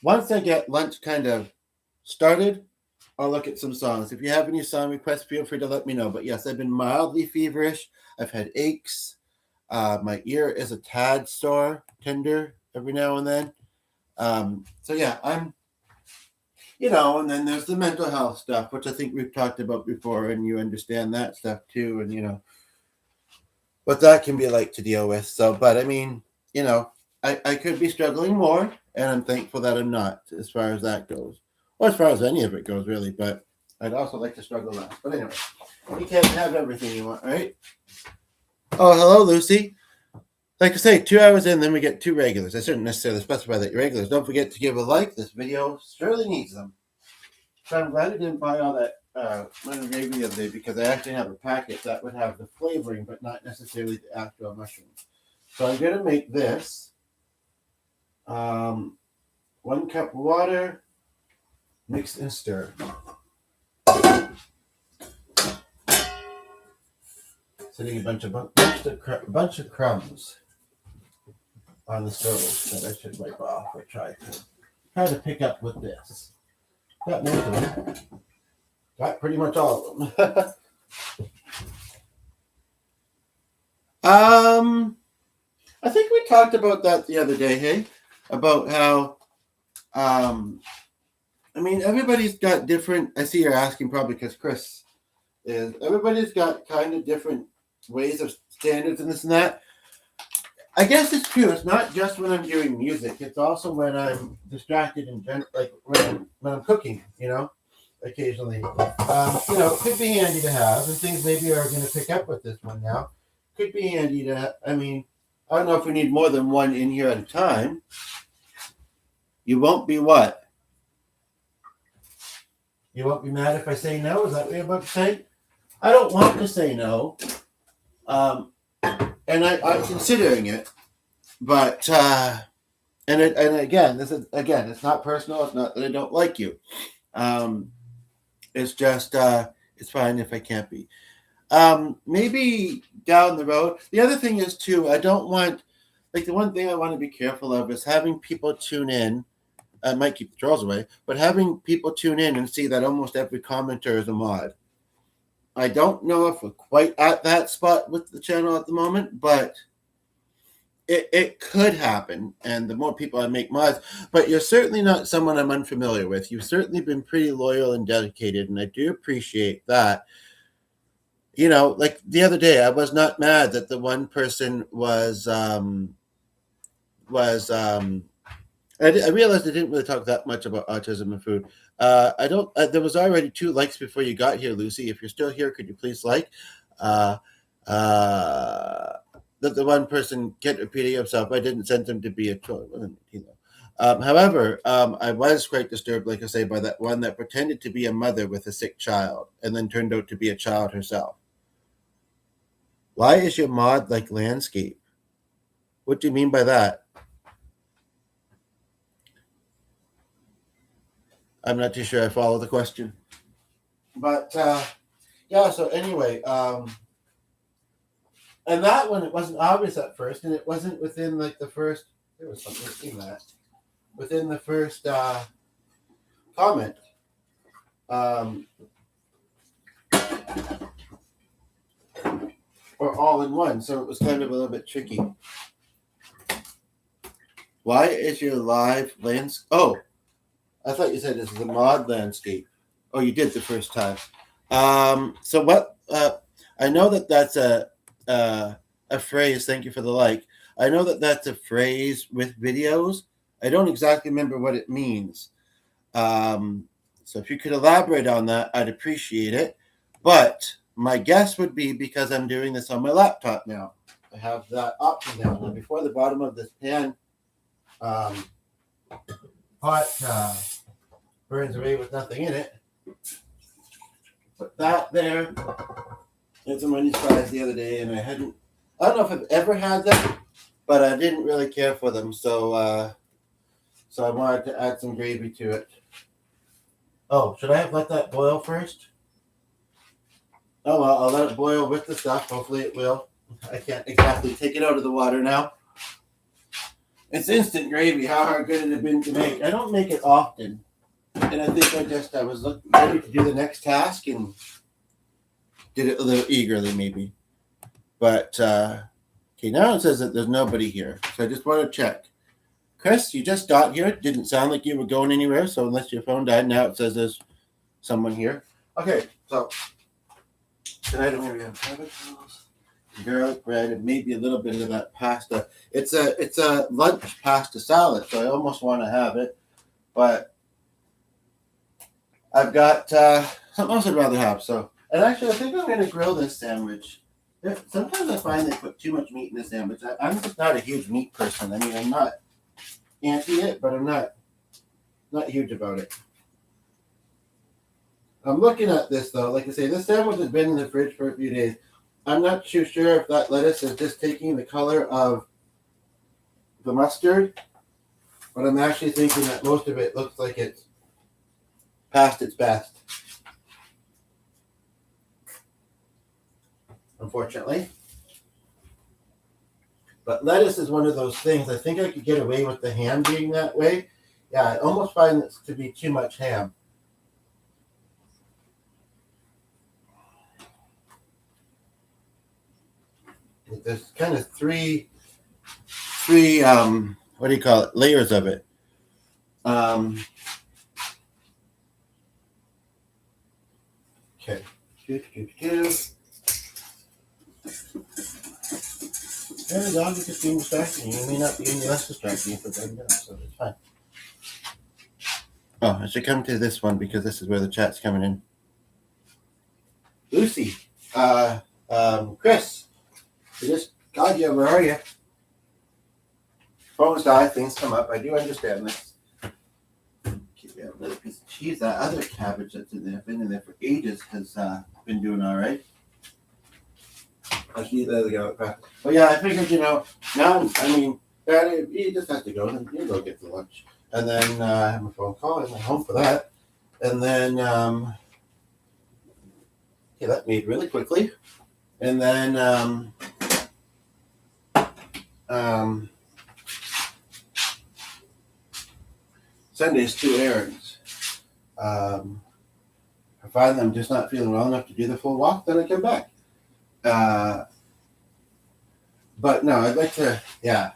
once I get lunch kind of started, I'll look at some songs. If you have any song requests, feel free to let me know. But yes, I've been mildly feverish. I've had aches. My ear is a tad sore, tender every now and then. So yeah, I'm, and then there's the mental health stuff, which I think we've talked about before, and you understand that stuff too, and what that can be like to deal with. So, but I mean, I could be struggling more, and I'm thankful that I'm not, as far as that goes, or as far as any of it goes, really. But I'd also like to struggle less. But anyway, you can't have everything you want, right? Oh, hello, Lucy. Like I say, 2 hours in, then we get 2 regulars. I shouldn't necessarily specify that you're regulars. Don't forget to give a like. This video surely needs them. So I'm glad I didn't buy all that lemon gravy the other day, because I actually have a packet that would have the flavoring, but not necessarily the actual mushrooms. So I'm going to make this 1 cup of water, mix and stir. Sitting a bunch of crumbs on the sturggles that I should wipe off or try to pick up with this. Got most of them. Got pretty much all of them. I think we talked about that the other day, hey? About how, everybody's got different, I see you're asking probably because Chris is, everybody's got kind of different ways of standards and this and that. I guess it's true. It's not just when I'm doing music. It's also when I'm distracted in general, like when I'm cooking, occasionally. It could be handy to have, and things maybe are going to pick up with this one now. Could be handy to, I don't know if we need more than one in here at a time. You won't be what? You won't be mad if I say no? Is that what you're about to say? I don't want to say no. And I'm considering it, but and again, it's not personal. It's not that I don't like you. It's just it's fine if I can't be. Maybe down the road. The other thing is too, I don't want, like, the one thing I want to be careful of is having people tune in. I might keep the trolls away, but having people tune in and see that almost every commenter is a mod. I don't know if we're quite at that spot with the channel at the moment, but it could happen. And the more people I make mods, but you're certainly not someone I'm unfamiliar with. You've certainly been pretty loyal and dedicated, and I do appreciate that. Like the other day, I was not mad that the one person was I realized I didn't really talk that much about autism and food. There was already 2 likes before you got here, Lucy. If you're still here, could you please like? That the one person kept repeating himself. I didn't send him to be a troll. However, I was quite disturbed, like I say, by that one that pretended to be a mother with a sick child and then turned out to be a child herself. Why is your mod like landscape? What do you mean by that? I'm not too sure I follow the question. But, yeah, so anyway, and that one, it wasn't obvious at first, and it wasn't within, like, the first, there was something in that, within the first comment. Or all in one, so it was kind of a little bit tricky. Why is your live landscape? Oh, I thought you said this is a mod landscape. Oh, you did the first time. So what? I know that that's a phrase. Thank you for the like. I know that that's a phrase with videos. I don't exactly remember what it means. So if you could elaborate on that, I'd appreciate it. But my guess would be because I'm doing this on my laptop now. I have that option now. Now before the bottom of this pan pot burns away with nothing in it. Put that there. Had some onion fries the other day, and I don't know if I've ever had them, but I didn't really care for them, so I wanted to add some gravy to it. Oh, should I have let that boil first? Oh well, I'll let it boil with the stuff. Hopefully it will. I can't exactly take it out of the water now. It's instant gravy. How hard could it have been to make? I don't make it often. And I think I was ready to do the next task and did it a little eagerly, maybe. But okay, now it says that there's nobody here, so I just want to check. Chris, you just got here. It didn't sound like you were going anywhere, so unless your phone died, now it says there's someone here. Okay, so tonight I'm gonna have cabbage rolls, garlic bread, and maybe a little bit of that pasta. It's a lunch pasta salad, so I almost want to have it, but I've got something else I'd rather have. So, and actually, I think I'm gonna grill this sandwich. Sometimes I find they put too much meat in the sandwich. I'm just not a huge meat person. I mean, I'm not anti it, but I'm not huge about it. I'm looking at this though. Like I say, this sandwich has been in the fridge for a few days. I'm not too sure if that lettuce is just taking the color of the mustard, but I'm actually thinking that most of it looks like it's past its best. Unfortunately. But lettuce is one of those things. I think I could get away with the ham being that way. Yeah, I almost find this to be too much ham. There's kind of three what do you call it, layers of it. Okay. Yeah, the dog is just being distracting you. You may not be any less distracting for going down, so it's fine. Oh, I should come to this one because this is where the chat's coming in. Lucy, Chris, I just got you. Where are you? Phones die, things come up. I do understand this. Keep that little piece of cheese. That other cabbage that's in there, been in there for ages, has been doing all right. There we go. But yeah, I figured, now, I mean, Daddy, he just has to go and you go get the lunch. And then I have a phone call. I'm home for that. And then, okay, that made really quickly. And then, Sunday's 2 errands. I find I'm just not feeling well enough to do the full walk, then I come back. But no, I'd like to, yeah.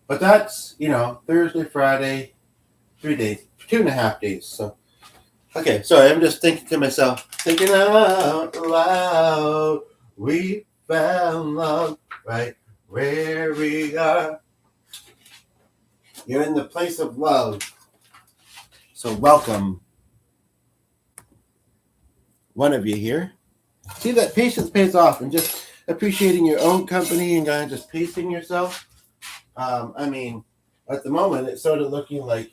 But that's, Thursday, Friday, 3 days, 2.5 days. So, okay, sorry, I'm just thinking to myself, thinking out loud, we found love right where we are. You're in the place of love. So welcome, one of you here. See, that patience pays off, and just appreciating your own company and kind of just pacing yourself. I mean, at the moment, it's sort of looking like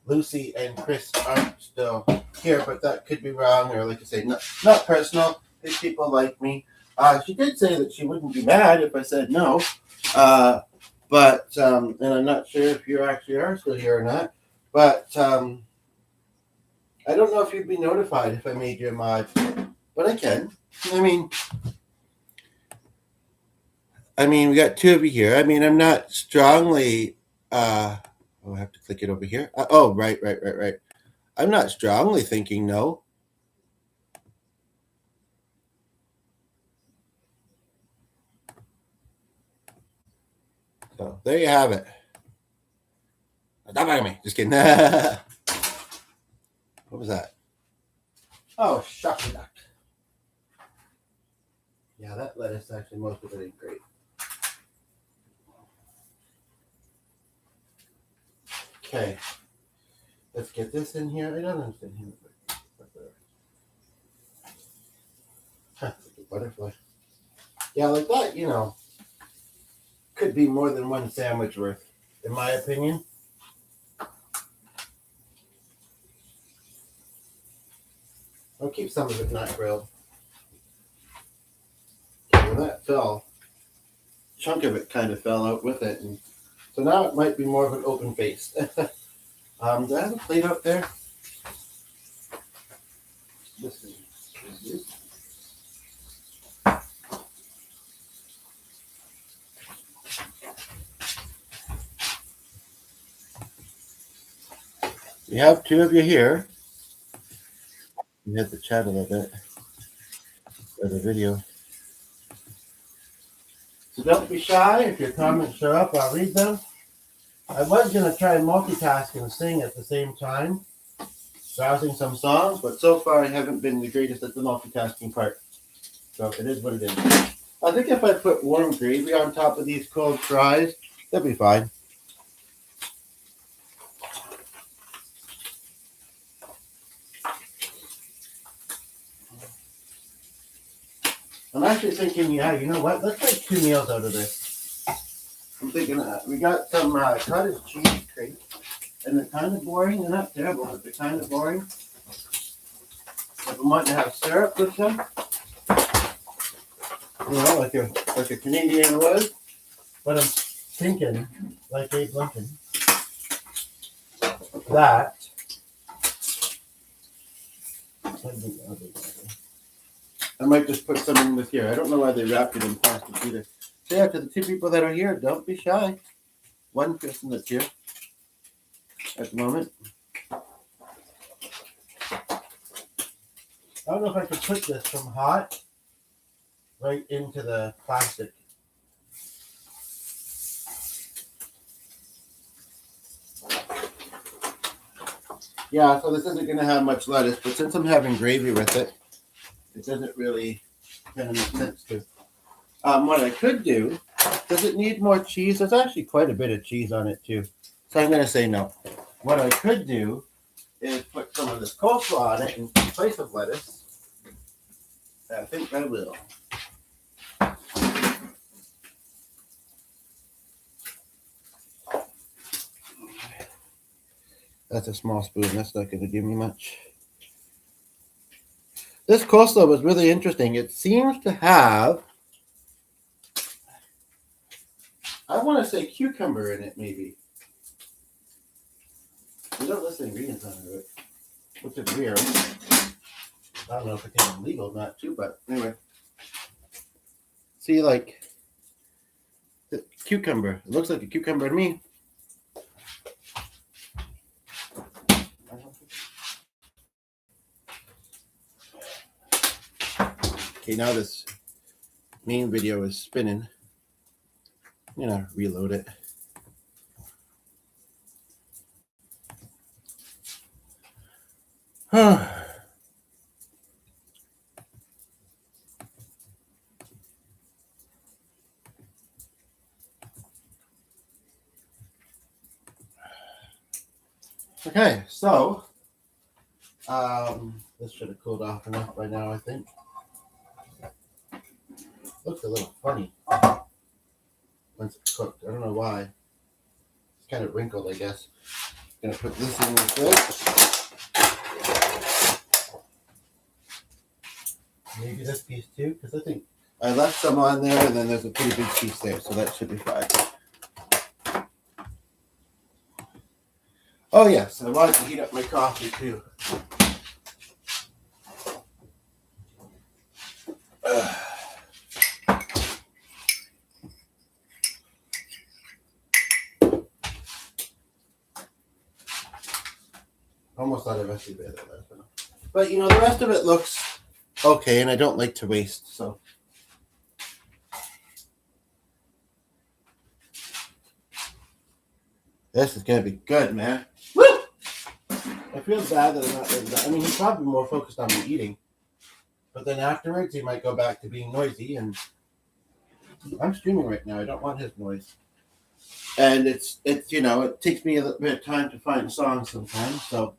Lucy and Chris aren't still here, but that could be wrong, or like I say, not personal. If people like me. She did say that she wouldn't be mad if I said no, but and I'm not sure if you actually are still here or not, but I don't know if you'd be notified if I made you a mod, but I can. I mean, we got 2 of you here. I mean, I'm not strongly. I have to click it over here. Right. I'm not strongly thinking no. So there you have it. Stop bugging me. Just kidding. What was that? Oh, shuck a duck. Yeah, that lettuce actually, most of it ain't great. Okay. Let's get this in here. I don't understand him. Huh, like a butterfly. Yeah, like that, could be more than one sandwich worth, in my opinion. I'll keep some of it not grilled. When that fell, a chunk of it kind of fell out with it, and so now it might be more of an open face. Do I have a plate out there? This is We have two of you here. We had to chat a little bit for the video. So don't be shy. If your comments show up, I'll read them. I was going to try and multitask and sing at the same time, browsing some songs, but so far I haven't been the greatest at the multitasking part. So it is what it is. I think if I put warm gravy on top of these cold fries, that'll be fine. I'm actually thinking, yeah, you know what? Let's make 2 meals out of this. I'm thinking we got some cottage cheese crate, and they're kind of boring. They're not terrible, but they're kind of boring. If I want to have syrup with them, you know, like a Canadian would. But I'm thinking, like Abe Lincoln, that. I might just put some in with here. I don't know why they wrapped it in plastic either. So yeah, to the 2 people that are here, don't be shy. 1 person that's here at the moment. I don't know if I could put this from hot right into the plastic. Yeah, so this isn't going to have much lettuce, but since I'm having gravy with it, it doesn't really kind of make sense to. What I could do, does it need more cheese? There's actually quite a bit of cheese on it too. So I'm going to say no. What I could do is put some of this coleslaw on it in place of lettuce. I think I will. That's a small spoon. That's not going to give me much. This coleslaw was really interesting. It seems to have, I want to say cucumber in it, maybe. We don't list the ingredients on it, which is weird. I don't know if it's even legal or not, too, but anyway. See, like, the cucumber. It looks like a cucumber to me. Okay, now this main video is spinning. I'm gonna reload it. Okay, so this should have cooled off enough by now, I think. Looks a little funny once it's cooked. I don't know why. It's kind of wrinkled, I guess. Gonna put this in with this. Maybe this piece too, because I think I left some on there, and then there's a pretty big piece there, so that should be fine. Oh yes, I wanted to heat up my coffee too. Almost thought I must have that last one. But you know, the rest of it looks okay, and I don't like to waste, so. This is gonna be good, man. Woo! I feel bad that I'm not really that. I mean, he's probably more focused on me eating. But then afterwards, he might go back to being noisy, and I'm streaming right now. I don't want his noise. And it's you know, it takes me a little bit of time to find songs sometimes, so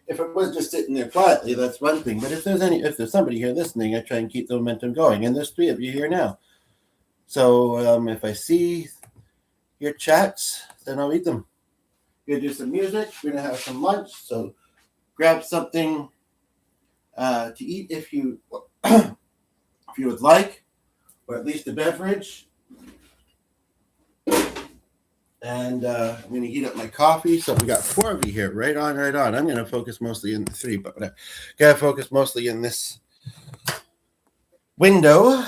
if it was just sitting there quietly, that's one thing. But if there's somebody here listening, I try and keep the momentum going. And there's 3 of you here now. So if I see your chats, then I'll read them. We're gonna do some music. We're gonna have some lunch. So grab something to eat if you if you would like, or at least a beverage. And I'm going to heat up my coffee. So we got 4 of you here. Right on, right on. I'm going to focus mostly in the 3, but I got to focus mostly in this window.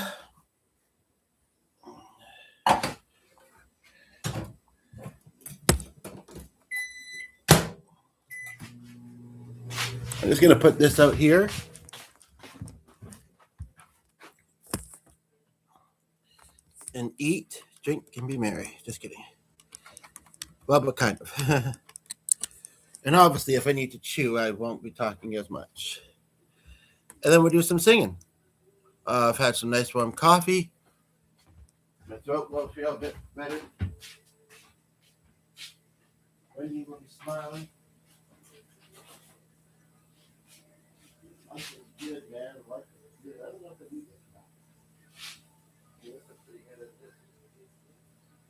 I'm just gonna put this out here and eat, drink, and be merry. Just kidding. Well, but kind of. And obviously, if I need to chew, I won't be talking as much. And then we'll do some singing. I've had some nice warm coffee. My throat will feel a bit better. Wendy will be smiling. Life is good, man. Life is good. I don't know if I do this now. Yeah, that's pretty good at this.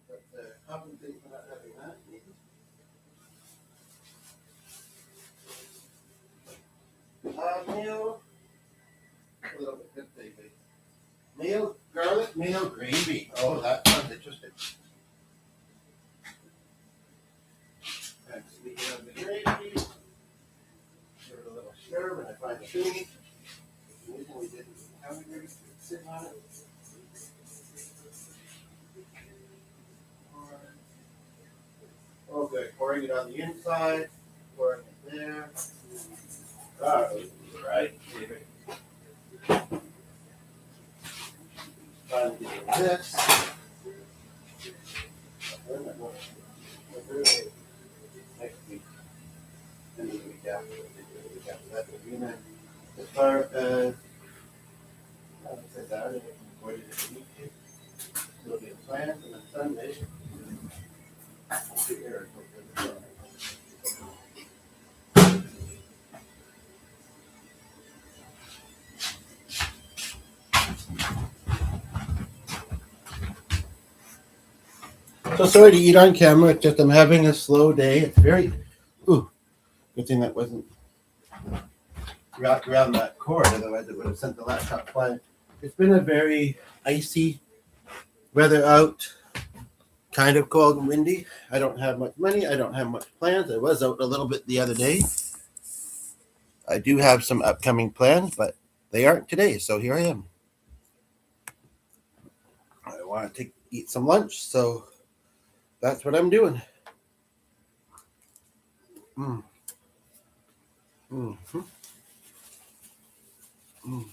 But compensate for not having that. Meal. A little bit good thing, baby. Meal, garlic, meal, gravy. Oh, that sounds interesting. And speaking of the gravy, give it a little stir when I find the food. We didn't have the gravy sitting on it. Oh, good. Pouring it on the inside, pouring it there. Right, David. Time to get this. Where am I going? Next week. And the week after. The week after that will be there. As far as I said that, I'm going to meet you. It'll be a plan, and then Sunday. I'll be here until Thursday. So sorry to eat on camera. It's just I'm having a slow day. It's very, good thing that wasn't wrapped around that cord. Otherwise, it would have sent the laptop flying. It's been a very icy weather out, kind of cold and windy. I don't have much money. I don't have much plans. I was out a little bit the other day. I do have some upcoming plans, but they aren't today. So here I am. I want to eat some lunch, so that's what I'm doing. Mm. Mm-hmm. Mm.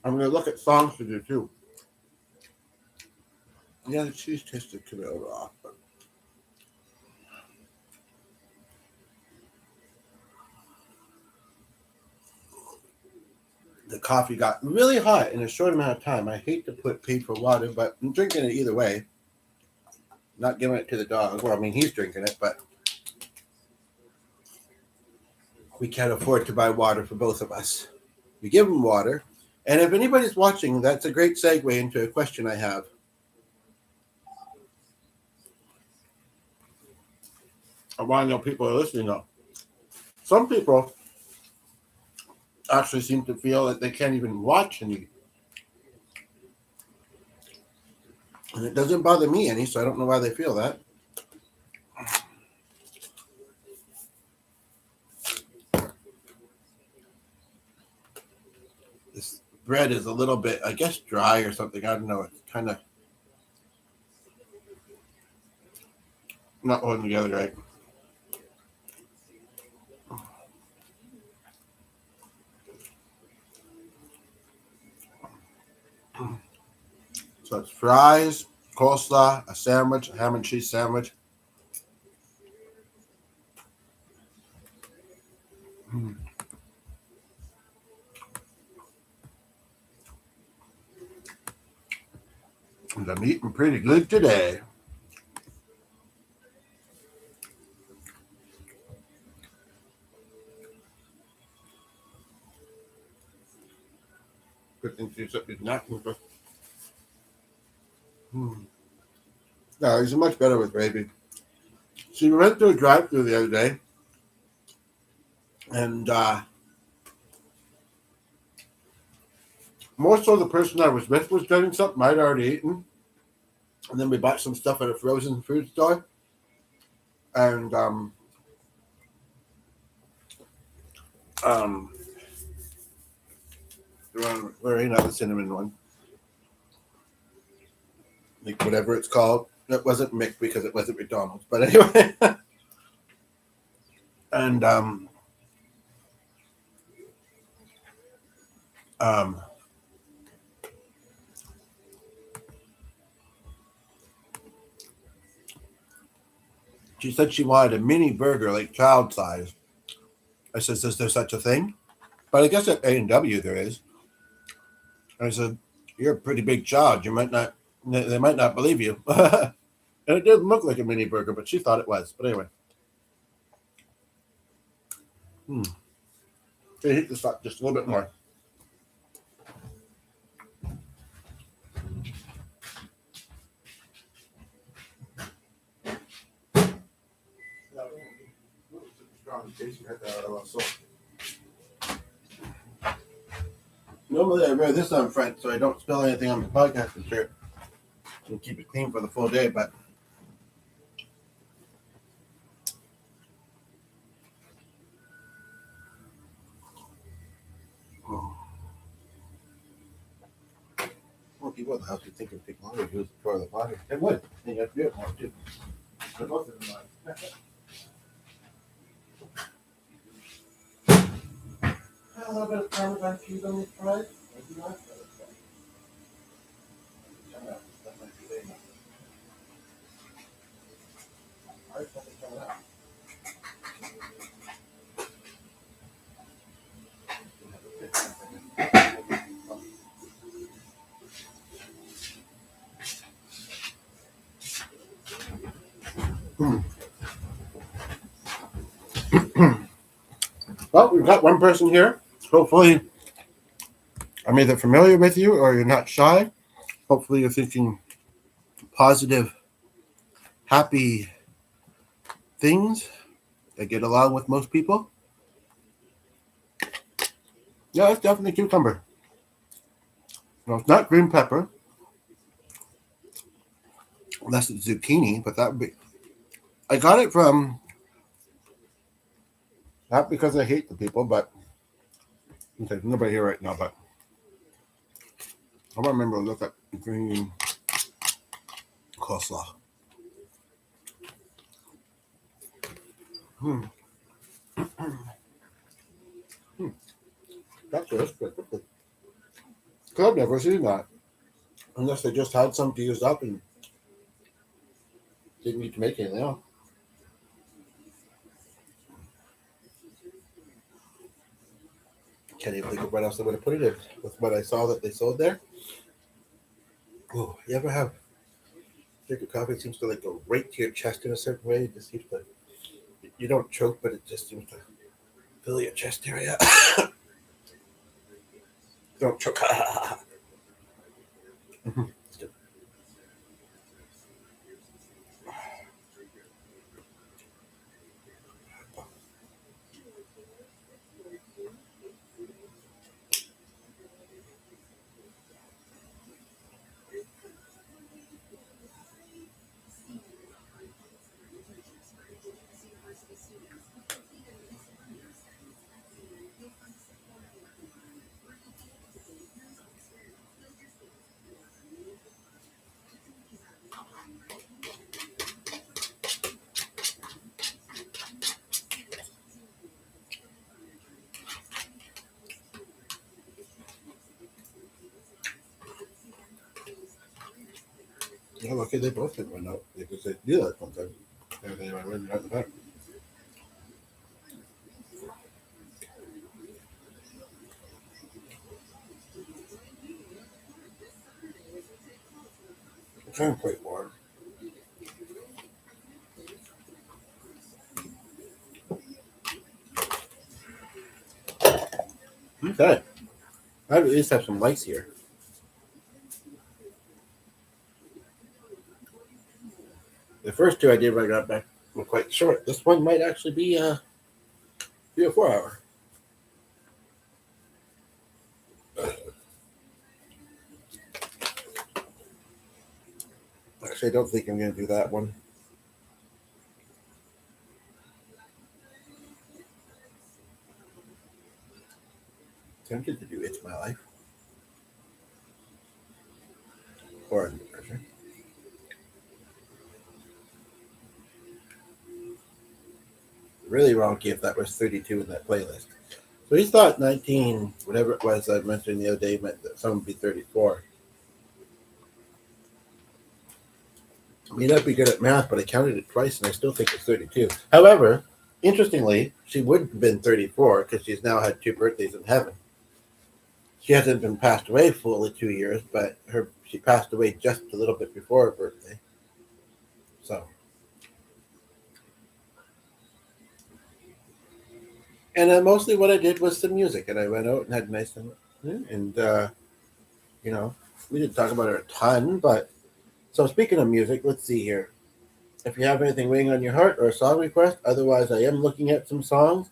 I'm going to look at songs to do too. Yeah, the cheese tasted a little off, but the coffee got really hot in a short amount of time. I hate to put paid for water, but I'm drinking it either way. Not giving it to the dog. Well, I mean, he's drinking it, but we can't afford to buy water for both of us. We give him water. And if anybody's watching, that's a great segue into a question I have. I want to know people are listening though. Some people actually seem to feel that they can't even watch and eat. And it doesn't bother me any, so I don't know why they feel that. This bread is a little bit, I guess, dry or something. I don't know. It's kind of not holding together right. So it's fries, coleslaw, a sandwich, a ham and cheese sandwich. Mm. And I'm eating pretty good today. Good thing she's not. No, he's much better with gravy. She went through a drive-through the other day, and more so the person I was with was getting something I'd already eaten. And then we bought some stuff at a frozen food store. And there ain't another cinnamon one. Like whatever it's called. It wasn't Mick because it wasn't McDonald's. But anyway. And Um, she said she wanted a mini burger, like child size. I said, "Is there such a thing?" But I guess at A&W there is. And I said, "You're a pretty big child. You might not. They might not believe you." And it didn't look like a mini burger, but she thought it was. But anyway, they heat this up just a little bit more. Normally I wear this on front so I don't spill anything on the podcasting shirt and keep it clean for the full day, but more people in the house would think it would take longer to use the toilet water. It would. And you have to do it more too. But both of them are. A little bit of Parmesan cheese on this fries. I do like that. That might be good enough. All right, something coming out. Well, we've got one person here. Hopefully, I'm either familiar with you or you're not shy. Hopefully, you're thinking positive, happy things that get along with most people. Yeah, it's definitely cucumber. No, it's not green pepper, unless it's zucchini, but that would be. I got it from, not because I hate the people, but okay, nobody here right now, but I remember to look at green coleslaw. Hmm. Hmm. That's good. Because I've never seen that. Unless they just had some to use up and didn't need to make anything else. Can't even think of what else they would have put it in with what I saw that they sold there. Oh, you ever have drink of coffee? It seems to like go right to your chest in a certain way. It just seems to, you don't choke, but it just seems to fill your chest area. Don't choke. Yeah, lucky they both didn't run out because they do that sometimes. They might run out the back. It's kind of quite warm. Okay. I at least have some lights here. The first two I did when I got back were quite short. This one might actually be 3 or 4 hour. Actually, I don't think I'm going to do that one. Tempted to do It's My Life. Or a new version. Really wonky if that was 32 in that playlist. So he thought 19, whatever it was I mentioned the other day, meant that someone would be 34. I may not be good at math, but I counted it twice and I still think it's 32. However, interestingly, she would have been 34 because she's now had two birthdays in heaven. She hasn't been passed away fully 2 years, but she passed away just a little bit before her birthday. So, and mostly what I did was some music, and I went out and had a nice time. And you know, we didn't talk about it a ton, but so speaking of music, let's see here. If you have anything weighing on your heart or a song request, otherwise I am looking at some songs.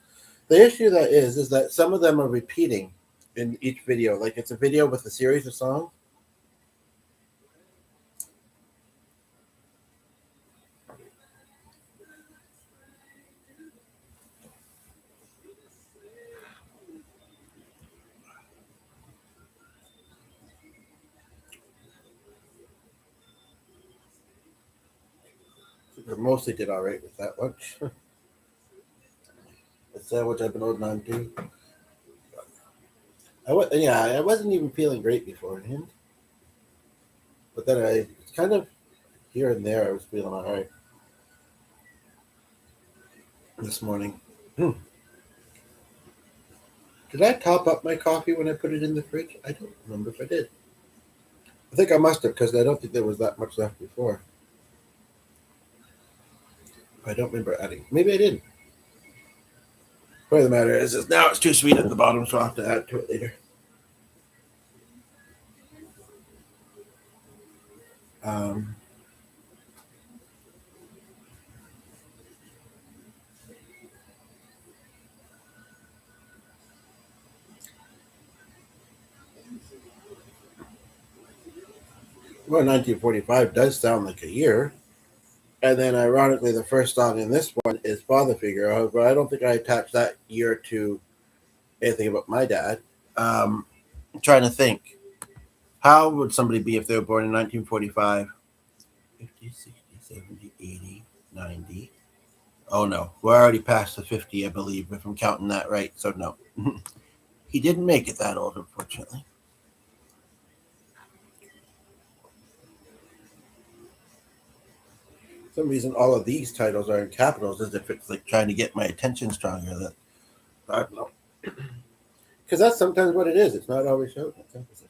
The issue that is that some of them are repeating in each video. Like it's a video with a series of songs. I mostly did all right with that one. The sandwich I've been holding on to. I wasn't even feeling great beforehand, but then I kind of here and there I was feeling all right this morning. Did I top up my coffee when I put it in the fridge? I don't remember if I did. I think I must have because I don't think there was that much left before. I don't remember adding. Maybe I didn't. Point of the matter is now it's too sweet at the bottom, so I'll have to add to it later. Um, well, 1945 does sound like a year. And then, ironically, the first song in this one is Father Figure. However, I don't think I attached that year to anything about my dad. I'm trying to think. How would somebody be if they were born in 1945? 50, 60, 70, 80, 90. Oh, no. We're already past the 50, I believe, if I'm counting that right. So, no. He didn't make it that old, unfortunately. For some reason, all of these titles are in capitals as if it's like trying to get my attention stronger. That I don't know. Because that's sometimes what it is. It's not always showing its emphasis.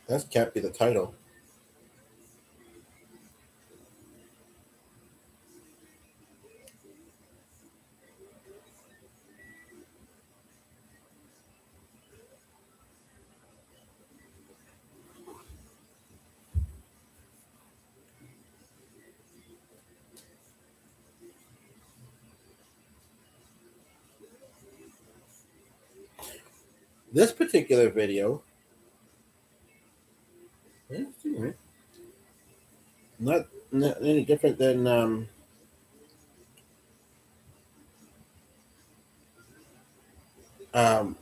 That can't be the title. This particular video, not any different than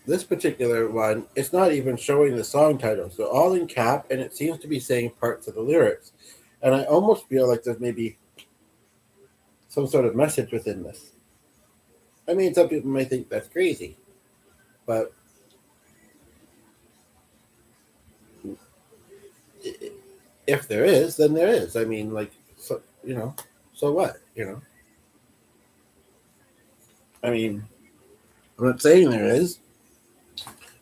this particular one. It's not even showing the song title, so all in cap, and it seems to be saying parts of the lyrics. And I almost feel like there's maybe some sort of message within this. I mean, some people may think that's crazy, but if there is, then there is. I mean, like, so so what? I mean, I'm not saying there is,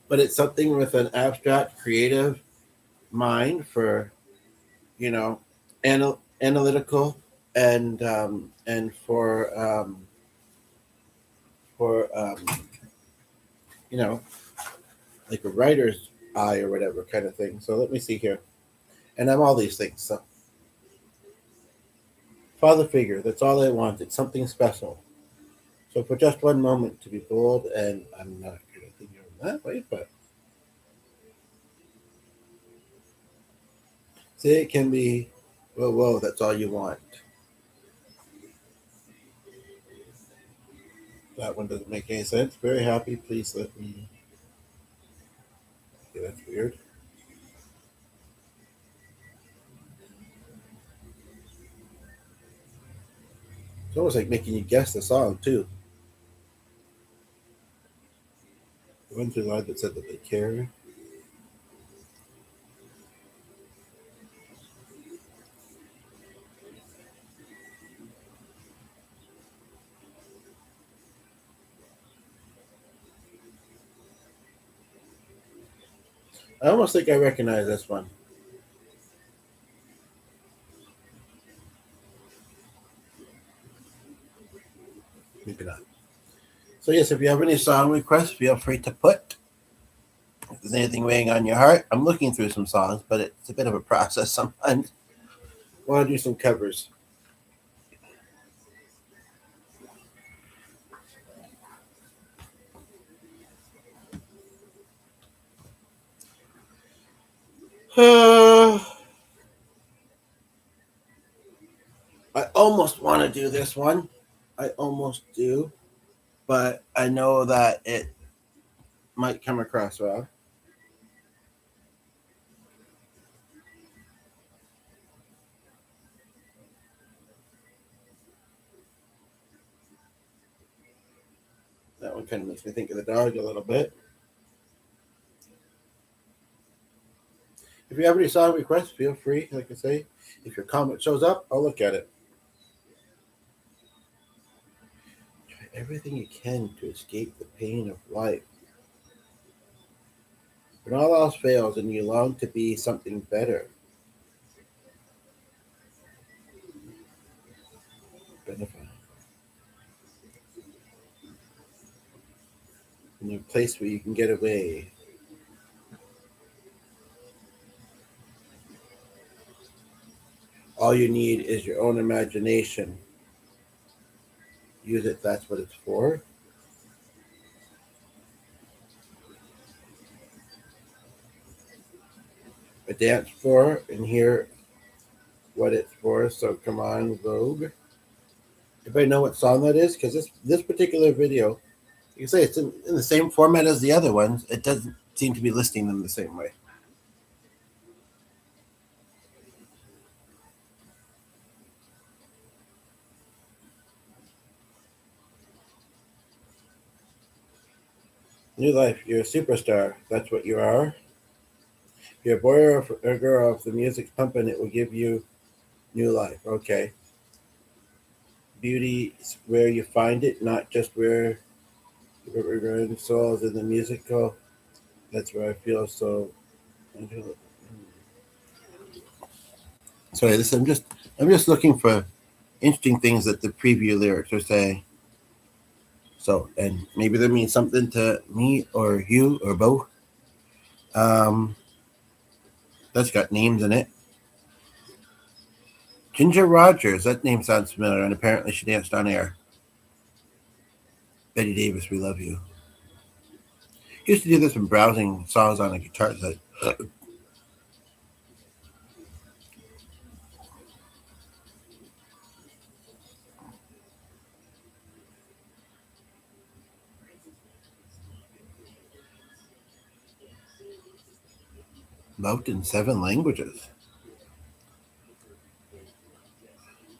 but it's something with an abstract, creative mind for you know, analytical and for you know, like a writer's eye or whatever kind of thing. So let me see here, and I'm all these things. So father figure. That's all I want. It's something special. So for just one moment to be bold, and I'm not going to think of that way, but say it can be. Whoa, whoa! That's all you want. That one doesn't make any sense. Very happy. Please let me. Okay, that's weird. It's almost like making you guess the song too. I went through the line that said that they care. I almost think I recognize this one. Maybe not. So yes, if you have any song requests, feel free to put. If there's anything weighing on your heart, I'm looking through some songs, but it's a bit of a process sometimes. I want to do some covers. I almost want to do this one. I almost do, but I know that it might come across well. That one kind of makes me think of the dog a little bit. If you have any song requests, feel free. Like I say, if your comment shows up, I'll look at it. Try everything you can to escape the pain of life. When all else fails and you long to be something better, benefit in a place where you can get away. All you need is your own imagination. Use it, that's what it's for. A dance floor, and hear what it's for. So come on, Vogue. Anybody know what song that is? Because this particular video, you can say it's in the same format as the other ones. It doesn't seem to be listing them the same way. New life, you're a superstar. That's what you are. If you're a boy or a girl, if the music's pumping, it will give you new life. Okay. Beauty is where you find it, not just where your soul is in the musical. That's where I feel so. Sorry, this I'm just looking for interesting things that the preview lyrics are saying. So, and maybe that means something to me or you or both. Um, that's got names in it. Ginger Rogers, that name sounds familiar, and apparently she danced on air. Betty Davis, we love you. Used to do this when browsing songs on a guitar site. Loved in 7 languages.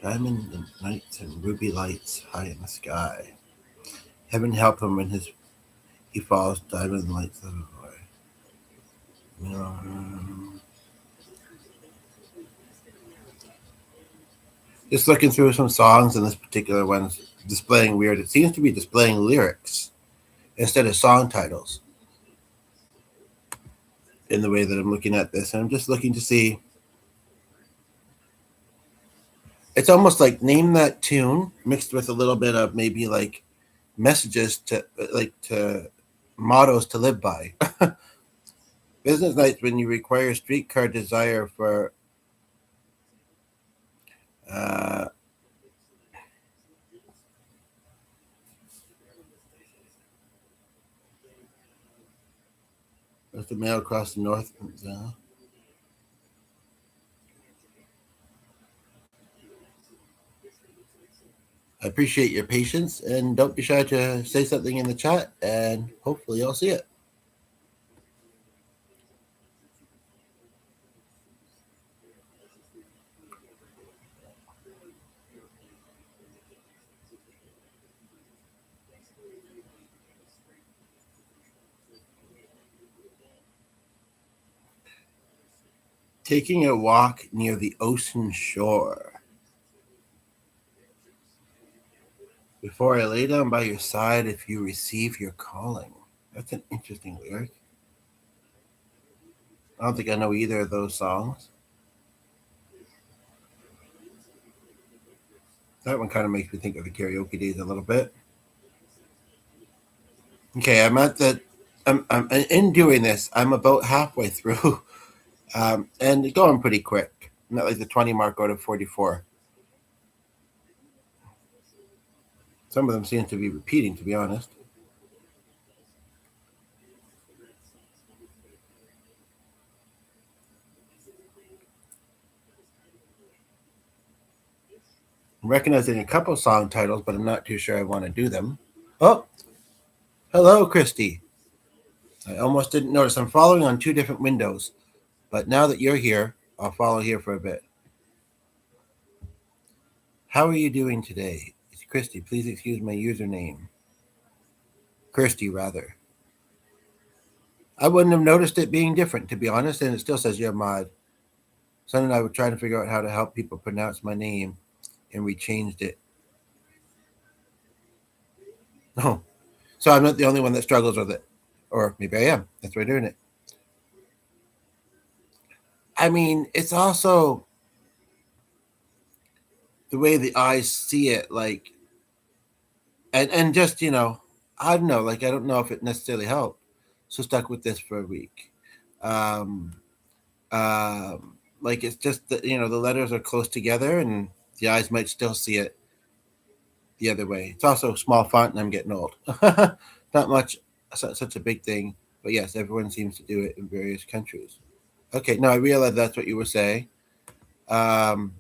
Diamond and nights and ruby lights high in the sky. Heaven help him when he falls. Diamond lights of the boy. Just looking through some songs, and this particular one's displaying weird. It seems to be displaying lyrics instead of song titles in the way that I'm looking at this. And I'm just looking to see. It's almost like name that tune mixed with a little bit of maybe like messages to mottos to live by. Business nights when you require streetcar desire for uh, with the mail across the north. I appreciate your patience, and don't be shy to say something in the chat, and hopefully I'll see it. Taking a walk near the ocean shore. Before I lay down by your side, if you receive your calling. That's an interesting lyric. I don't think I know either of those songs. That one kind of makes me think of the karaoke days a little bit. Okay, I'm at the. I'm in doing this. I'm about halfway through, and going pretty quick. Not like the 20 mark out of 44. Some of them seem to be repeating, to be honest. I'm recognizing a couple song titles, but I'm not too sure I want to do them. Oh, hello, Christy. I almost didn't notice. I'm following on two different windows, but now that you're here, I'll follow here for a bit. How are you doing today? It's Christy. Please excuse my username. Kirsty, rather. I wouldn't have noticed it being different, to be honest, and it still says you're mod. Son and I were trying to figure out how to help people pronounce my name, and we changed it. Oh, so I'm not the only one that struggles with it. Or maybe I am. That's why I'm doing it. I mean, it's also the way the eyes see it, like, and just, I don't know, like, I don't know if it necessarily helped. So stuck with this for a week. Um, um, like, it's just that, the letters are close together and the eyes might still see it the other way. It's also small font and I'm getting old. Not much, such a big thing. But yes, everyone seems to do it in various countries. Okay, no, I realize that's what you were saying. Um,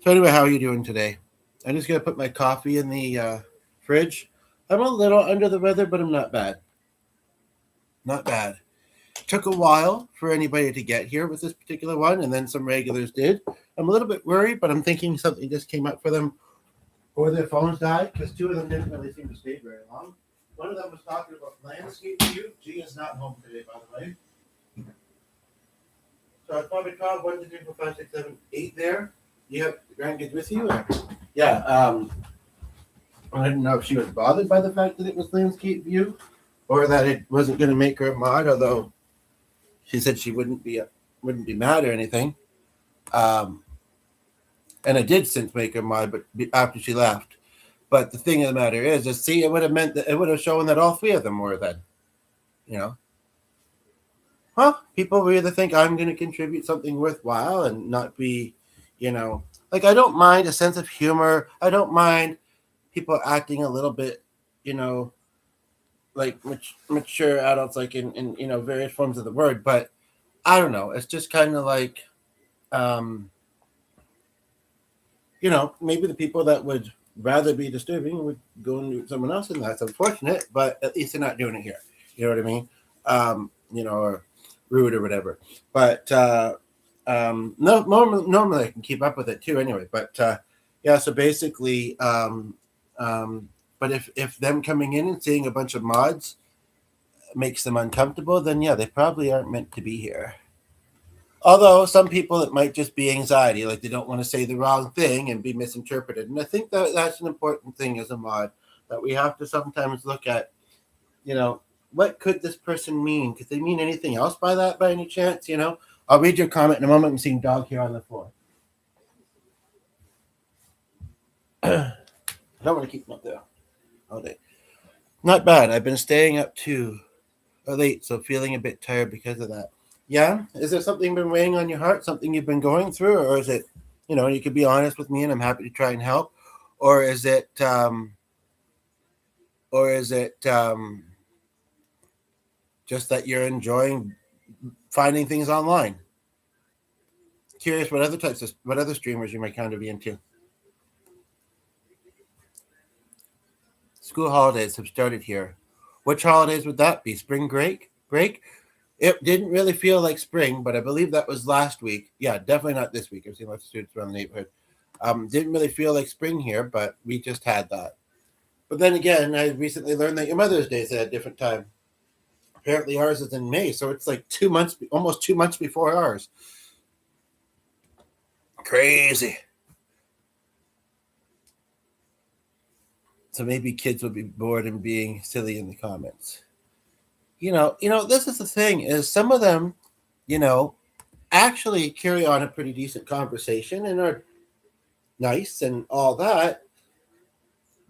so anyway, how are you doing today? I'm just gonna put my coffee in the fridge. I'm a little under the weather, but I'm not bad. Not bad. Took a while for anybody to get here with this particular one, and then some regulars did. I'm a little bit worried, but I'm thinking something just came up for them, or their phones died, because two of them didn't really seem to stay very long. One of them was talking about landscape view. G is not home today, by the way. So it's probably 12, 1, 2, 3, 4, 5, 6, 7, 8 there. You have the grandkids with you? Or? Yeah. I didn't know if she was bothered by the fact that it was landscape view, or that it wasn't going to make her a mod, although she said she wouldn't be mad or anything. And I did since make her mod, but after she left. But the thing of the matter is, see, it would have meant that it would have shown that all three of them were then, you know. People will either think I'm going to contribute something worthwhile and not be, like, I don't mind a sense of humor. I don't mind people acting a little bit, like mature adults, like in various forms of the word. But I don't know. It's just kind of like, maybe the people that would rather be disturbing would go and do someone else, and that's unfortunate. But at least they're not doing it here. You know what I mean? Or rude or whatever. But no, normally I can keep up with it too. Anyway, but yeah. So basically, but if them coming in and seeing a bunch of mods makes them uncomfortable, then yeah, they probably aren't meant to be here. Although some people, it might just be anxiety, like they don't want to say the wrong thing and be misinterpreted. And I think that that's an important thing as a mod, that we have to sometimes look at, what could this person mean? Could they mean anything else by that, by any chance? I'll read your comment in a moment. I'm seeing dog here on the floor. I don't want to keep them up there all day. Not bad. I've been staying up too late, so feeling a bit tired because of that. Yeah? Is there something been weighing on your heart, something you've been going through? Or is it, you could be honest with me and I'm happy to try and help? Or is it, just that you're enjoying finding things online? Curious what other streamers you might kind of be into. School holidays have started here. Which holidays would that be? Spring break? It didn't really feel like spring, but I believe that was last week. Yeah, definitely not this week. I've seen lots of students around the neighborhood. Didn't really feel like spring here, but we just had that. But then again, I recently learned that your Mother's Day is at a different time. Apparently ours is in May, so it's like 2 months, almost 2 months before ours. crazy. So maybe kids will be bored and being silly in the comments. This is the thing is some of them, you know, actually carry on a pretty decent conversation and are nice and all that,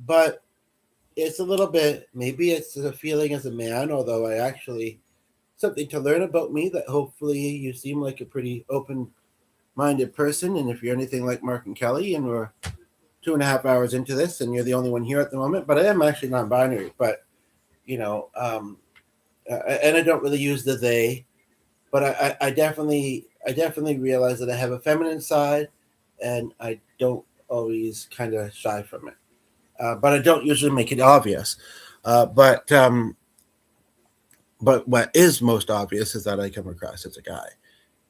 but it's a little bit maybe it's a feeling as a man, although I actually something to learn about me that hopefully you seem like a pretty open minded person. And if you're anything like Mark and Kelly, and we're 2.5 hours into this, and you're the only one here at the moment, but I am actually non binary. But, you know, and I don't really use the they, but I definitely realize that I have a feminine side, and I don't always kind of shy from it. But I don't usually make it obvious. But what is most obvious is that I come across as a guy,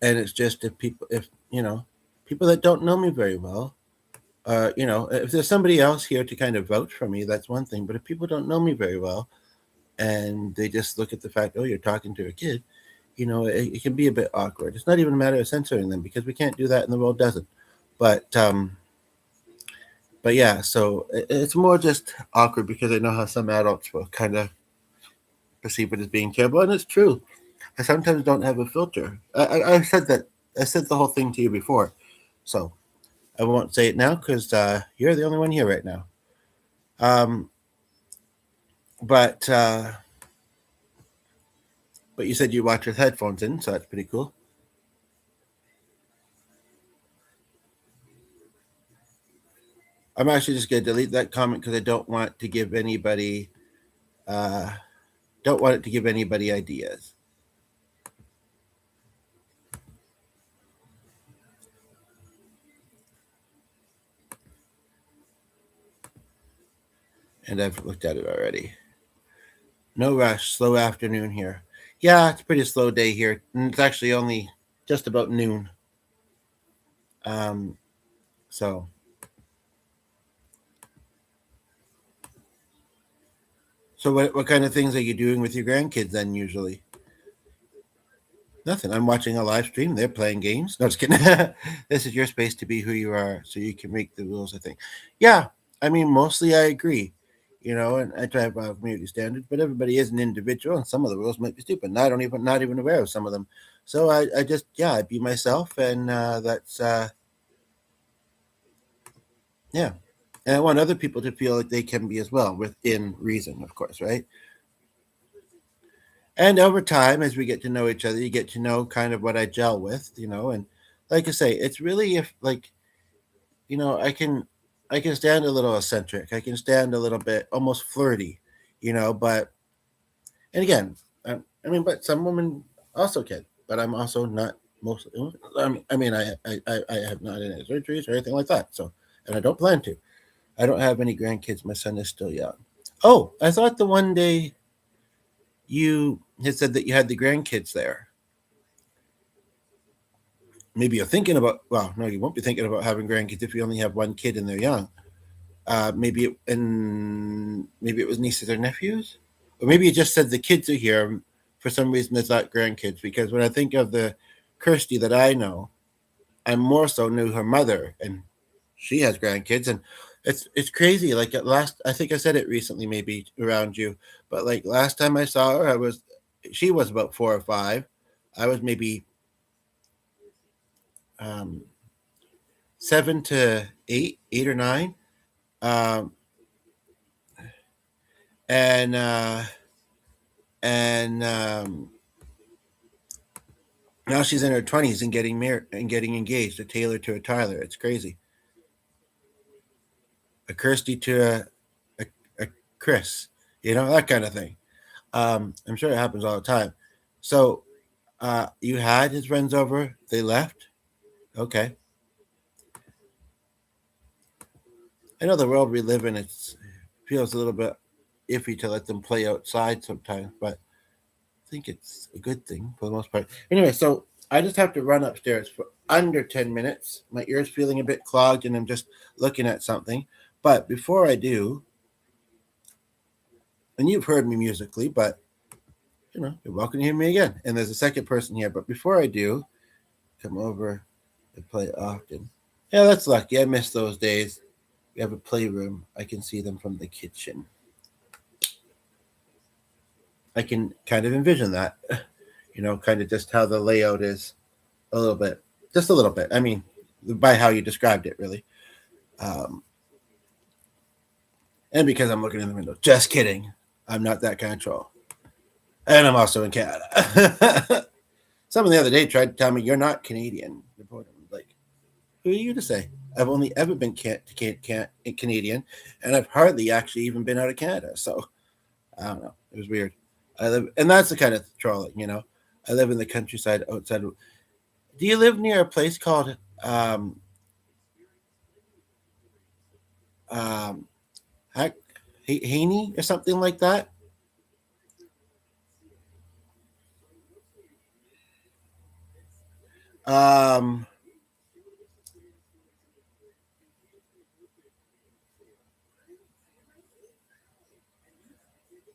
and it's just if people that don't know me very well, if there's somebody else here to kind of vouch for me, that's one thing. But if people don't know me very well, and they just look at the fact, oh, you're talking to a kid, it can be a bit awkward. It's not even a matter of censoring them because we can't do that, and the world doesn't. But yeah, so it's more just awkward because I know how some adults will kind of perceive it as being terrible, and it's true. I sometimes don't have a filter. I said that. I said the whole thing to you before, so I won't say it now because you're the only one here right now. Um, but but you said you watch with headphones in, so that's pretty cool. I'm actually just gonna delete that comment because I don't want to give anybody uh, don't want it to give anybody ideas. And I've looked at it already. No rush, slow afternoon here. Yeah, it's a pretty slow day here. And it's actually only just about noon. Um, so, so what kind of things are you doing with your grandkids then usually? Nothing. I'm watching a live stream. They're playing games. No, just kidding. This is your space to be who you are, so you can make the rules. I think. Yeah, I mean, mostly I agree. And I try to have community standards, but everybody is an individual, and some of the rules might be stupid. And I don't even not even aware of some of them. So I just I be myself, and that's yeah. And I want other people to feel like they can be as well, within reason, of course, right? And over time, as we get to know each other, you get to know kind of what I gel with, and like I say, it's really if like, I can stand a little eccentric. I can stand a little bit almost flirty, but and again, but some women also can, but I'm also not mostly. I have not had any surgeries or anything like that, so and I don't plan to. I don't have any grandkids. My son is still young. Oh, I thought the one day you had said that you had the grandkids there. Maybe you're thinking about. Well, no, you won't be thinking about having grandkids if you only have one kid and they're young. Maybe it was nieces or nephews, or maybe you just said the kids are here. For some reason, it's not grandkids because when I think of the Kirsty that I know, I more so knew her mother, and she has grandkids, and it's crazy. Like at last, I think I said it recently, maybe around you, but like last time I saw her, she was about 4 or 5. I was maybe um, 7 to 8, 8 or 9, um, and and now she's in her 20s and getting married and getting engaged. A Taylor to a Tyler. It's crazy. A Kirsty to a Chris. That kind of thing. I'm sure it happens all the time. So you had his friends over. They left. Okay. I know the world we live in. It feels a little bit iffy to let them play outside sometimes, but I think it's a good thing for the most part. Anyway, so I just have to run upstairs for under 10 minutes. My ear's feeling a bit clogged and I'm just looking at something. But before I do, and you've heard me musically, but you're welcome to hear me again. And there's a second person here. But before I do, come over and play often. Yeah, that's lucky. I miss those days. We have a playroom. I can see them from the kitchen. I can kind of envision that, kind of just how the layout is a little bit, just a little bit. I mean, by how you described it, really. Um, and because I'm looking in the window. Just kidding. I'm not that kind of troll. And I'm also in Canada. Someone the other day tried to tell me you're not Canadian. Like, who are you to say? I've only ever been Canadian, and I've hardly actually even been out of Canada. So I don't know. It was weird. I live, and that's the kind of trolling. I live in the countryside outside. Do you live near a place called um um Haney or something like that? Um,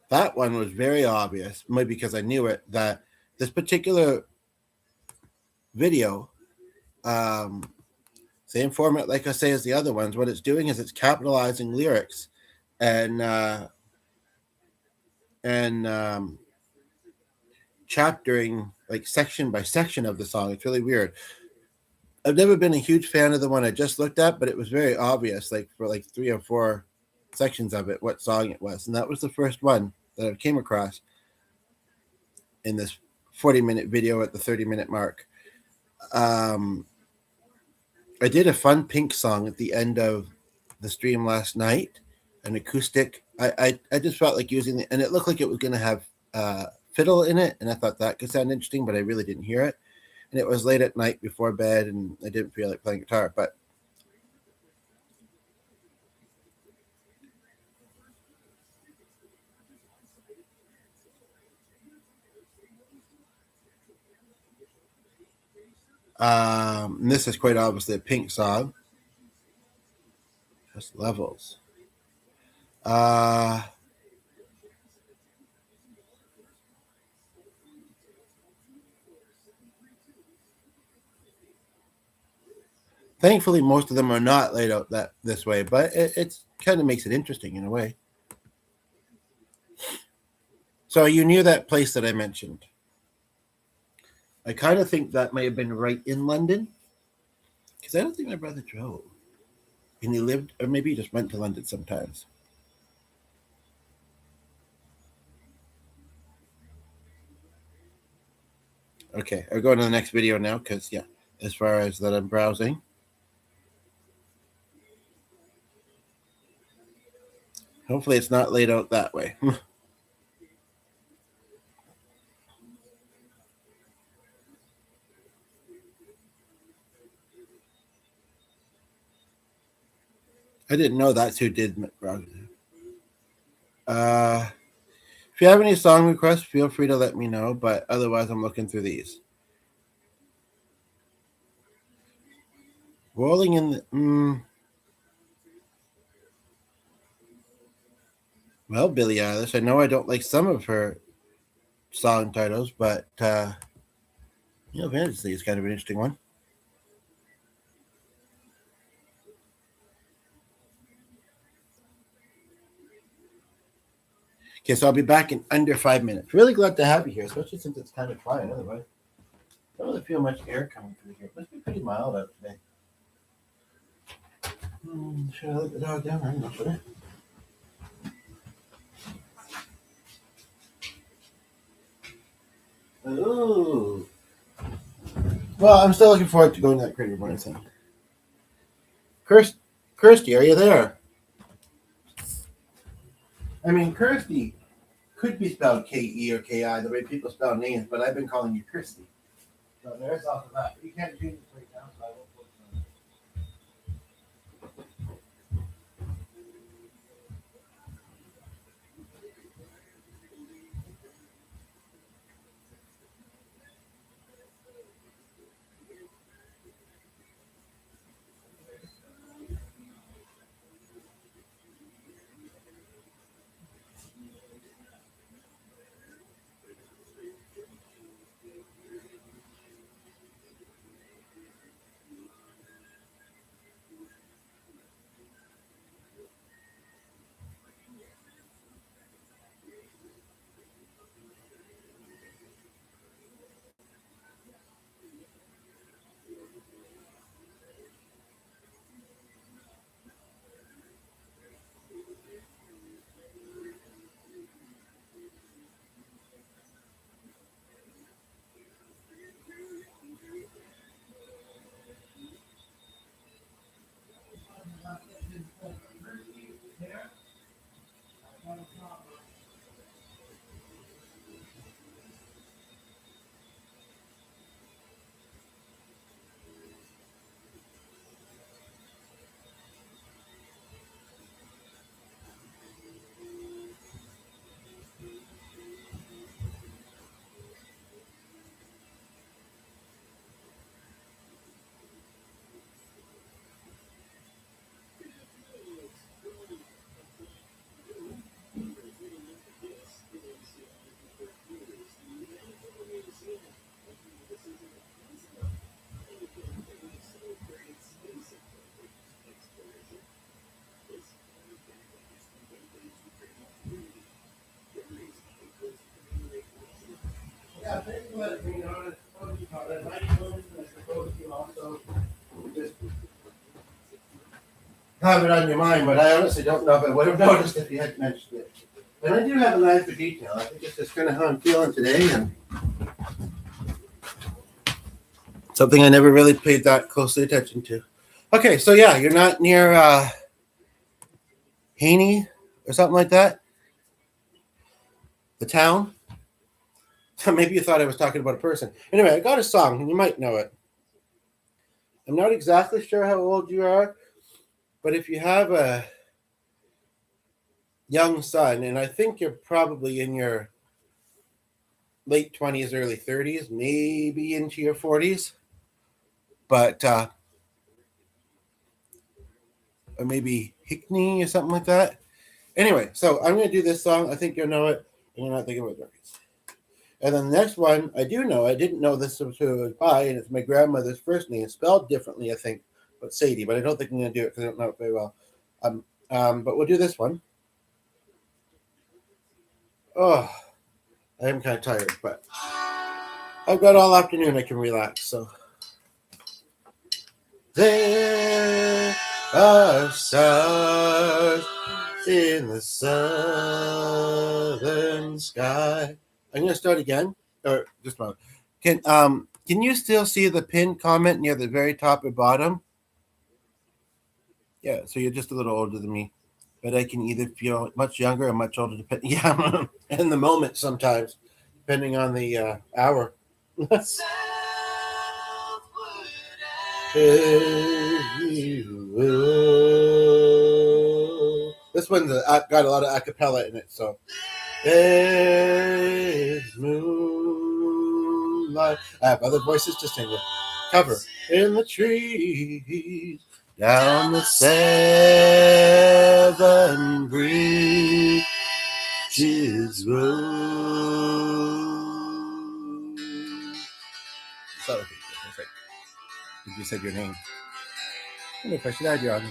that one was very obvious, maybe because I knew it. That this particular video, um, same format, like I say, as the other ones. What it's doing is it's capitalizing lyrics and and chaptering like section by section of the song. It's really weird. I've never been a huge fan of the one I just looked at, but it was very obvious, like for like 3 or 4 sections of it, what song it was, and that was the first one that I came across in this 40-minute video at the 30-minute mark. Um, I did a fun Pink song at the end of the stream last night, an acoustic. I just felt like using it, and it looked like it was going to have fiddle in it, and I thought that could sound interesting, but I really didn't hear it. And it was late at night before bed, and I didn't feel like playing guitar. But this is quite obviously a Pink song. Just levels. Uh, Thankfully, most of them are not laid out that this way, but it's kind of makes it interesting in a way. So you knew that place that I mentioned. I kind of think that may have been right in London because I don't think my brother drove, and he lived, or maybe he just went to London sometimes. Okay, I'll go to the next video now because yeah, as far as that I'm browsing, hopefully it's not laid out that way. I didn't know that's who did browsing. If you have any song requests, feel free to let me know. But otherwise, I'm looking through these. Rolling in the. Well, Billie Eilish. I know I don't like some of her song titles, but Fantasy is kind of an interesting one. Okay, so I'll be back in under 5 minutes. Really glad to have you here, especially since it's kind of quiet otherwise. I don't really feel much air coming through here. It must be pretty mild out today. Should I let the dog down? I'm not sure. Ooh. Well, I'm still looking forward to going to that Critter Morning thing. Kirsty, are you there? I mean, Kirsty could be spelled Ke or Ki, the way people spell names, but I've been calling you Kirsty. So there's off of that. You can't change this right now, so I won't focus on it. have it on your mind, but I honestly don't know if I would have noticed if you hadn't mentioned it. And I do have an eye for detail. I think it's just kind of how I'm feeling today, and something I never really paid that closely attention to. Okay, so yeah, you're not near Haney or something like that? The town? Maybe you thought I was talking about a person. Anyway, I got a song, and you might know it. I'm not exactly sure how old you are, but if you have a young son, and I think you're probably in your late 20s, early 30s, maybe into your 40s, but or maybe Hickney or something like that. Anyway, so I'm going to do this song. I think you'll know it, and you're not thinking about it. And then the next one, I do know. I didn't know this was who it was by, and it's my grandmother's first name, spelled differently, I think, but Sadie. But I don't think I'm going to do it because I don't know it very well. But we'll do this one. Oh, I am kind of tired, but I've got all afternoon I can relax. So there are stars in the southern sky. I'm going to start again, or just one. Can you still see the pinned comment near the very top or bottom? Yeah, so you're just a little older than me, but I can either feel much younger or much older, depending. Yeah, in the moment sometimes, depending on the hour. This one's got a lot of acapella in it, so. There's moonlight. I have other voices to sing with. Cover. In the trees, down the seven bridges road. So, did you say your name? I wonder if I should add you on.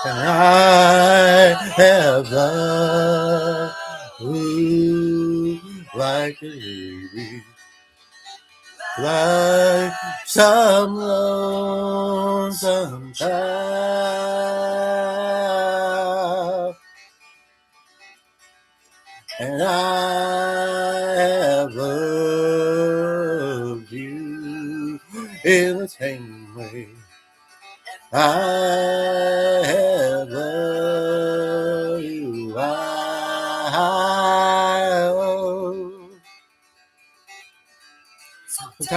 And I have loved you like a baby, like some lonesome child. And I have loved you in the same way. I have loved you. Sometimes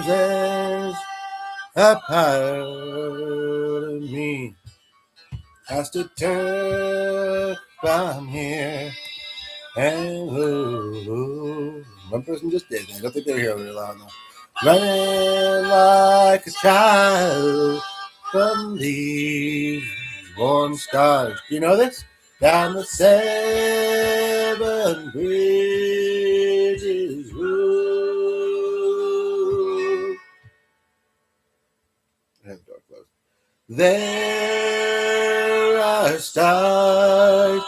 there's a part of me has to turn from here and one person just did. I don't think they were here very long though. Running like a child from these warm skies. Do you know this? Down the seven bridges road. I have the door closed. There are stars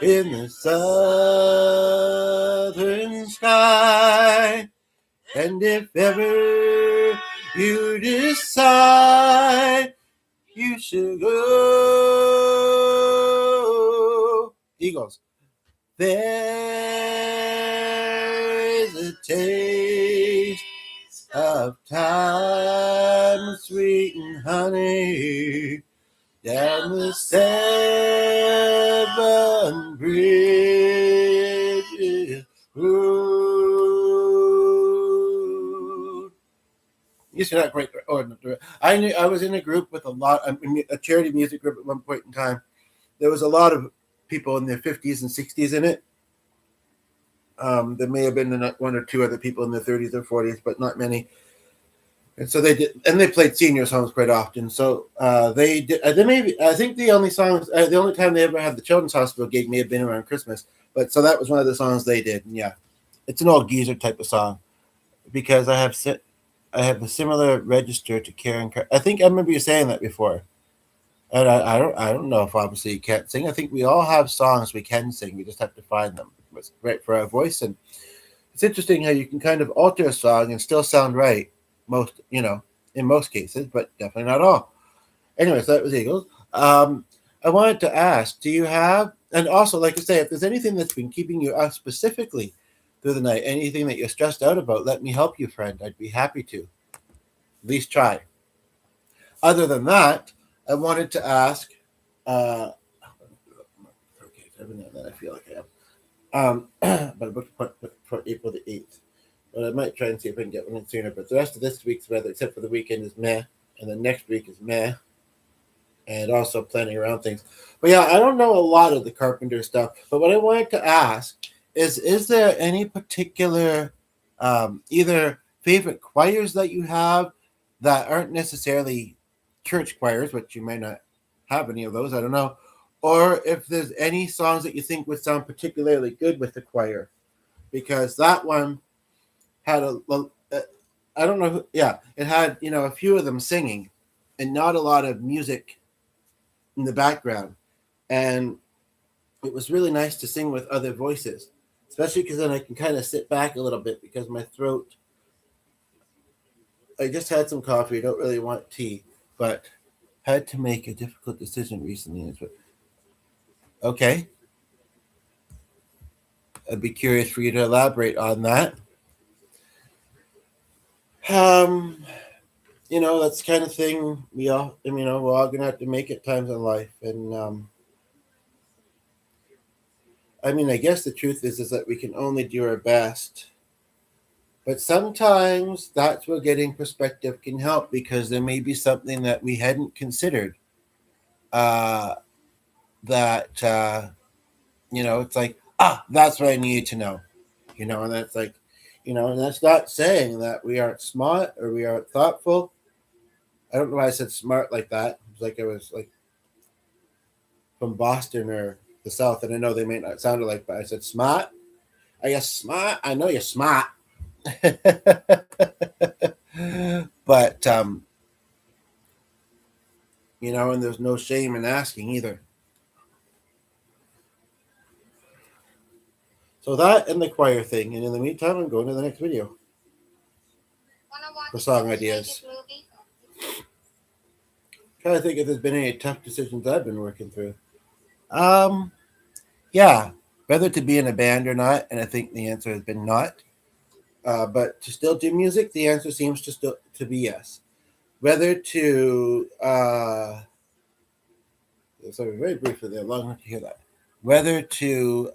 in the southern sky. And if ever you decide you should go, Eagles, there's a taste of time, sweet and honey, down the seven bridges road. Used to not great. I was in a group with a charity music group at one point in time. There was a lot of people in their 50s and 60s in it. There may have been one or two other people in their 30s or 40s, but not many. And so they did, and they played senior songs quite often. So they did. I think the only time they ever had the Children's Hospital gig may have been around Christmas. But so that was one of the songs they did. And yeah, it's an old geezer type of song because I have a similar register to Karen. I think I remember you saying that before. And I don't know if obviously you can't sing. I think we all have songs we can sing. We just have to find them what's right for our voice. And it's interesting how you can kind of alter a song and still sound right. Most in most cases, but definitely not all. Anyways, that was Eagles. Um, I wanted to ask, do you have, and also like I say, if there's anything that's been keeping you up specifically through the night, anything that you're stressed out about, let me help you, friend. I'd be happy to. At least try. Other than that, I wanted to ask. Okay, every now and then I feel like I am. But I'm booked for April the 8th. But I might try and see if I can get one in sooner. But the rest of this week's weather, except for the weekend, is meh. And then next week is meh. And also planning around things. But yeah, I don't know a lot of the carpenter stuff. But what I wanted to ask is there any particular either favorite choirs that you have that aren't necessarily church choirs, but you might not have any of those, I don't know. Or if there's any songs that you think would sound particularly good with the choir, because that one had I don't know, yeah, it had a few of them singing, and not a lot of music in the background, and it was really nice to sing with other voices, especially because then I can kind of sit back a little bit because my throat. I just had some coffee. I don't really want tea, but had to make a difficult decision recently. Okay, I'd be curious for you to elaborate on that. Um, that's the kind of thing we're all gonna have to make at times in life, and I guess the truth is that we can only do our best. But sometimes that's where getting perspective can help because there may be something that we hadn't considered. Uh, that it's like that's what I needed to know. And that's like, and that's not saying that we aren't smart or we aren't thoughtful. I don't know why I said smart like that. It's like I was like from Boston or the South, and I know they may not sound alike, but I said smart. Are you smart? I know you're smart. But and there's no shame in asking either. So that and the choir thing, and in the meantime, I'm going to the next video for song ideas. Trying to think if there's been any tough decisions I've been working through. Um, yeah, whether to be in a band or not, and I think the answer has been not. But to still do music, the answer seems to be yes. Whether to sorry, very briefly there, long enough to hear that. Whether to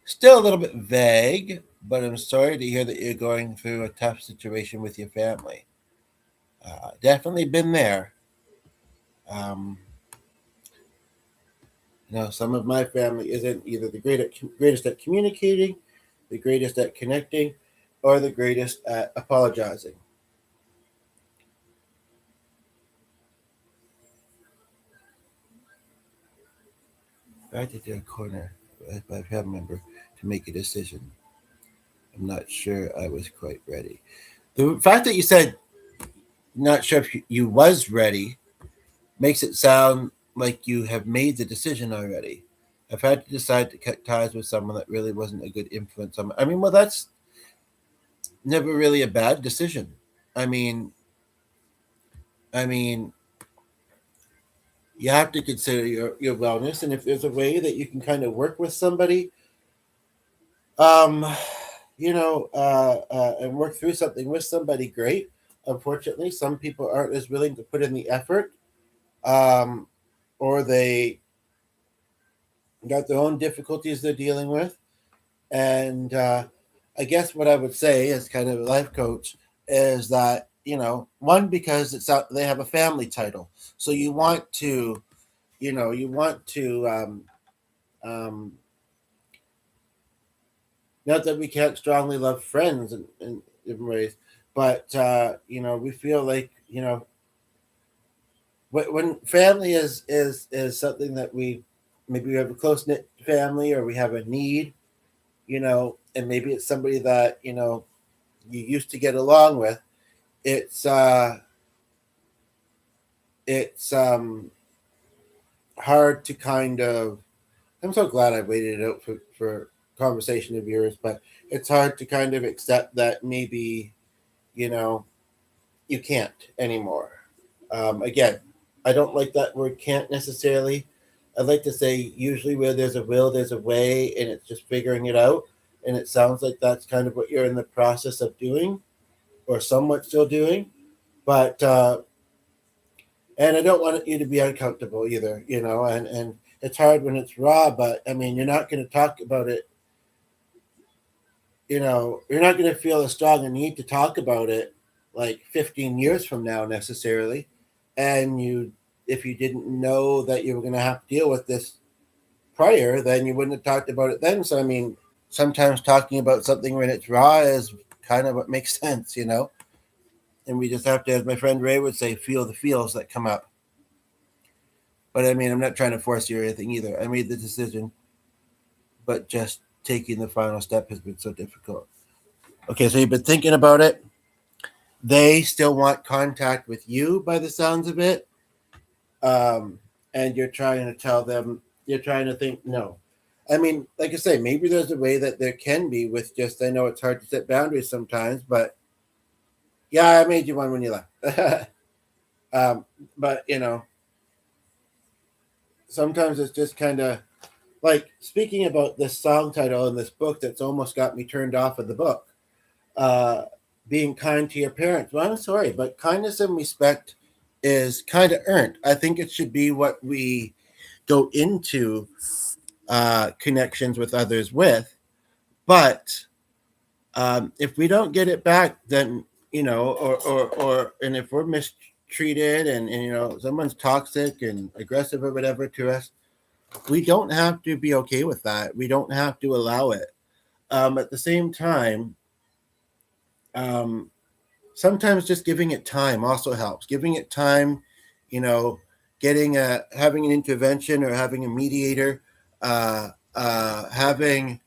still a little bit vague, but I'm sorry to hear that you're going through a tough situation with your family. Definitely been there. Um, some of my family isn't either the greatest at communicating, the greatest at connecting, or the greatest at apologizing. I had to do a corner by a family member to make a decision. I'm not sure I was quite ready. The fact that you said not sure if you was ready makes it sound like you have made the decision already. I've had to decide to cut ties with someone that really wasn't a good influence on me. Well, that's never really a bad decision. I mean, I mean, you have to consider your wellness, and if there's a way that you can kind of work with somebody, um, and work through something with somebody, great. Unfortunately, some people aren't as willing to put in the effort, um, or they got their own difficulties they're dealing with. And I guess what I would say as kind of a life coach is that one, because they have a family title, so you want to um, not that we can't strongly love friends in different ways, but we feel like when family is something that we maybe we have a close knit family or we have a need, and maybe it's somebody that you used to get along with, it's hard to kind of. I'm so glad I waited it out for conversation of yours, but it's hard to kind of accept that maybe you know you can't anymore. Again, I don't like that word can't necessarily. I'd like to say usually where there's a will, there's a way, and it's just figuring it out. And it sounds like that's kind of what you're in the process of doing, or somewhat still doing. But and I don't want you to be uncomfortable either, and it's hard when it's raw, but I mean, you're not going to talk about it, you're not going to feel a strong need to talk about it like 15 years from now necessarily. And if you didn't know that you were going to have to deal with this prior, then you wouldn't have talked about it then. So, I mean, sometimes talking about something when it's raw is kind of what makes sense. And we just have to, as my friend Ray would say, feel the feels that come up. But I mean, I'm not trying to force you or anything either. I made the decision, but just taking the final step has been so difficult. Okay, so you've been thinking about it. They still want contact with you by the sounds of it. Um, and you're trying to tell them, you're trying to think, no. I mean, like I say, maybe there's a way that there can be with just, I know it's hard to set boundaries sometimes, but yeah, I made you one when you left. um, but, sometimes it's just kind of like speaking about this song title in this book that's almost got me turned off of the book. Uh, Being kind to your parents. Well, I'm sorry, but kindness and respect is kind of earned. I think it should be what we go into connections with others with. But if we don't get it back, then and if we're mistreated and someone's toxic and aggressive or whatever to us, we don't have to be okay with that. We don't have to allow it. At the same time, um, sometimes just giving it time also helps. Giving it time, you know, getting having an intervention or having a mediator, having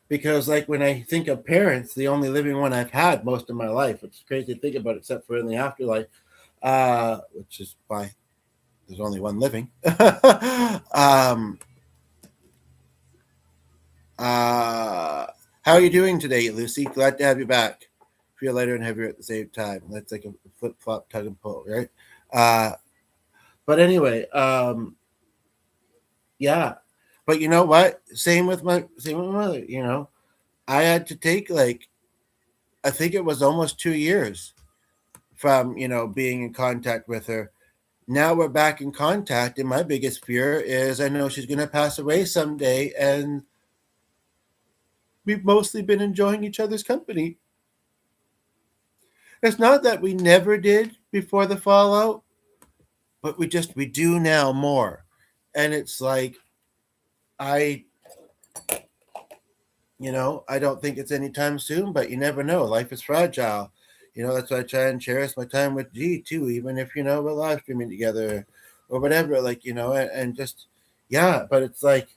because like when I think of parents, the only living one I've had most of my life, which is crazy to think about, except for in the afterlife, which is why there's only one living. um, Uh, how are you doing today, Lucy? Glad to have you back. Feel lighter and heavier at the same time. That's like a flip flop tug and pull, right? Uh, but anyway, yeah. But you know what? Same with my mother. I had to take like I think it was almost 2 years from being in contact with her. Now we're back in contact, and my biggest fear is I know she's gonna pass away someday, and we've mostly been enjoying each other's company. It's not that we never did before the fallout, but we do now more. And it's like I I don't think it's anytime soon, but you never know. Life is fragile. That's why I try and cherish my time with G too, even if we're live streaming together or whatever, like, and just yeah, but it's like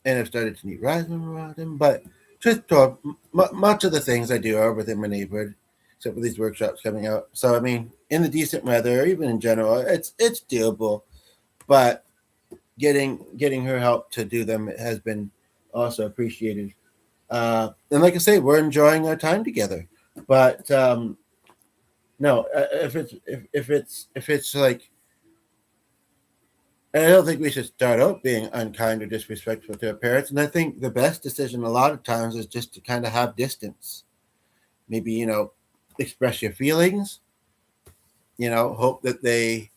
and I've started to meet Rasmus around him, but just talk, much of the things I do are within my neighborhood, except for these workshops coming out. So I mean, in the decent weather, even in general, it's doable. But getting her help to do them has been also appreciated. And like I say, we're enjoying our time together. But no, if it's like and I don't think we should start out being unkind or disrespectful to our parents. And I think the best decision a lot of times is just to kind of have distance. Maybe, express your feelings, hope that they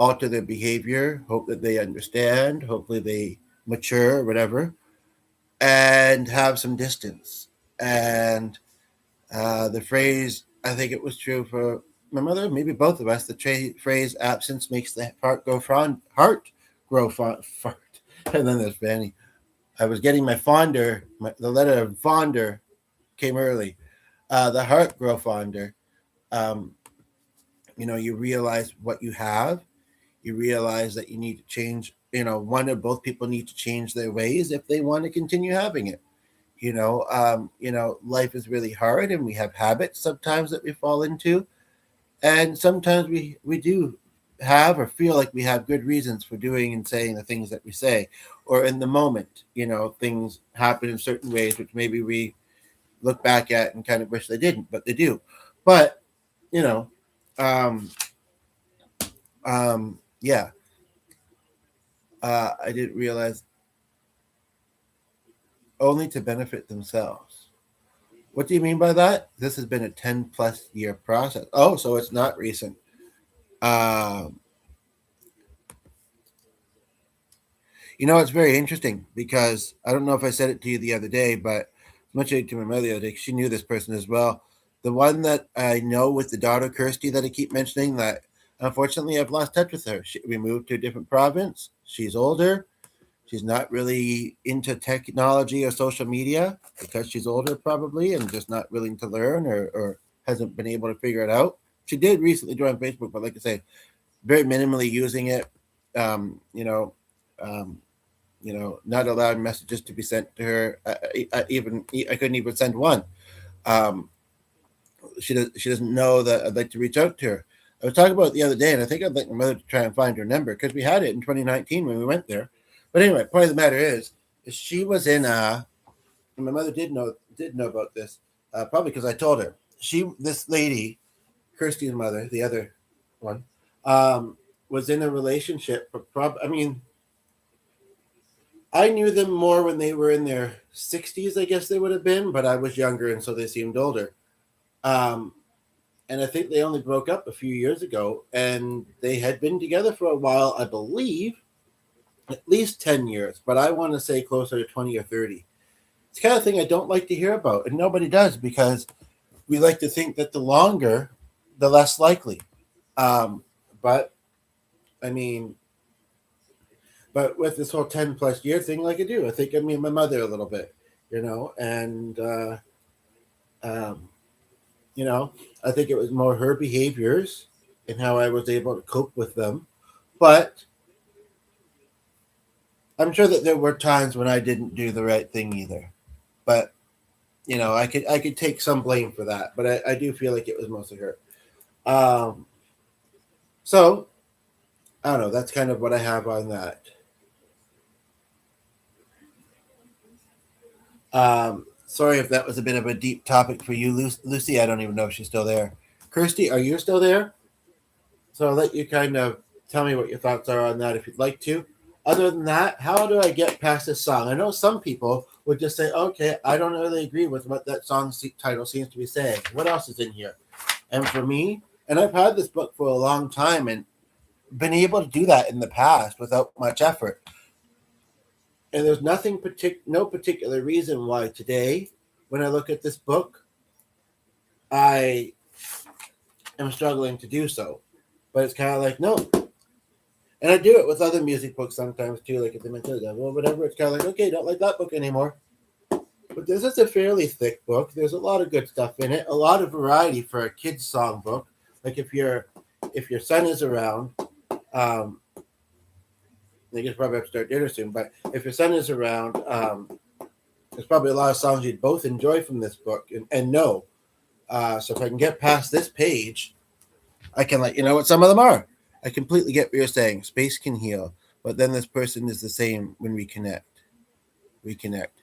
alter their behavior, hope that they understand, hopefully they mature or whatever, and have some distance. And the phrase, I think it was true for my mother, maybe both of us. The phrase "absence makes the heart grow fart." And then there's Fanny. I was getting my fonder. The letter fonder came early. The heart grow fonder. Um, you realize what you have. You realize that you need to change one or both people need to change their ways if they want to continue having it. Life is really hard, and we have habits sometimes that we fall into, and sometimes we do have or feel like we have good reasons for doing and saying the things that we say, or in the moment, things happen in certain ways which maybe we look back at and kind of wish they didn't, but they do. But you know, um, yeah, I didn't realize only to benefit themselves. What do you mean by that? This has been a 10-plus year process. Oh, so it's not recent. Um, it's very interesting because I don't know if I said it to you the other day, but I mentioned it to my mother the other day. She knew this person as well. The one that I know with the daughter Kirsty that I keep mentioning, that unfortunately I've lost touch with her. We moved to a different province. She's older. She's not really into technology or social media because she's older, probably, and just not willing to learn, or hasn't been able to figure it out. She did recently join Facebook, but like I say, very minimally using it. Um, you know, um, not allowing messages to be sent to her. I couldn't even send one. Um, she doesn't know that I'd like to reach out to her. I was talking about it the other day, and I think I'd like my mother to try and find her number because we had it in 2019 when we went there. But anyway, point of the matter is she was in. And my mother did know about this, probably because I told her. This lady, Kirsty's mother, the other one, um, was in a relationship. I mean, I knew them more when they were in their 60s, I guess they would have been, but I was younger, and so they seemed older. Um, and I think they only broke up a few years ago, and they had been together for a while, I believe, at least 10 years, but I want to say closer to 20 or 30. It's the kind of thing I don't like to hear about, and nobody does because we like to think that the longer, the less likely. Um, but, I mean, but with this whole 10-plus year thing, like I do, I think of me and my mother a little bit, and, um, you know, I think it was more her behaviors and how I was able to cope with them. But I'm sure that there were times when I didn't do the right thing either. But I could take some blame for that. But I do feel like it was mostly her. Um, so I don't know. That's kind of what I have on that. Sorry if that was a bit of a deep topic for you, Lucy. I don't even know if she's still there. Kirsty, are you still there? So I'll let you kind of tell me what your thoughts are on that if you'd like to. Other than that, how do I get past this song? I know some people would just say, okay, I don't really agree with what that song title seems to be saying. What else is in here? And for me, and I've had this book for a long time and been able to do that in the past without much effort. And there's no particular reason why today, when I look at this book, I am struggling to do so. But it's kind of like, no. And I do it with other music books sometimes too, like if they mention the devil or whatever. It's kind of like, okay, don't like that book anymore. But this is a fairly thick book. There's a lot of good stuff in it. A lot of variety for a kid's song book. Like if your son is around, I guess probably have to start dinner soon. But if your son is around, there's probably a lot of songs you'd both enjoy from this book and know. So if I can get past this page, I can let you know what some of them are. I completely get what you're saying. Space can heal, but then this person is the same when we connect. We connect,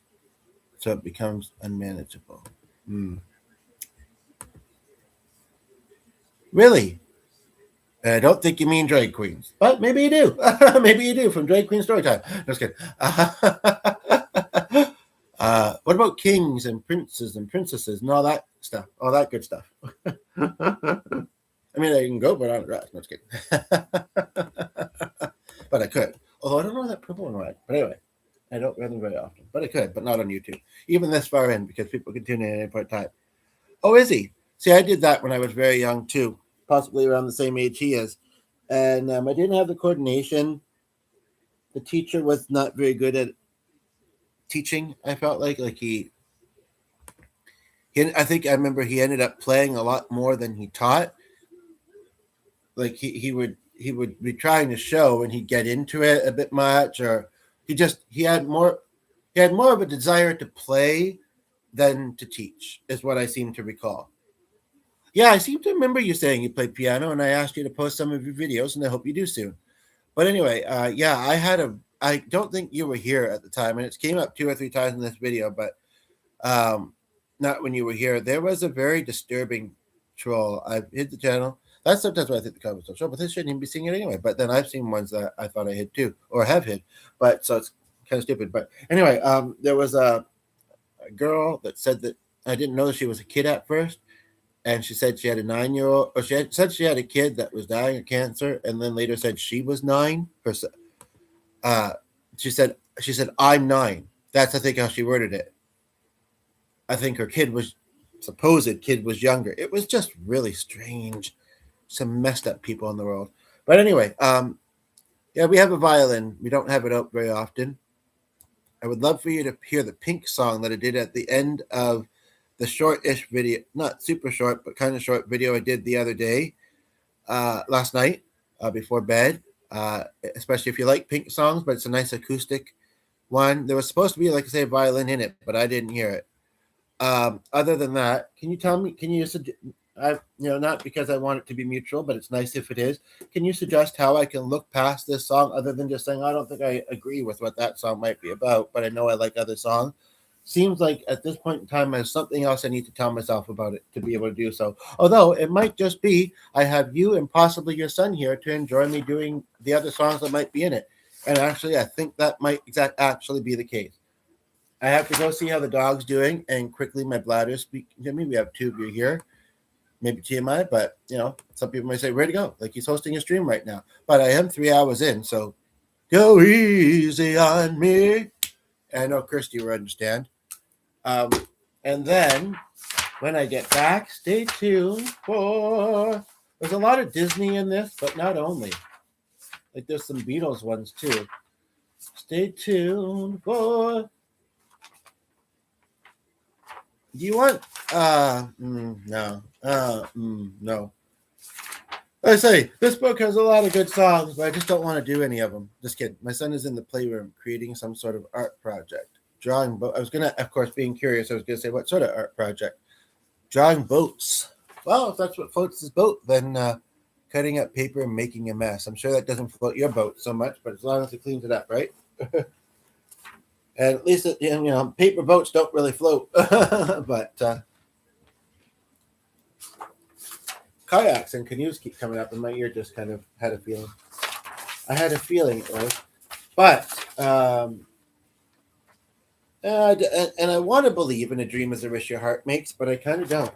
so it becomes unmanageable. Hmm. Really? I don't think you mean drag queens, but maybe you do. Maybe you do from Drag Queen Storytime. Just kidding. What about kings and princes and princesses and all that stuff? All that good stuff. I mean, I can go, but on a dress. No, just kidding. But I could. Although I don't know that purple one right. But anyway, I don't wear them very often. But I could, but not on YouTube. Even this far in, because people can tune in at any point in time. Oh, is he? See, I did that when I was very young too, possibly around the same age he is. And I didn't have the coordination. The teacher was not very good at teaching. I felt like I think I remember he ended up playing a lot more than he taught. Like he would he would be trying to show and he'd get into it a bit much, or he had more of a desire to play than to teach, is what I seem to recall. Yeah, I seem to remember you saying you played piano, and I asked you to post some of your videos, and I hope you do soon. But anyway, yeah, I don't think you were here at the time, and it came up 2 or 3 times in this video, but um, not when you were here. There was a very disturbing troll. I've hid the channel. That's sometimes why I think the comments don't show, but they shouldn't even be seeing it anyway. But then I've seen ones that I thought I hid too, or have hid. But so it's kind of stupid. But anyway, there was a girl that said that I didn't know she was a kid at first, and she said she had a 9-year-old, or said she had a kid that was dying of cancer, and then later said she was 9. Uh, she said I'm 9. That's I think how she worded it. I think her supposed kid was younger. It was just really strange. Some messed up people in the world. But anyway, yeah, we have a violin. We don't have it out very often. I would love for you to hear the Pink song that I did at the end of the short-ish video, not super short, but kind of short video I did the other day, last night, before bed. Especially if you like Pink songs, but it's a nice acoustic one. There was supposed to be, like I say, a violin in it, but I didn't hear it. Other than that, can you tell me? Can you not because I want it to be mutual, but it's nice if it is. Can you suggest how I can look past this song, other than just saying I don't think I agree with what that song might be about, but I know I like other songs? Seems like at this point in time, there's something else I need to tell myself about it to be able to do so. Although it might just be I have you and possibly your son here to enjoy me doing the other songs that might be in it. And actually, I think that might actually be the case. I have to go see how the dog's doing, and quickly my bladder's speaking to me. We have 2 of you here, maybe TMI, but some people might say, "Where'd he go?" Like he's hosting a stream right now. But I am 3 hours in, so go easy on me. And I know Kirsty will understand. And then when I get back, stay tuned for. There's a lot of Disney in this, but not only. Like there's some Beatles ones too. Stay tuned for. Do you want? No. No. I say this book has a lot of good songs, but I just don't want to do any of them. Just kidding. My son is in the playroom creating some sort of art project, drawing. I was gonna, of course, being curious. I was gonna say, what sort of art project? Drawing boats. Well, if that's what floats his boat, then cutting up paper and making a mess. I'm sure that doesn't float your boat so much, but as long as it cleans it up, right? And at least, paper boats don't really float. But kayaks and canoes keep coming up, and my ear just kind of had a feeling. I had a feeling it was. But, and I want to believe in a dream is a wish your heart makes, but I kind of don't.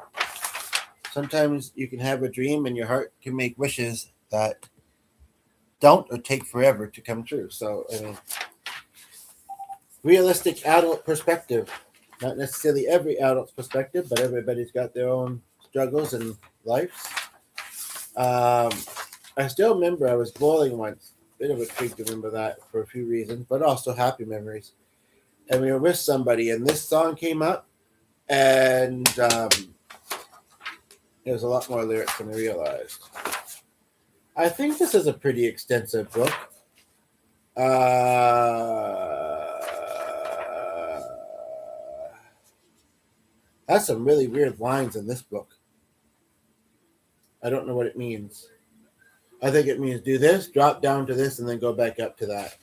Sometimes you can have a dream and your heart can make wishes that don't or take forever to come true. So, I mean, realistic adult perspective. Not necessarily every adult's perspective, but everybody's got their own struggles and lives. I still remember I was bowling once. Bit of a treat to remember that for a few reasons, but also happy memories. And we were with somebody, and this song came up, and there's a lot more lyrics than I realized. I think this is a pretty extensive book. That's some really weird lines in this book. I don't know what it means. I think it means do this, drop down to this, and then go back up to that.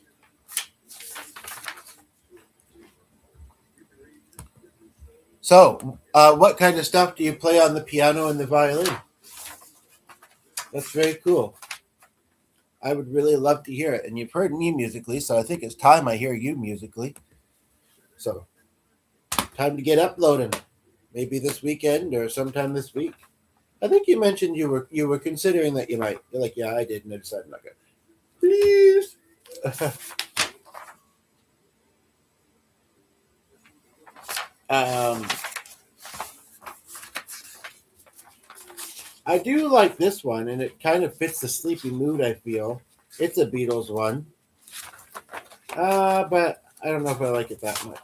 So, what kind of stuff do you play on the piano and the violin? That's very cool. I would really love to hear it. And you've heard me musically, so I think it's time I hear you musically. So, time to get uploading. Maybe this weekend or sometime this week. I think you mentioned you were considering that you might. You're like, yeah, I did, and I decided not to. Please. I do like this one, and it kind of fits the sleepy mood I feel. It's a Beatles one. But I don't know if I like it that much.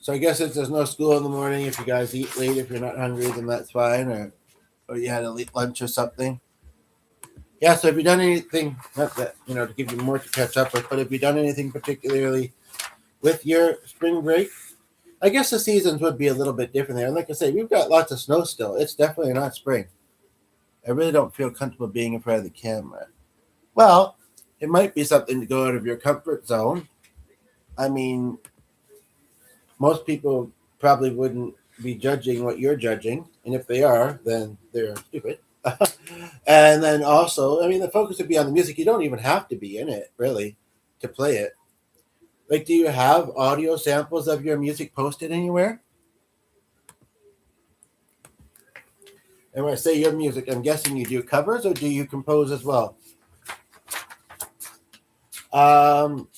So I guess if there's no school in the morning, if you guys eat late, if you're not hungry, then that's fine, or you had a late lunch or something. Yeah. So have you done anything? Not that to give you more to catch up with, but have you done anything particularly with your spring break? I guess the seasons would be a little bit different there. And like I say, we've got lots of snow still. It's definitely not spring. I really don't feel comfortable being in front of the camera. Well, it might be something to go out of your comfort zone. I mean, most people probably wouldn't be judging what you're judging, and if they are, then they're stupid. And then also, I mean, the focus would be on the music. You don't even have to be in it, really, to play it. Like, do you have audio samples of your music posted anywhere? And when I say your music, I'm guessing you do covers or do you compose as well? Um,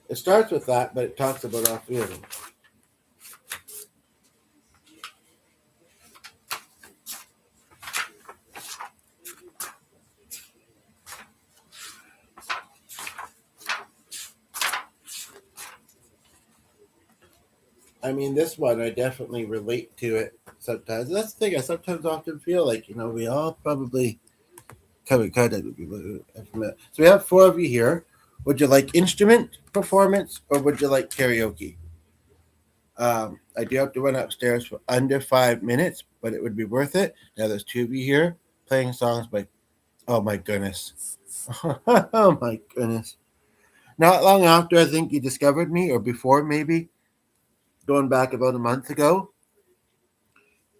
it starts with that, but it talks about all three of them. I mean, this one, I definitely relate to it sometimes. And that's the thing, I sometimes often feel like, we all probably cover kind of. So we have four of you here. Would you like instrument performance or would you like karaoke? I do have to run upstairs for under 5 minutes, but it would be worth it. Now there's two of you here playing songs by, oh my goodness. Oh my goodness. Not long after I think you discovered me, or before maybe, going back about a month ago.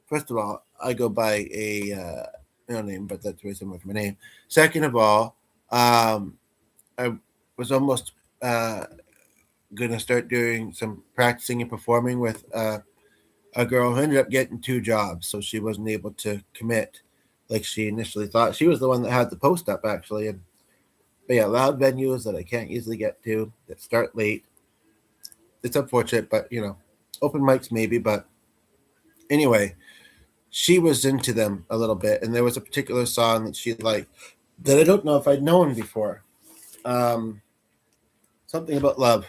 First of all, I go by a no name, but that's very similar to my name. Second of all, I was almost gonna start doing some practicing and performing with a girl who ended up getting two jobs, so she wasn't able to commit like she initially thought. She was the one that had the post up actually, and but yeah, loud venues that I can't easily get to that start late. It's unfortunate, but open mics maybe. But anyway, she was into them a little bit, and there was a particular song that she liked that I don't know if I'd known before. Um, Something about love.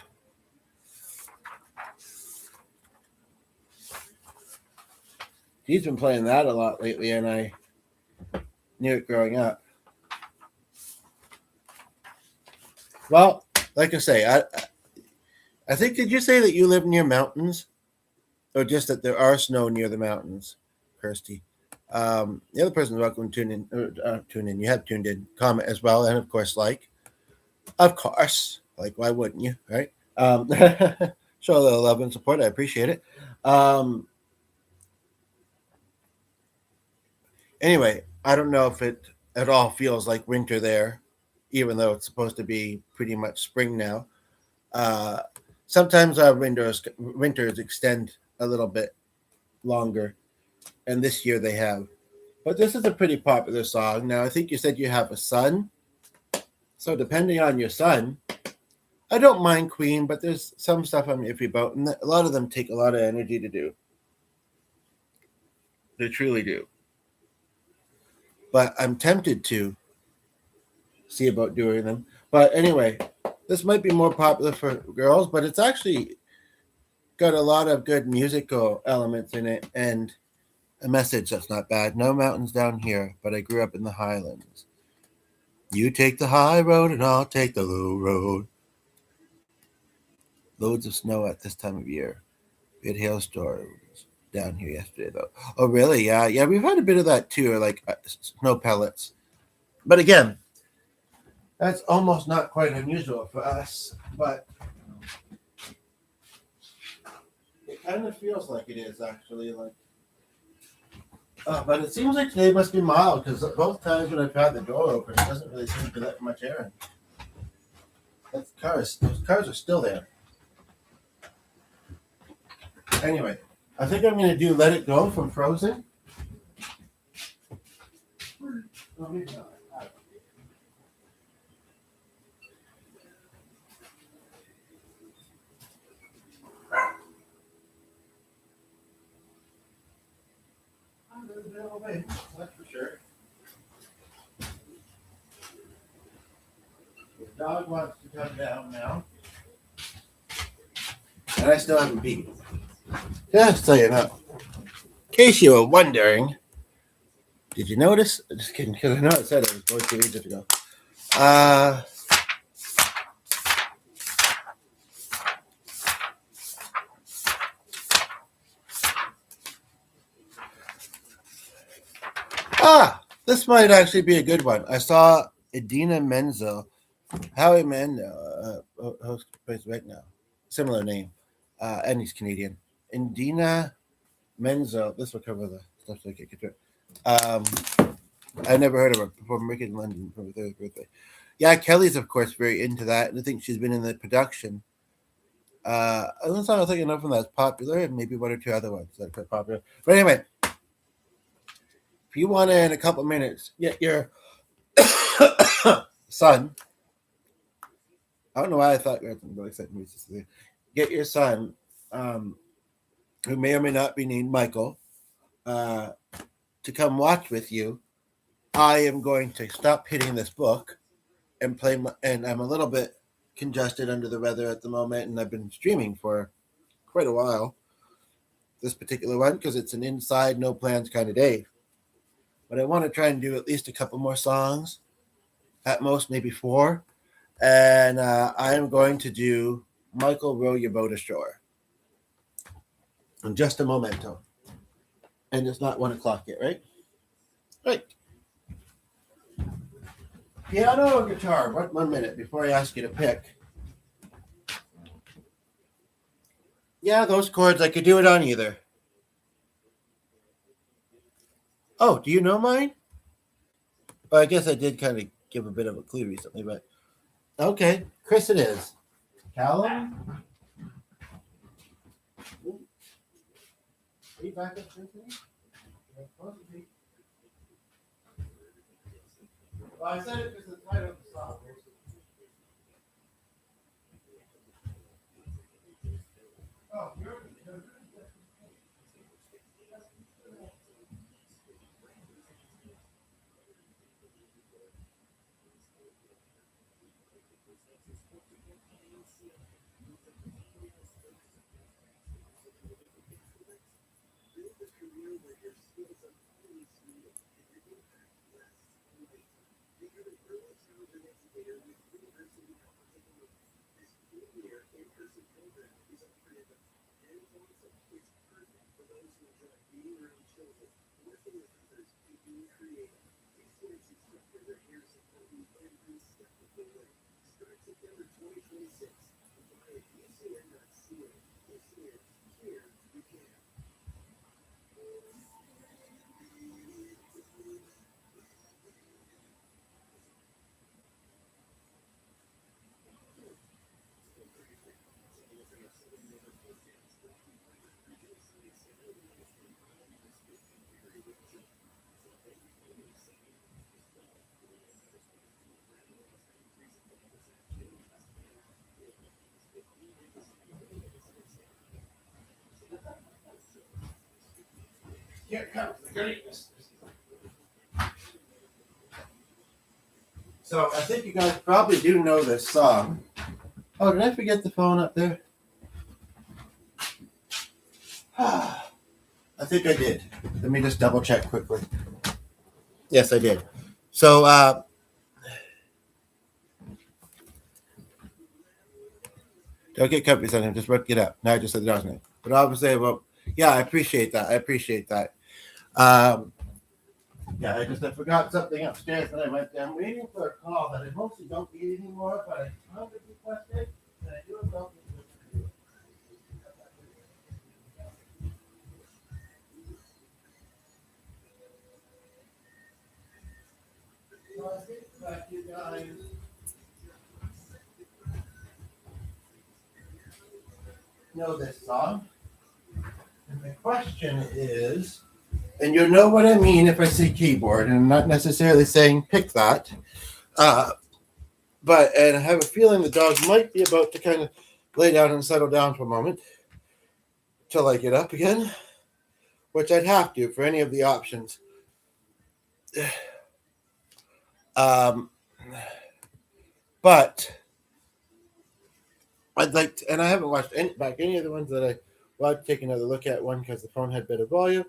She's been playing that a lot lately, and I knew it growing up. Well, like I say, I think, did you say that you live near mountains, or just that there are snow near the mountains, Kirsty? The other person welcome to tune in. Tune in. You have tuned in. Comment as well, and of course, why wouldn't you, right? Show a little love and support. I appreciate it. Um, anyway, I don't know if it at all feels like winter there, even though it's supposed to be pretty much spring now. Uh, Sometimes our winters extend a little bit longer, and this year they have. But this is a pretty popular song. Now, I think you said you have a son, so depending on your son, I don't mind Queen, but there's some stuff I'm iffy about, and a lot of them take a lot of energy to do. They truly do. But I'm tempted to see about doing them. But anyway, this might be more popular for girls, but it's actually got a lot of good musical elements in it and a message that's not bad. No mountains down here, but I grew up in the highlands. You take the high road and I'll take the low road. Loads of snow at this time of year. We had hailstorms down here yesterday, though. Oh, really? Yeah, yeah. We've had a bit of that too, like snow pellets. But again, that's almost not quite unusual for us. But it kind of feels like it is actually. But it seems like today must be mild because both times when I've had the door open, it doesn't really seem to let much air in. That's cars. Those cars are still there. Anyway, I think I'm going to do "Let It Go" from Frozen. Oh, maybe not. That's for sure. Dog wants to come down now. And I still haven't beat. Just so you know. In case you were wondering, did you notice? Just kidding, because I know it said it was going to ages ago. Uh, this might actually be a good one. I saw Idina Menzel, Howie Mandel, host plays right now. Similar name. And he's Canadian. Idina Menzel. This will cover the stuff so I can get to it. I never heard of her before making in London for her 30th birthday. Yeah, Kelly's of course very into that, and I think she's been in the production. That's not I was thinking of from that's popular, and maybe one or two other ones that are quite popular. But anyway, if you want to in a couple minutes get your son, I don't know why I thought you had some really exciting music to say. Get your son, who may or may not be named Michael, to come watch with you. I am going to stop hitting this book and play, and I'm a little bit congested under the weather at the moment, and I've been streaming for quite a while. This particular one because it's an inside, no plans kind of day. But I want to try and do at least a couple more songs, at most maybe 4. And I am going to do Michael Row Your Boat Ashore in just a momento. And it's not 1 o'clock yet, right? Right. Piano or guitar? 1 minute before I ask you to pick. Yeah, those chords, I could do it on either. Oh, do you know mine? Well, I guess I did kind of give a bit of a clue recently, but okay. Chris it is. Callum? Are you back up with me? Well, I said it was the title of the song. Oh, you're here comes the greatness. So I think you guys probably do know this song. Oh, did I forget the phone up there? I think I did. Let me just double check quickly. Yes, I did. So don't get comfy, son. Just work it up. Now I just said the dog's name. But obviously, well, yeah, I appreciate that. I appreciate that. Yeah, I forgot something upstairs when I went there. I'm waiting for a call that I mostly don't need anymore, but I found it requested, and I do have something to do. So I think that you guys know this song. And the question is, and you'll know what I mean if I say keyboard, and I'm not necessarily saying pick that. And I have a feeling the dog might be about to kind of lay down and settle down for a moment till I get up again, which I'd have to for any of the options. But I'd like to, and I haven't watched any of the ones that I watched. Take another look at one because the phone had better volume.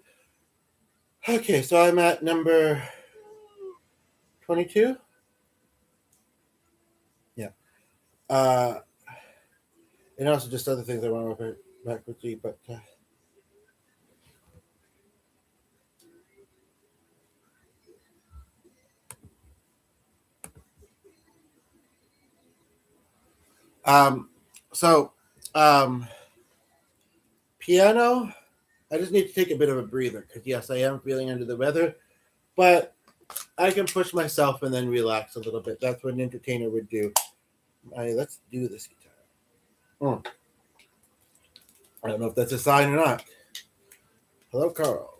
Okay, so I'm at number 22. Yeah. Uh, and also just other things I want to look back with you, but um, so um, piano. I just need to take a bit of a breather because yes, I am feeling under the weather, but I can push myself and then relax a little bit. That's what an entertainer would do. Let's do this guitar. I don't know if that's a sign or not. Hello, Carl.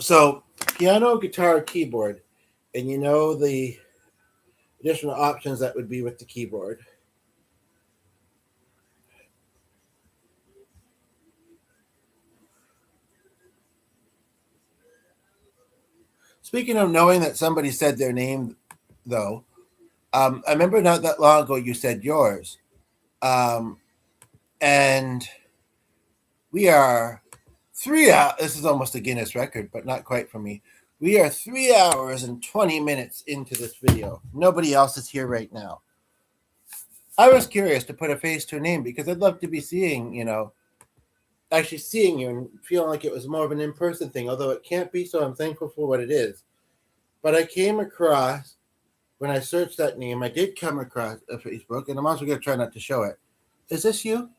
So, piano, guitar, keyboard, and you know the additional options that would be with the keyboard. Speaking of knowing that somebody said their name, though, I remember not that long ago you said yours. Um, and we are 3 hours. This is almost a Guinness record, but not quite for me. We are 3 hours and 20 minutes into this video. Nobody else is here right now. I was curious to put a face to a name because I'd love to be seeing, actually seeing you and feeling like it was more of an in-person thing, although it can't be, so I'm thankful for what it is. But I came across, when I searched that name, I did come across a Facebook, and I'm also going to try not to show it. Is this you?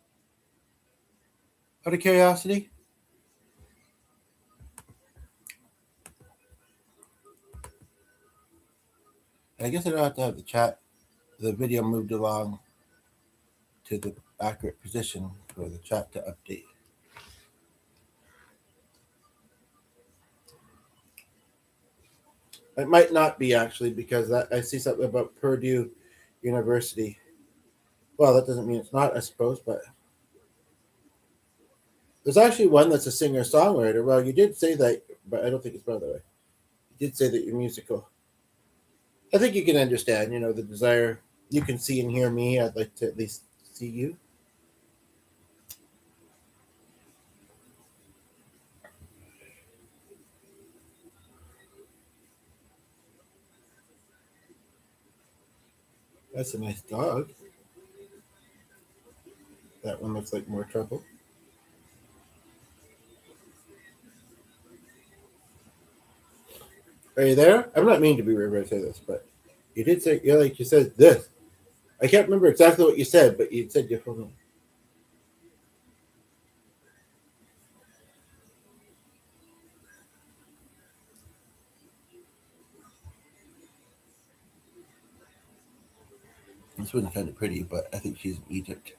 Out of curiosity? I guess I don't have to have the video moved along to the accurate position for the chat to update. It might not be actually because I see something about Purdue University. Well, that doesn't mean it's not, I suppose, but there's actually one that's a singer-songwriter. Well, you did say that, but I don't think it's by the way. You did say that you're musical. I think you can understand, the desire. You can see and hear me. I'd like to at least see you. That's a nice dog. That one looks like more trouble. Are you there? I'm not meaning to be rude when I say this, but you did say, you said this. I can't remember exactly what you said, but you said your phone. This one's kind of pretty, but I think she's in Egypt.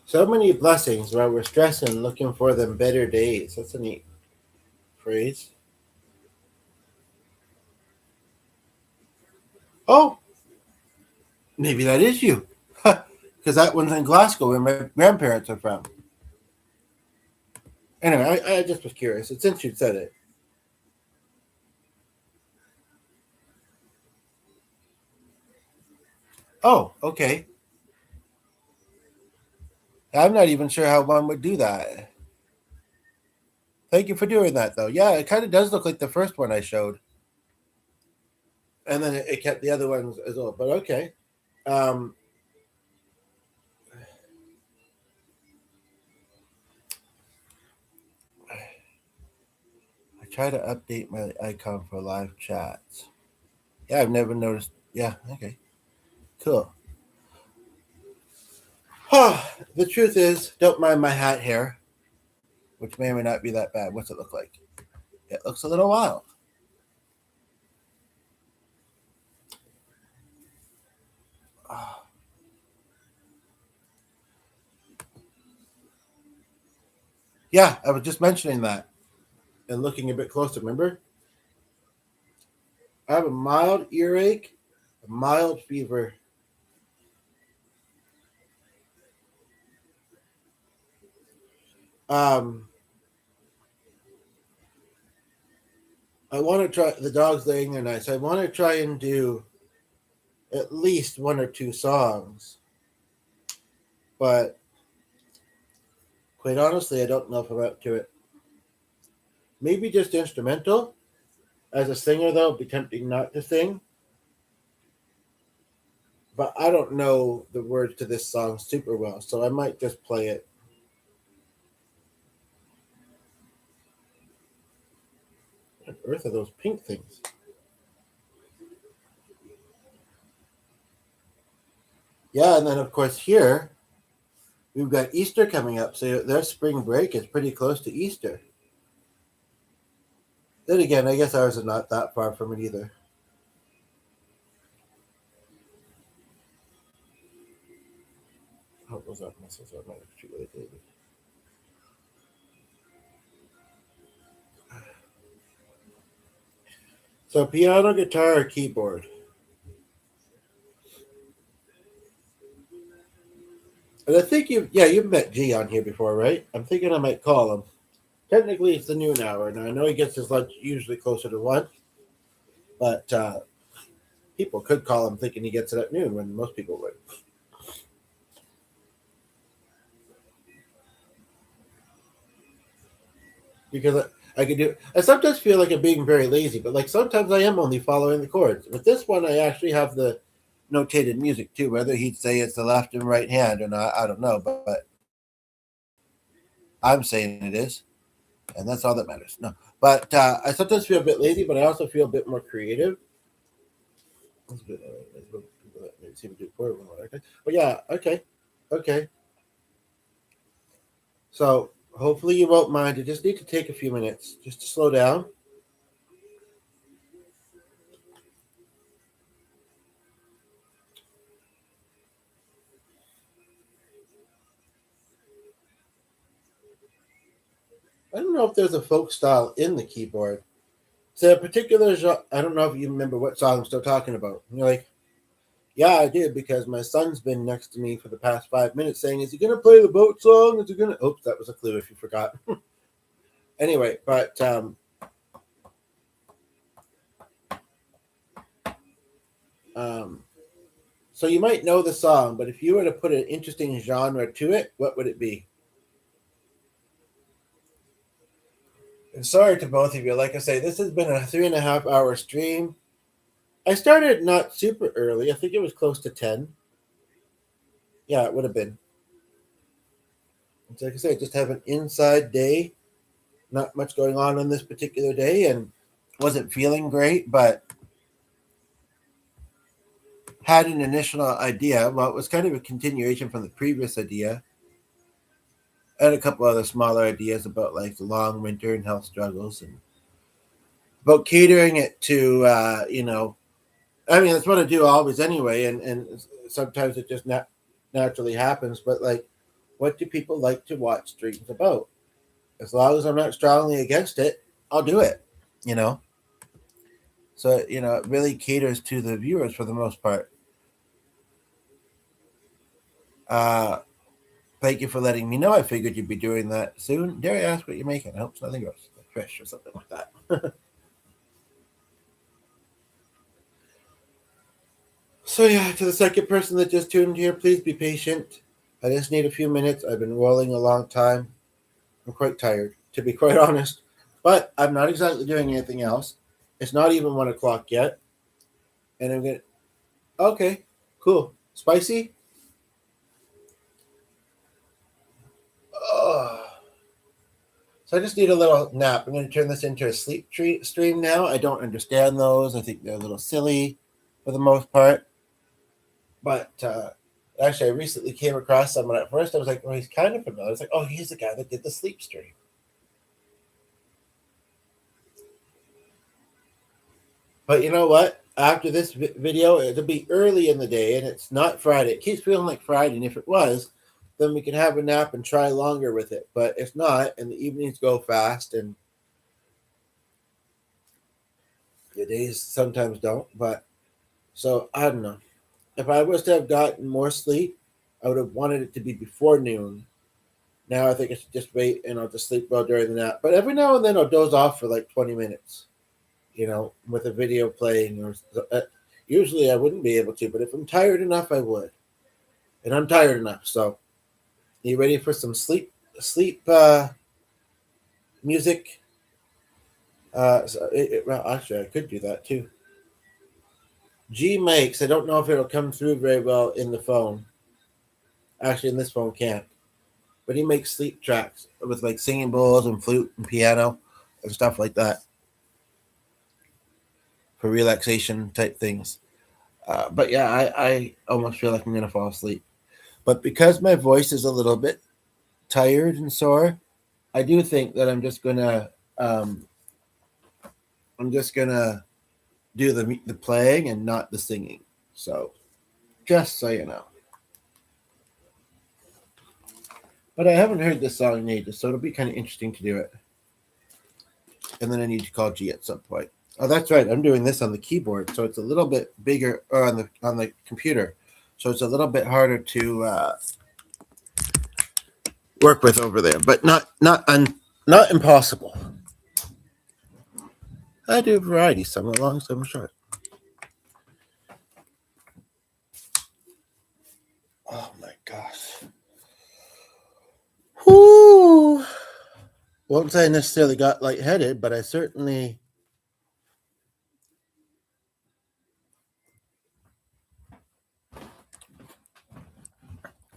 So many blessings while we're stressing, looking for them better days. That's a neat phrase. Oh, maybe that is you. Because that one's in Glasgow, where my grandparents are from. Anyway, I just was curious. And since you said it. Oh, okay. I'm not even sure how one would do that. Thank you for doing that, though. Yeah, it kind of does look like the first one I showed. And then it kept the other ones as well. But okay. I try to update my icon for live chats. Yeah, I've never noticed. Yeah, okay. Cool. The truth is, don't mind my hat hair, which may or may not be that bad. What's it look like? It looks a little wild. Yeah, I was just mentioning that and looking a bit closer. Remember? I have a mild earache, a mild fever, Um, I want to try. The dog's laying there nice. I want to try and do at least one or two songs, but quite honestly, I don't know if I'm up to it. Maybe just instrumental. As a singer, though, it'd be tempting not to sing. But I don't know the words to this song super well, so I might just play it. What on earth are those pink things? Yeah, and then of course here we've got Easter coming up, so their spring break is pretty close to Easter. Then again, I guess ours is not that far from it either. How was that muscles? I might have to really David. So piano, guitar, or keyboard. And I think you've met G on here before, right? I'm thinking I might call him. Technically, it's the noon hour. Now I know he gets his lunch usually closer to 1, but people could call him thinking he gets it at noon when most people would. Because I could do. I sometimes feel like I'm being very lazy, but like sometimes I am only following the chords. With this one, I actually have the notated music too. Whether he'd say it's the left and right hand or not, I don't know, but I'm saying it is, and that's all that matters. No, but I sometimes feel a bit lazy, but I also feel a bit more creative. That's a bit, see if we do chord one more, okay. But yeah, okay, okay. So hopefully you won't mind. You just need to take a few minutes just to slow down. I don't know if there's a folk style in the keyboard. So a particular genre, I don't know if you remember what song I'm still talking about. And you're like, yeah, I did because my son's been next to me for the past 5 minutes saying, is he going to play the boat song? Is he going to? Oops, that was a clue if you forgot. Anyway, but um, so you might know the song, but if you were to put an interesting genre to it, what would it be? And sorry to both of you. Like I say, this has been a 3.5 hour stream. I started not super early. I think it was close to 10. Yeah, it would have been. It's like I say, just have an inside day. Not much going on this particular day, and wasn't feeling great, but had an initial idea. Well, it was kind of a continuation from the previous idea. I had a couple other smaller ideas about like the long winter and health struggles, and about catering it to, I mean, that's what I do always anyway, and sometimes it just naturally happens. But like, what do people like to watch streams about? As long as I'm not strongly against it, I'll do it. You know, so it really caters to the viewers for the most part. Uh, Thank you for letting me know. I figured you'd be doing that soon. Dare I ask what you're making? I hope it's nothing gross, like fish or something like that. So yeah, to the second person that just tuned here, please be patient. I just need a few minutes. I've been rolling a long time. I'm quite tired, to be quite honest. But I'm not exactly doing anything else. It's not even 1 o'clock yet. And I'm gonna okay, cool. Spicy? Ugh. So I just need a little nap. I'm going to turn this into a stream now. I don't understand those. I think they're a little silly for the most part. But actually, I recently came across someone. At first, I was like, "Oh, he's kind of familiar." I was like, "Oh, he's the guy that did the sleep stream." But you know what? After this video, it'll be early in the day, and it's not Friday. It keeps feeling like Friday, and if it was, then we can have a nap and try longer with it. But if not, and the evenings go fast, and the days sometimes don't. But so I don't know. If I was to have gotten more sleep, I would have wanted it to be before noon. Now I think I should just wait and I'll just sleep well during the nap. But every now and then I'll doze off for like 20 minutes, with a video playing. Usually I wouldn't be able to, but if I'm tired enough, I would. And I'm tired enough. So, you ready for some sleep music? Well, actually, I could do that too. G makes. I don't know if it'll come through very well in the phone. Actually, in this phone can't. But he makes sleep tracks with like singing bowls and flute and piano and stuff like that for relaxation type things. But yeah, I almost feel like I'm gonna fall asleep. But because my voice is a little bit tired and sore, I do think that I'm just gonna do the playing and not the singing. So just so you know. But I haven't heard this song in ages, so it'll be kind of interesting to do it. And then I need to call G at some point. Oh, that's right. I'm doing this on the keyboard, so it's a little bit bigger, or on the computer, so it's a little bit harder to work with over there, but not impossible. I do variety, some long, some short. Oh my gosh. Whoo! Won't say I necessarily got lightheaded, but I certainly.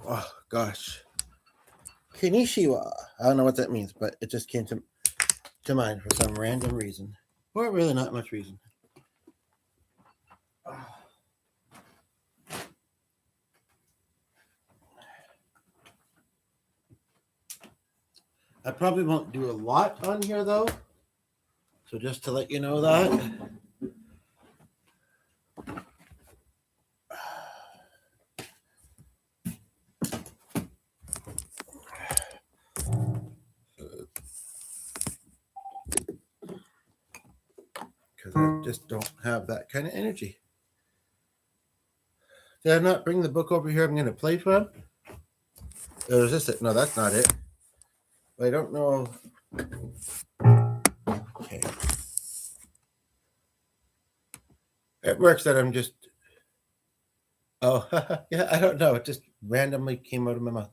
Oh gosh. Kinishiwa. I don't know what that means, but it just came to mind for some random reason. Or really not much reason. I probably won't do a lot on here though. So just to let you know that. Because I just don't have that kind of energy. Did I not bring the book over here I'm going to play from? Or is this it? No, that's not it. I don't know. Okay. It works that I'm just. Oh, yeah, I don't know. It just randomly came out of my mouth.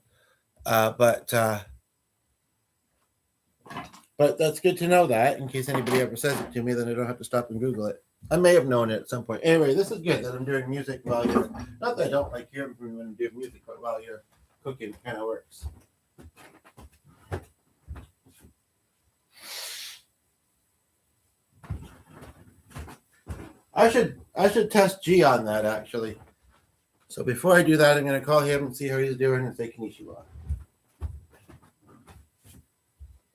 But that's good to know that in case anybody ever says it to me, then I don't have to stop and Google it. I may have known it at some point. Anyway, this is good that I'm doing music while you're. Not that I don't like hearing from you when I'm doing music, but while you're cooking, it kind of works. I should test G on that actually. So before I do that, I'm going to call him and see how he's doing and say Konnichiwa.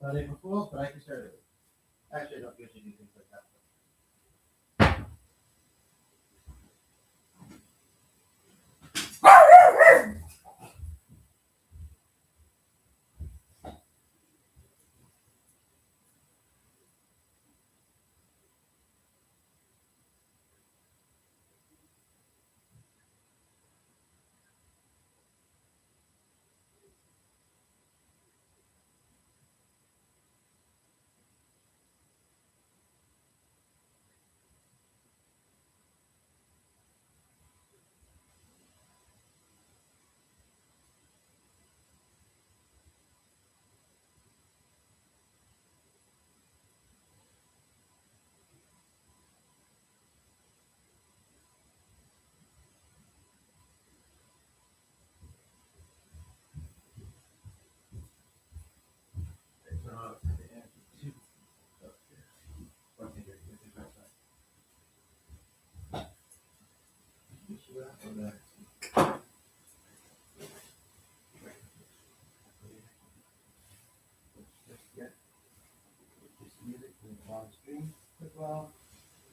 Not April Fool's, but I can start it. Actually, I don't usually do things like that. Well,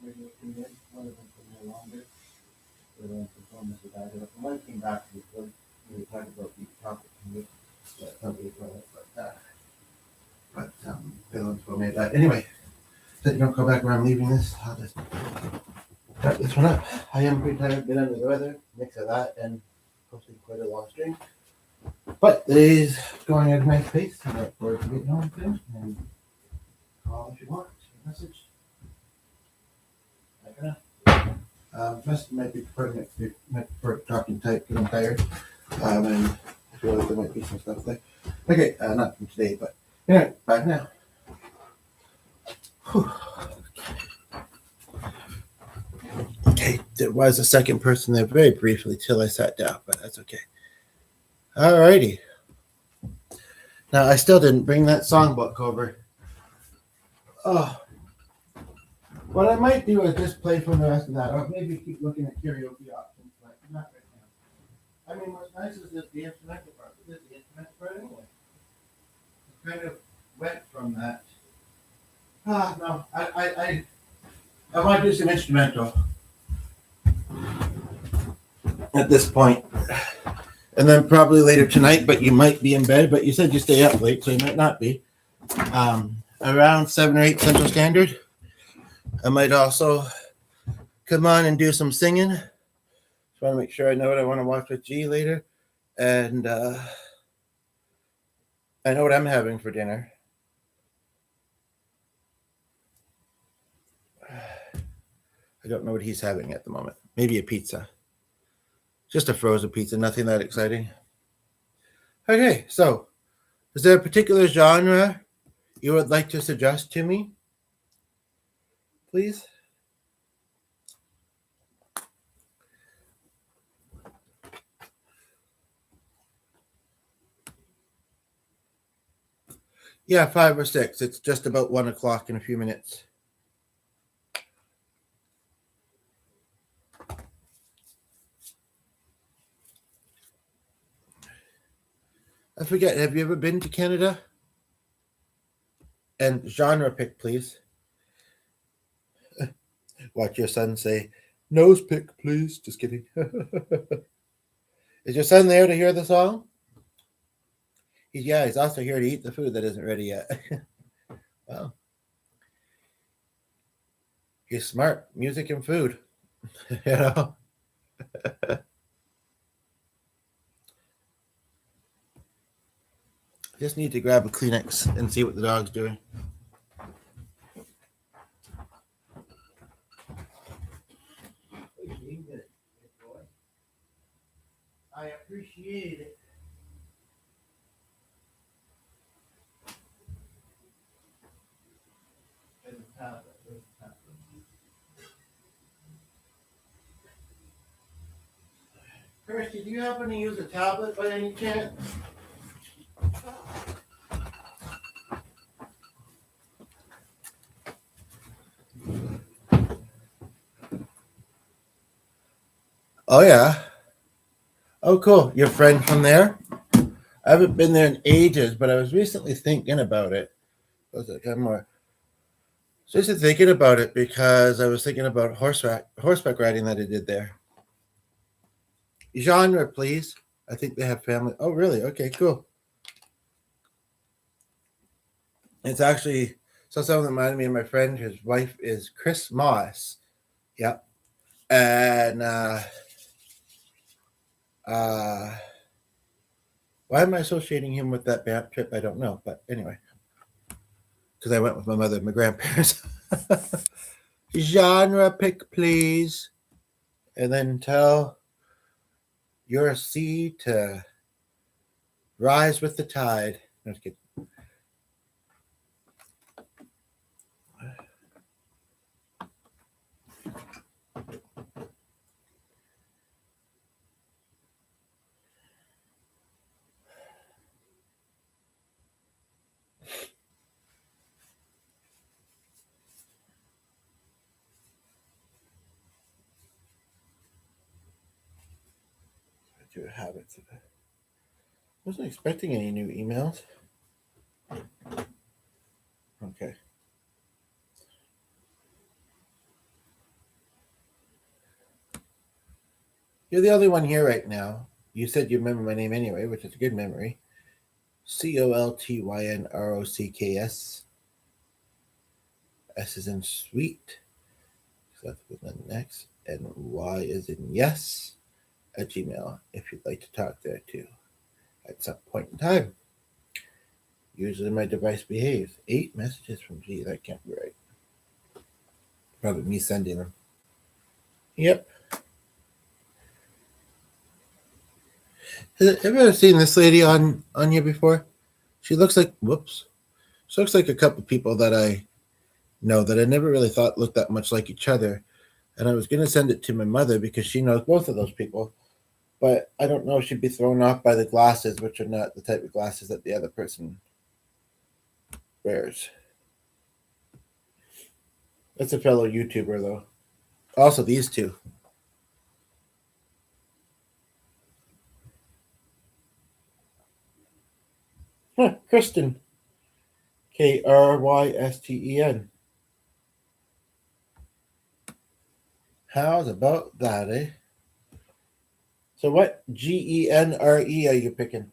maybe looking good. One of them for no longer. The performance of that. One came back to the we talked about the topic but somebody brought up Dylan's for me that. Anyway, so you don't go back where I'm leaving this. I'll just cut this one up. I am pretty tired, been under the weather. Mix of that and posting quite a long string. But today's going at a nice pace. I look forward to getting home soon. And call if you want. Message. I can. Just might be prefer talking type because I'm tired. And I feel like there might be some stuff there. Okay, not from today, but anyway, bye now. Whew. Okay, there was a second person there very briefly till I sat down, but that's okay. Alrighty. Now I still didn't bring that songbook over. Oh, what I might do is just play from the rest of that, or maybe keep looking at karaoke options, but not right now. I mean, what's nice is that the instrumental part. This is the instrumental part anyway. It kind of went from that. No, I want to do some instrumental at this point. And then probably later tonight, but you might be in bed, but you said you stay up late, so you might not be. Around 7 or 8 Central Standard. I might also come on and do some singing. Just want to make sure I know what I want to watch with G later. And I know what I'm having for dinner. I don't know what he's having at the moment. Maybe a pizza. Just a frozen pizza, nothing that exciting. Okay, so is there a particular genre you would like to suggest to me? Please? Yeah, 5 or 6. It's just about 1 o'clock in a few minutes. I forget, have you ever been to Canada? And genre pick, please. Watch your son say, nose pick, please. Just kidding. Is your son there to hear the song? He's also here to eat the food that isn't ready yet. Wow. He's smart. Music and food. You know? Just need to grab a Kleenex and see what the dog's doing. I appreciate it. Kirsty, do you happen to use a tablet by any chance? Oh, yeah. Oh, cool. Your friend from there? I haven't been there in ages, but I was recently thinking about it. I was like, I'm more. Just thinking about it because I was thinking about horseback riding that I did there. Genre, please. I think they have family. Oh, really? Okay, cool. It's actually so someone reminded me of my friend. His wife is Chris Moss. Yep. And why am I associating him with that band trip? I don't know. But anyway, because I went with my mother and my grandparents. Genre pick, please. And then tell your sea to rise with the tide. No, just kidding. Habits. I wasn't expecting any new emails. Okay. You're the only one here right now. You said you remember my name anyway, which is a good memory. COLTYNROCKS. S is in sweet. So that's with the next. And Y is in yes at Gmail if you'd like to talk there too. at some point in time. Usually my device behaves. 8 messages from G. That can't be right. Probably me sending them. Yep. Have you ever seen this lady on here before? She looks like whoops. She looks like a couple people that I know that I never really thought looked that much like each other. And I was gonna send it to my mother because she knows both of those people. But I don't know if she'd be thrown off by the glasses, which are not the type of glasses that the other person wears. That's a fellow YouTuber though. Also these two. Huh, Kristen. Krysten. How's about that, eh? So what Genre are you picking?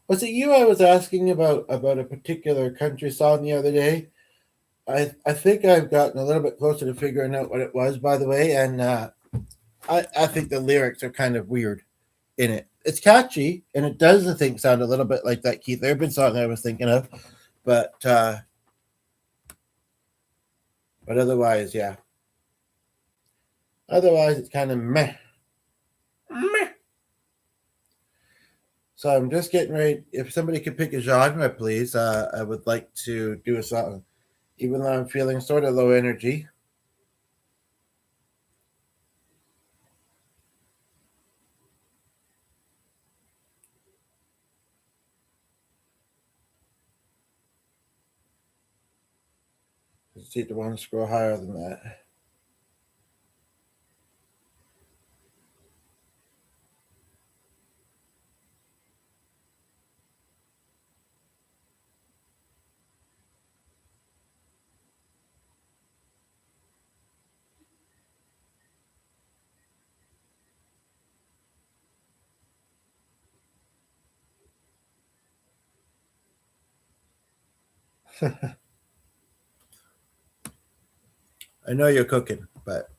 Was it you I was asking about a particular country song the other day? I think I've gotten a little bit closer to figuring out what it was, by the way, and I think the lyrics are kind of weird in it. It's catchy, and it does, I think, sound a little bit like that Keith Urban song I was thinking of, but otherwise, yeah. Otherwise, it's kind of meh. Meh. So I'm just getting ready. If somebody could pick a genre, please, I would like to do a song, even though I'm feeling sort of low energy. Let's see if I want to scroll higher than that. I know you're cooking, but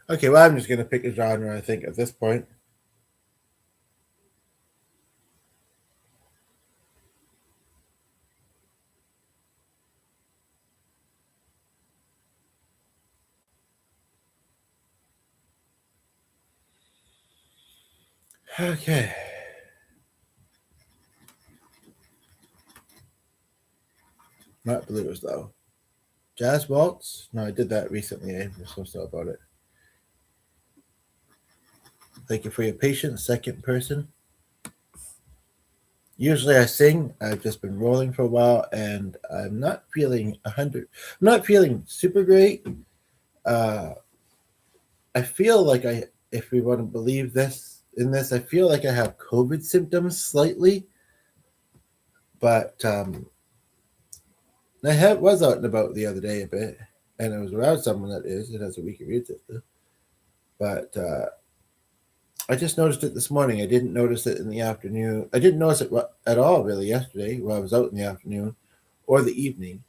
okay. Well, I'm just gonna pick a genre. I think at this point. Okay. Not blues though. Jazz waltz? No, I did that recently. I'm so sorry about it. Thank you for your patience, second person. Usually I sing. I've just been rolling for a while, and I'm not feeling 100. I'm not feeling super great. Uh, I feel like if we want to believe this, I feel like I have COVID symptoms slightly, but was out and about the other day a bit, and I was around someone that has a weak immune system. But I just noticed it this morning. I didn't notice it in the afternoon. I didn't notice it at all really yesterday while I was out in the afternoon or the evening,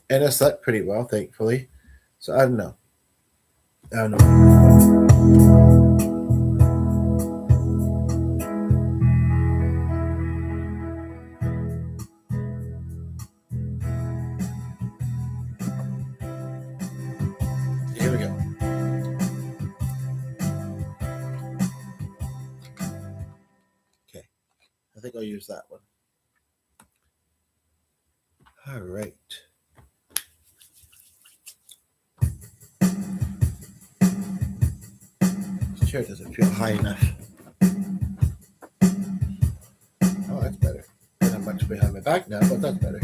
and I slept pretty well, thankfully. So I don't know. I don't know. Here we go. Okay, I think I'll use that one. All right. This chair doesn't feel high enough. Oh, that's better. Not much behind my back now, but that's better.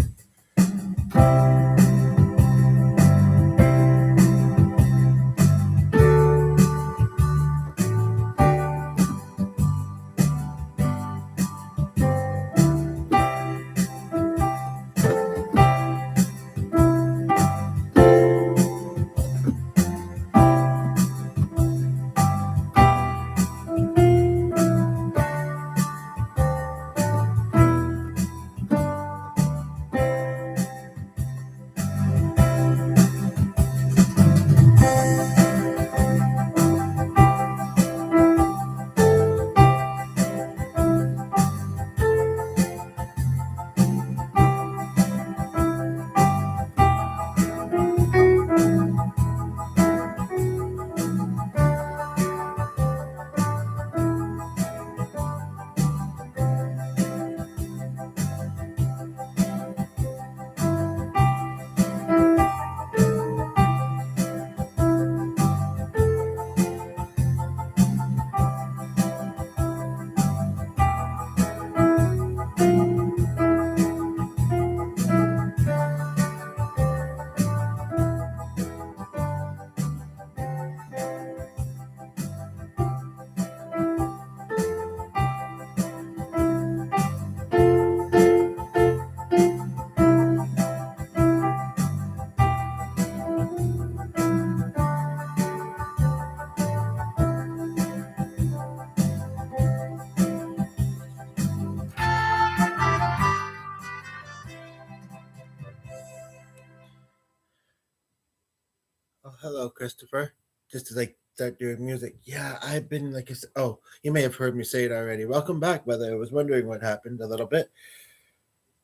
Hello, Christopher. Just to like start doing music. Yeah, I've been like, oh, you may have heard me say it already. Welcome back, brother. I was wondering what happened a little bit.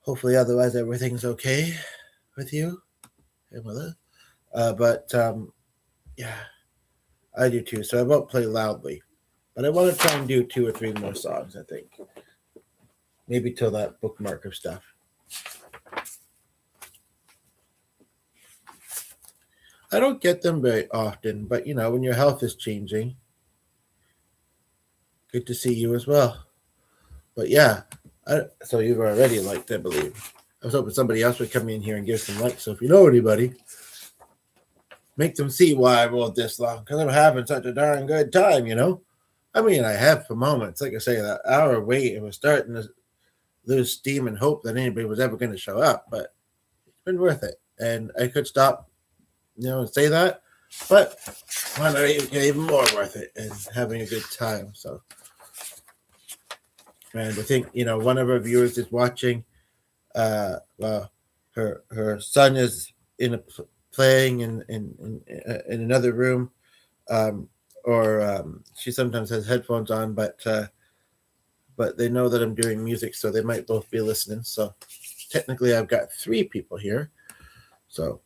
Hopefully, otherwise everything's okay with you and with us. But yeah, I do too. So I won't play loudly, but I want to try and do 2 or 3 more songs. I think maybe till that bookmark of stuff. I don't get them very often, but when your health is changing, good to see you as well. But yeah, so you've already liked, I believe. I was hoping somebody else would come in here and give some likes. So if you know anybody, make them see why I rolled this long, because I'm having such a darn good time. I mean, I have for moments. Like I say, that hour wait, it was starting to lose steam and hope that anybody was ever going to show up, but it's been worth it. And I could stop, and say that, but why not even more worth it and having a good time. So, and I think, one of our viewers is watching. Well, her son is playing in another room, or she sometimes has headphones on, but they know that I'm doing music, so they might both be listening. So technically, I've got 3 people here. So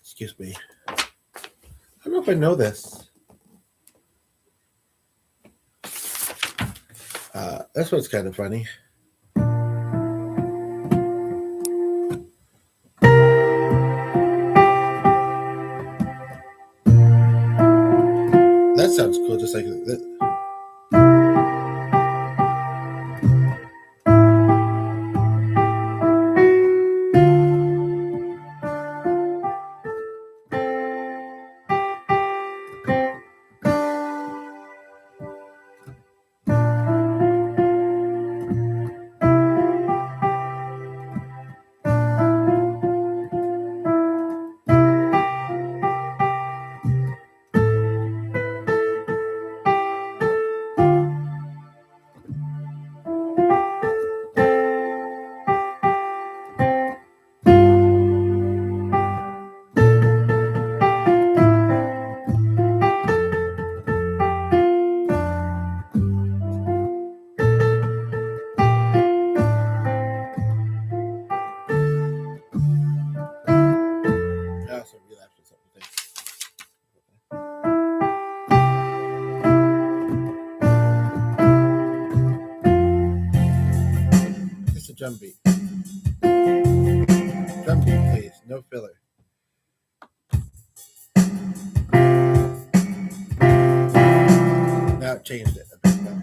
excuse me. I don't know if I know this. This one's kind of funny. That sounds cool, just like that. I also relapsed with something. Just a drum beat. Drum beat, please. No filler. Now it changed it a bit more.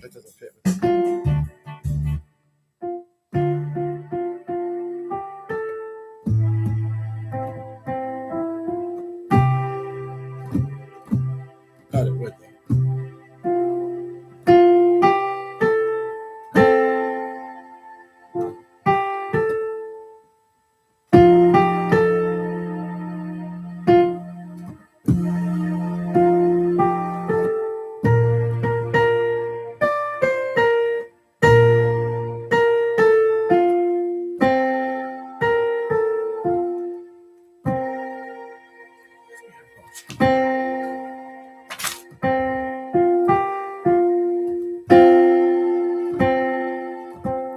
That doesn't fit with it. Thought it would though.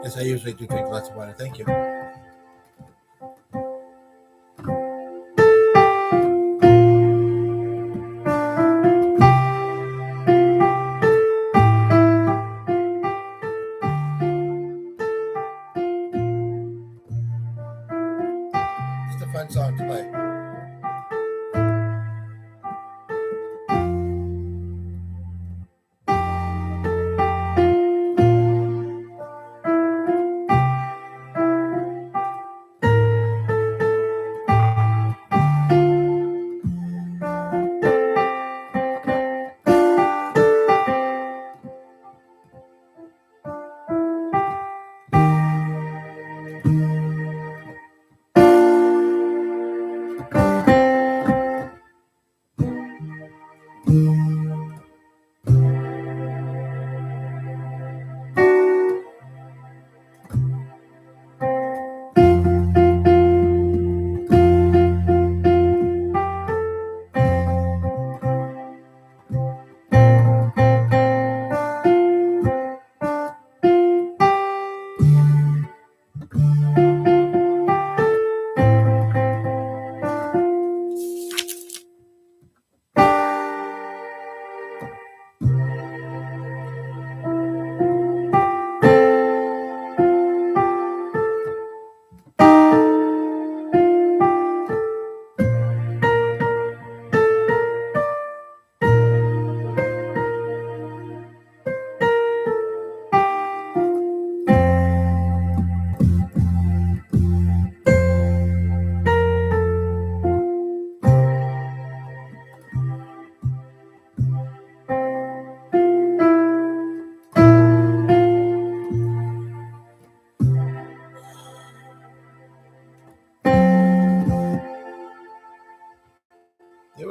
Yes, I usually do drink lots of water. Thank you.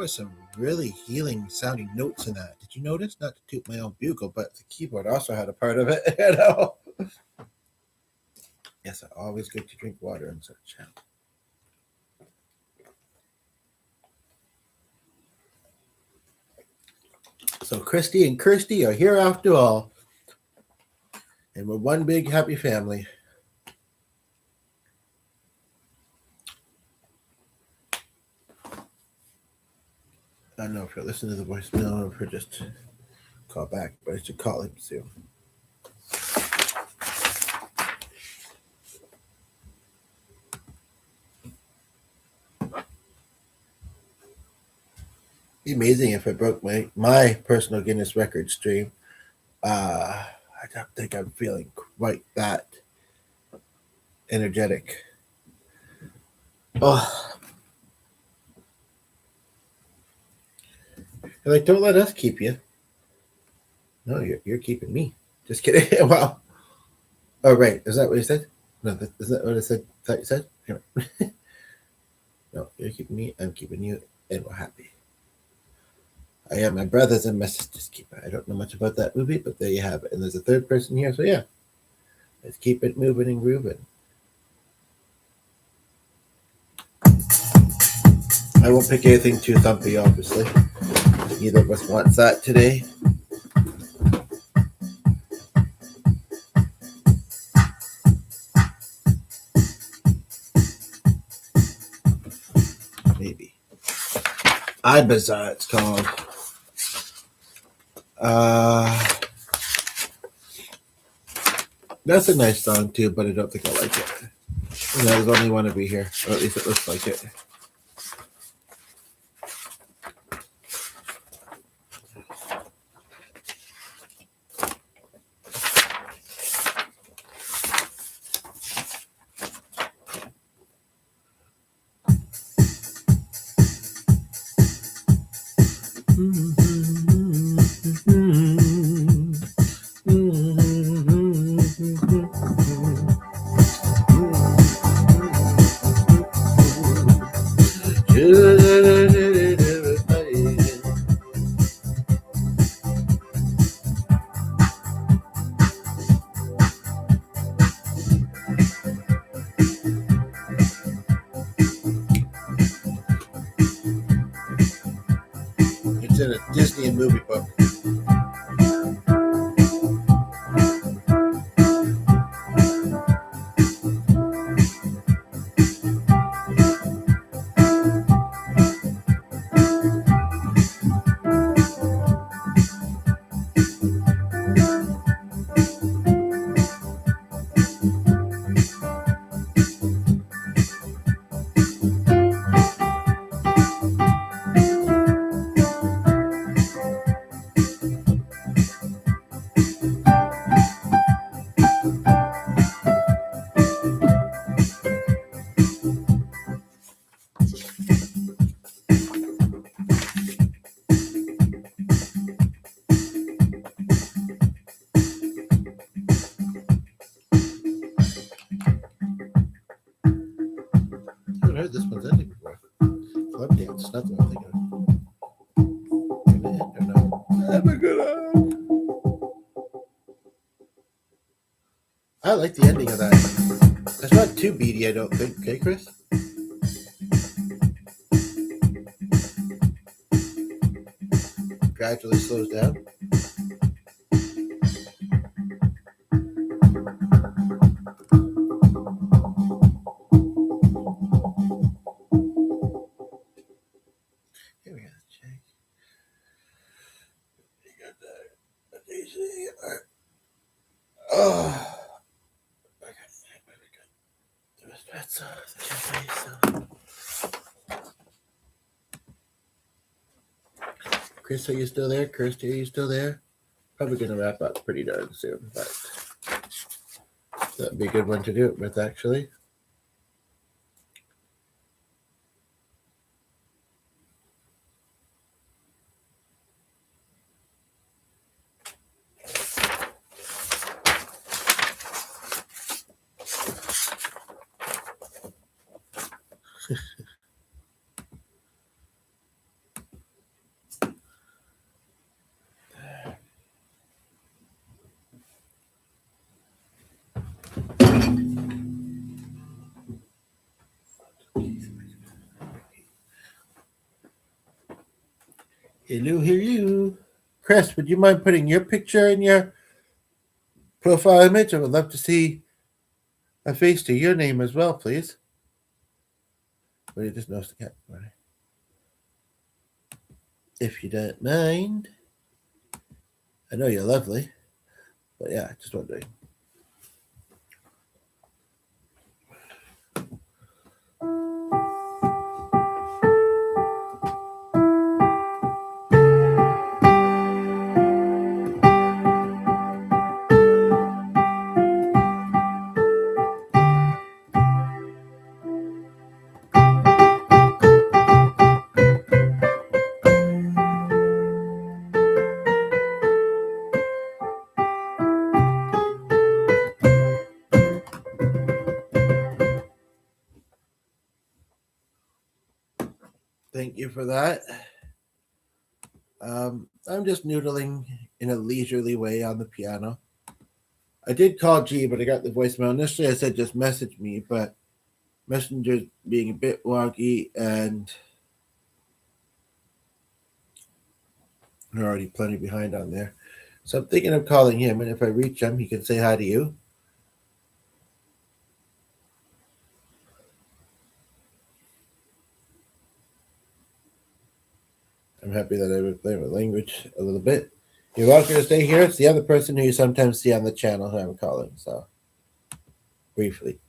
was some really healing sounding notes in that. Did you notice? Not to toot my own bugle, but the keyboard also had a part of it. Yes, always good to drink water and such. So Christy and Kirsty are here after all, and we're one big happy family. I don't know if you're listening to the voicemail or if you're just call back, but I should call him soon. It'd be amazing if I broke my personal Guinness record stream. I don't think I'm feeling quite that energetic. Oh, they're like, don't let us keep you. No, you're keeping me. Just kidding. Wow. Oh, right. Is that what you said? No, is that what I said? Thought you said? Anyway. No, you're keeping me. I'm keeping you, and we're happy. I am my brother's and my sister's keeper. I don't know much about that movie, but there you have it. And there's a third person here, so yeah. Let's keep it moving and grooving. I won't pick anything too thumpy, obviously. Neither of us wants that today. Maybe. Ibazar, it's called. That's a nice song too, but I don't think I like it. There's only one to be here, or at least it looks like it. It's in a Disney movie book. I haven't heard this one's ending before. Club dance, not the one I'm thinking of. Gonna end or no? I'm gonna. I like the ending of that. It's not too beady, I don't think. Okay, Chris? Gradually slows down. Here we go. Check. You got that. Easy. Oh. Okay. Very good. That's Chris, are you still there? Kirsty, are you still there? Probably going to wrap up pretty darn soon, but that'd be a good one to do it with, actually. Hello, hello. Chris, would you mind putting your picture in your profile image? I would love to see a face to your name as well, please. But you just noticed the cat. If you don't mind. I know you're lovely. But yeah, just wondering. Thank you for that. I'm just noodling in a leisurely way on the piano. I did call G, but I got the voicemail. Initially, I said just message me, but Messenger's being a bit wonky, and we're already plenty behind on there. So I'm thinking of calling him, and if I reach him, he can say hi to you. I'm happy that I would play with language a little bit. You're welcome to stay here. It's the other person who you sometimes see on the channel who I'm calling. So, briefly.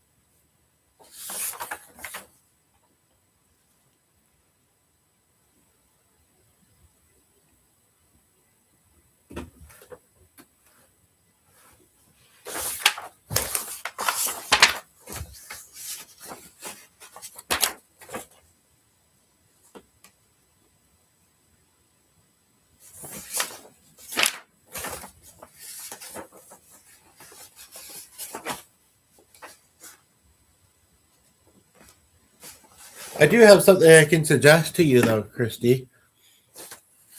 I do have something I can suggest to you, though, Christy.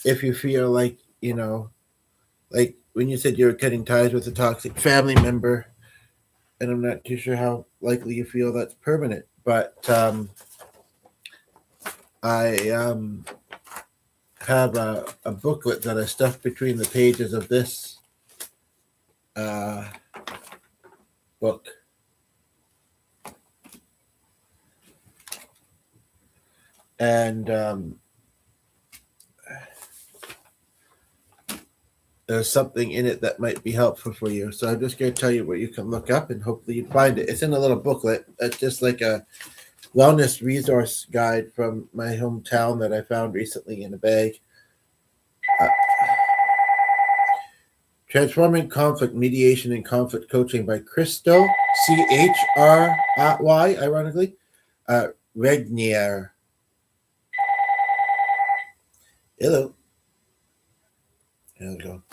If you feel like, like when you said you were cutting ties with a toxic family member, and I'm not too sure how likely you feel that's permanent, but I have a booklet that I stuffed between the pages of this uh, book. And there's something in it that might be helpful for you. So I'm just going to tell you what you can look up, and hopefully you find it. It's in a little booklet. It's just like a wellness resource guide from my hometown that I found recently in a bag. Transforming Conflict, Mediation and Conflict Coaching by Christo, Chry, ironically, Regnier. Hello. There we go.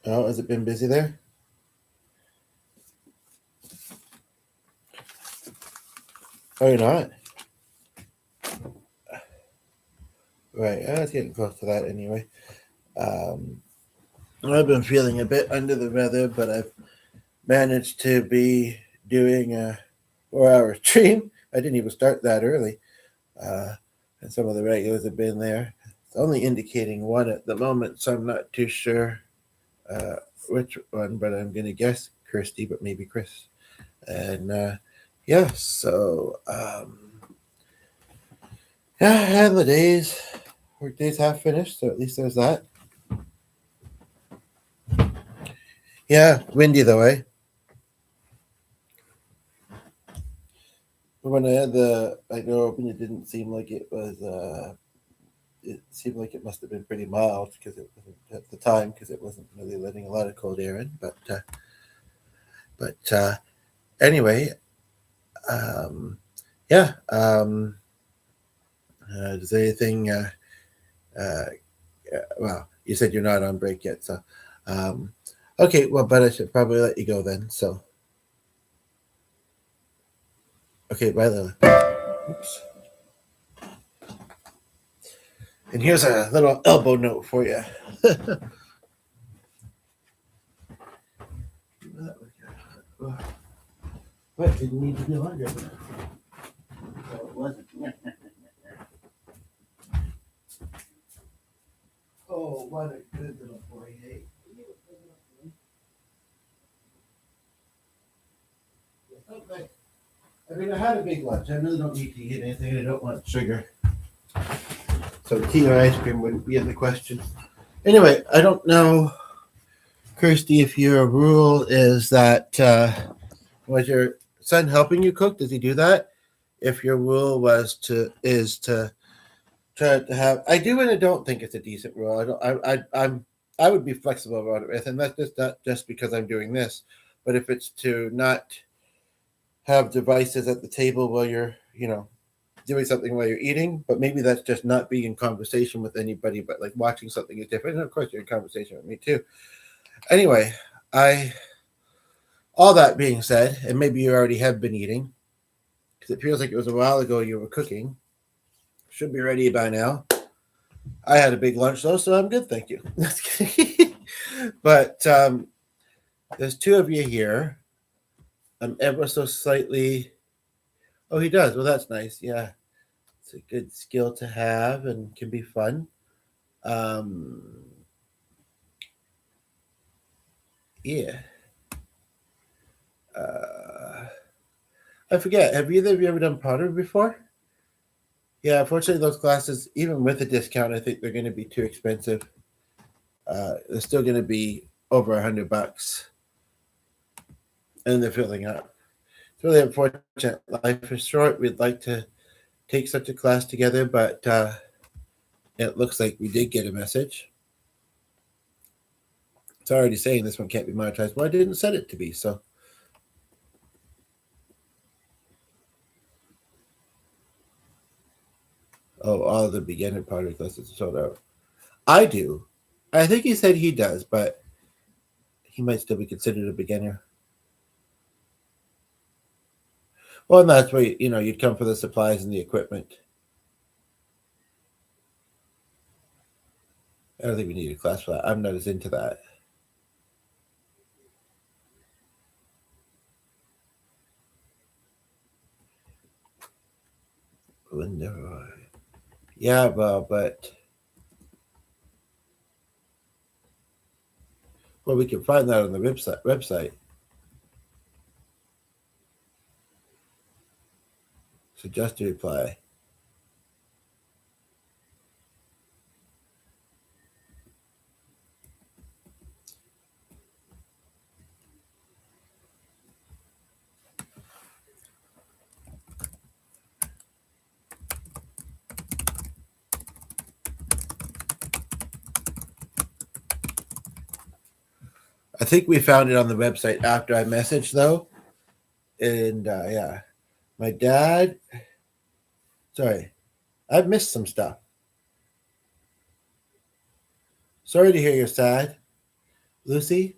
Oh, has it been busy there? Oh, you're not? Right, I was getting close to that anyway. I've been feeling a bit under the weather, but I've managed to be doing a 4-hour stream. I didn't even start that early. And some of the regulars have been there. It's only indicating one at the moment, so I'm not too sure which one, but I'm going to guess Kirsty, but maybe Chris. And yeah, so yeah, and the work days have finished, so at least there's that. Yeah, windy though, eh? When I had I door open, it didn't seem like it was. It seemed like it must have been pretty mild because it wasn't at the time because it wasn't really letting a lot of cold air in. But anyway, yeah. Does anything? Well, you said you're not on break yet, so okay. Well, but I should probably let you go then. So okay, bye, Lila. Oops. And here's a little elbow note for you. What didn't need to be longer? what a good little boy, hey? Okay. I mean, I had a big lunch. I really don't need to eat anything. I don't want sugar. So tea or ice cream wouldn't be in the question. Anyway, I don't know, Kirsty, if your rule is that was your son helping you cook? Does he do that? If your rule was to is to try to have, I do and I don't think it's a decent rule. I don't. I would be flexible about it, and that's just not just because I'm doing this, but if it's to not have devices at the table while you're, doing something while you're eating, but maybe that's just not being in conversation with anybody, but like watching something is different. And of course, you're in conversation with me too. Anyway, I all that being said, and maybe you already have been eating because it feels like it was a while ago you were cooking. Should be ready by now. I had a big lunch though, so I'm good, thank you. But there's two of you here. I'm ever so slightly. Oh, he does. Well, that's nice. Yeah, it's a good skill to have and can be fun. Um, yeah. I forget. Have either of you ever done pottery before? Yeah, unfortunately, those classes, even with a discount, I think they're going to be too expensive. They're still going to be over $100, and they're filling up. It's really unfortunate. Life is short. We'd like to take such a class together, but it looks like we did get a message. It's already saying this one can't be monetized. Well, I didn't set it to be, so. Oh, all the beginner pottery classes are sold out. I do. I think he said he does, but he might still be considered a beginner. Well, and that's where you'd come for the supplies and the equipment. I don't think we need a class for that. I'm not as into that. Linda, yeah, well, we can find that on the website. So just to reply. I think we found it on the website after I messaged though, and yeah, my dad. Sorry, I've missed some stuff. Sorry to hear you're sad, Lucy.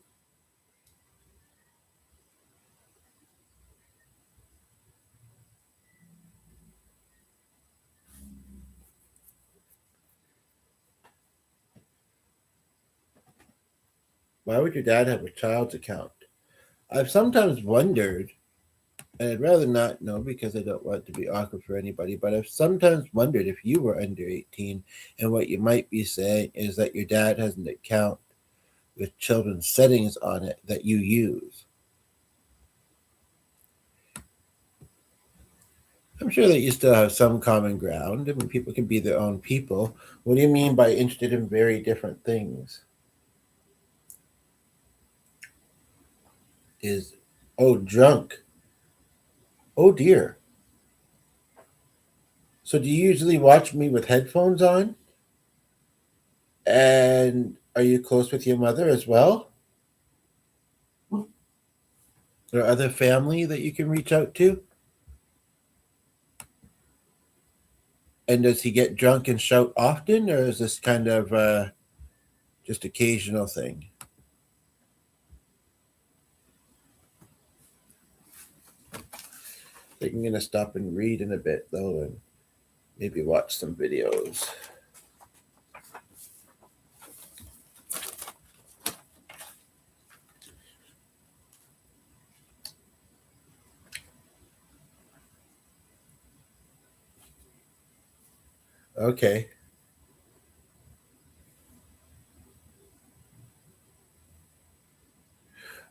Why would your dad have a child's account? I've sometimes wondered, and I'd rather not know because I don't want to be awkward for anybody, but I've sometimes wondered if you were under 18 and what you might be saying is that your dad has an account with children's settings on it that you use. I'm sure that you still have some common ground. I mean, people can be their own people. What do you mean by interested in very different things? Is, oh, drunk. Oh, dear. So, do you usually watch me with headphones on? And are you close with your mother as well? Or other family that you can reach out to? And does he get drunk and shout often, or is this kind of just occasional thing? I think I'm gonna stop and read in a bit though, and maybe watch some videos. Okay.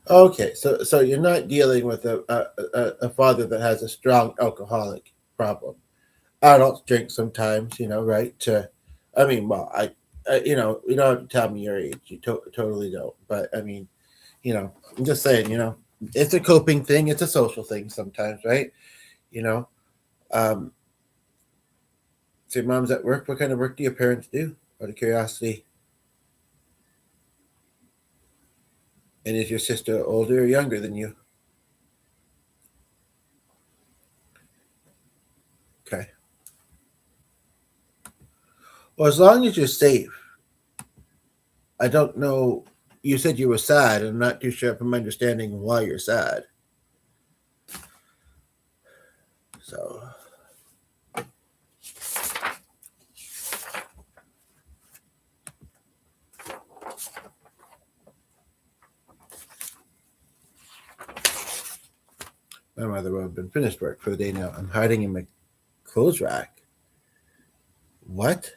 Okay, so you're not dealing with a father that has a strong alcoholic problem. Adults drink sometimes, right? I mean, well, you don't have to tell me your age. You totally don't. But I mean, I'm just saying, it's a coping thing. It's a social thing sometimes, right? You know, um, so your mom's at work. What kind of work do your parents do? Out of curiosity. And is your sister older or younger than you? Okay. Well, as long as you're safe. I don't know. You said you were sad. I'm not too sure if I'm understanding why you're sad. So, my mother would have been finished work for the day now. I'm hiding in my clothes rack. What?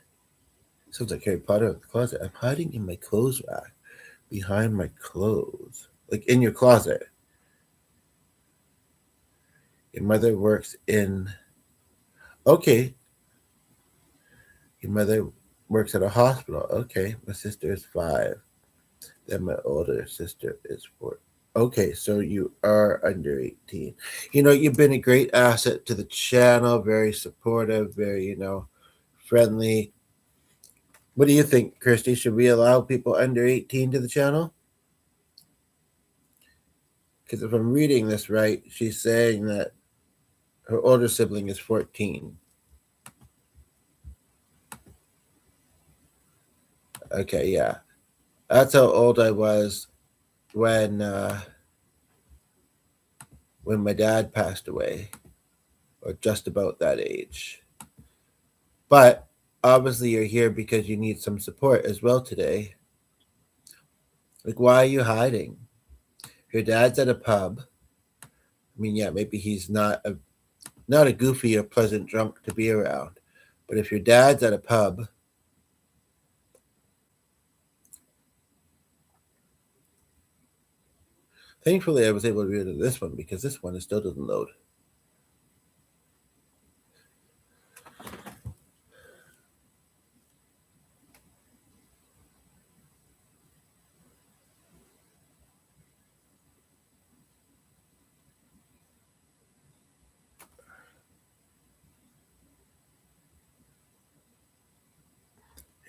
Sounds like Harry Potter in the closet. I'm hiding in my clothes rack behind my clothes. Like in your closet. Your mother works in. Okay. Your mother works at a hospital. Okay. My sister is 5. Then my older sister is 4. Okay, so you are under 18. You've been a great asset to the channel, very supportive, very, friendly. What do you think, Christy? Should we allow people under 18 to the channel? Because if I'm reading this right, she's saying that her older sibling is 14. Okay, yeah. That's how old I was when when my dad passed away, or just about that age. But obviously, you're here because you need some support as well today. Like, why are you hiding? If your dad's at a pub, I mean, yeah, maybe he's not a goofy or pleasant drunk to be around. But if your dad's at a pub, thankfully I was able to read this one because this one still doesn't load.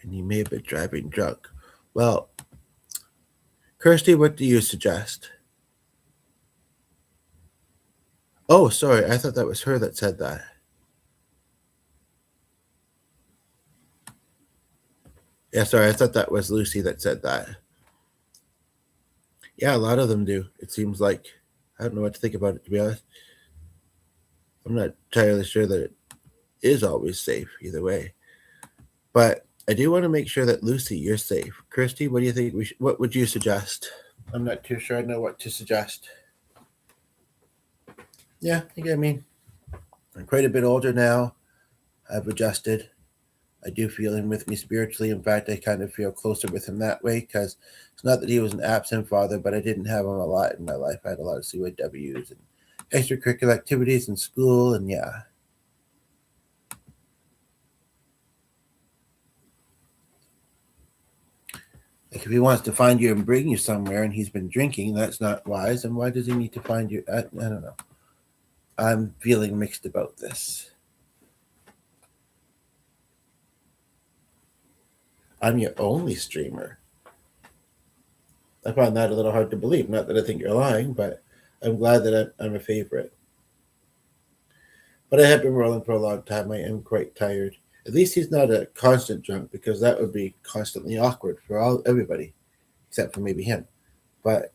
And you may have been driving drunk. Well, Kirsty, what do you suggest? Oh, sorry, I thought that was her that said that. Yeah, sorry, I thought that was Lucy that said that. Yeah, a lot of them do. It seems like I don't know what to think about it, to be honest. I'm not entirely sure that it is always safe either way. But I do want to make sure that Lucy, you're safe. Kirsty, what do you think? What would you suggest? I'm not too sure I know what to suggest. Yeah, you get me. I'm quite a bit older now. I've adjusted. I do feel him with me spiritually. In fact, I kind of feel closer with him that way because it's not that he was an absent father, but I didn't have him a lot in my life. I had a lot of CYWs and extracurricular activities in school, and yeah. Like if he wants to find you and bring you somewhere and he's been drinking, that's not wise. And why does he need to find you? I don't know. I'm feeling mixed about this. I'm your only streamer. I find that a little hard to believe. Not that I think you're lying, but I'm glad that I'm a favorite. But I have been rolling for a long time. I am quite tired. At least he's not a constant drunk because that would be constantly awkward for everybody, except for maybe him. But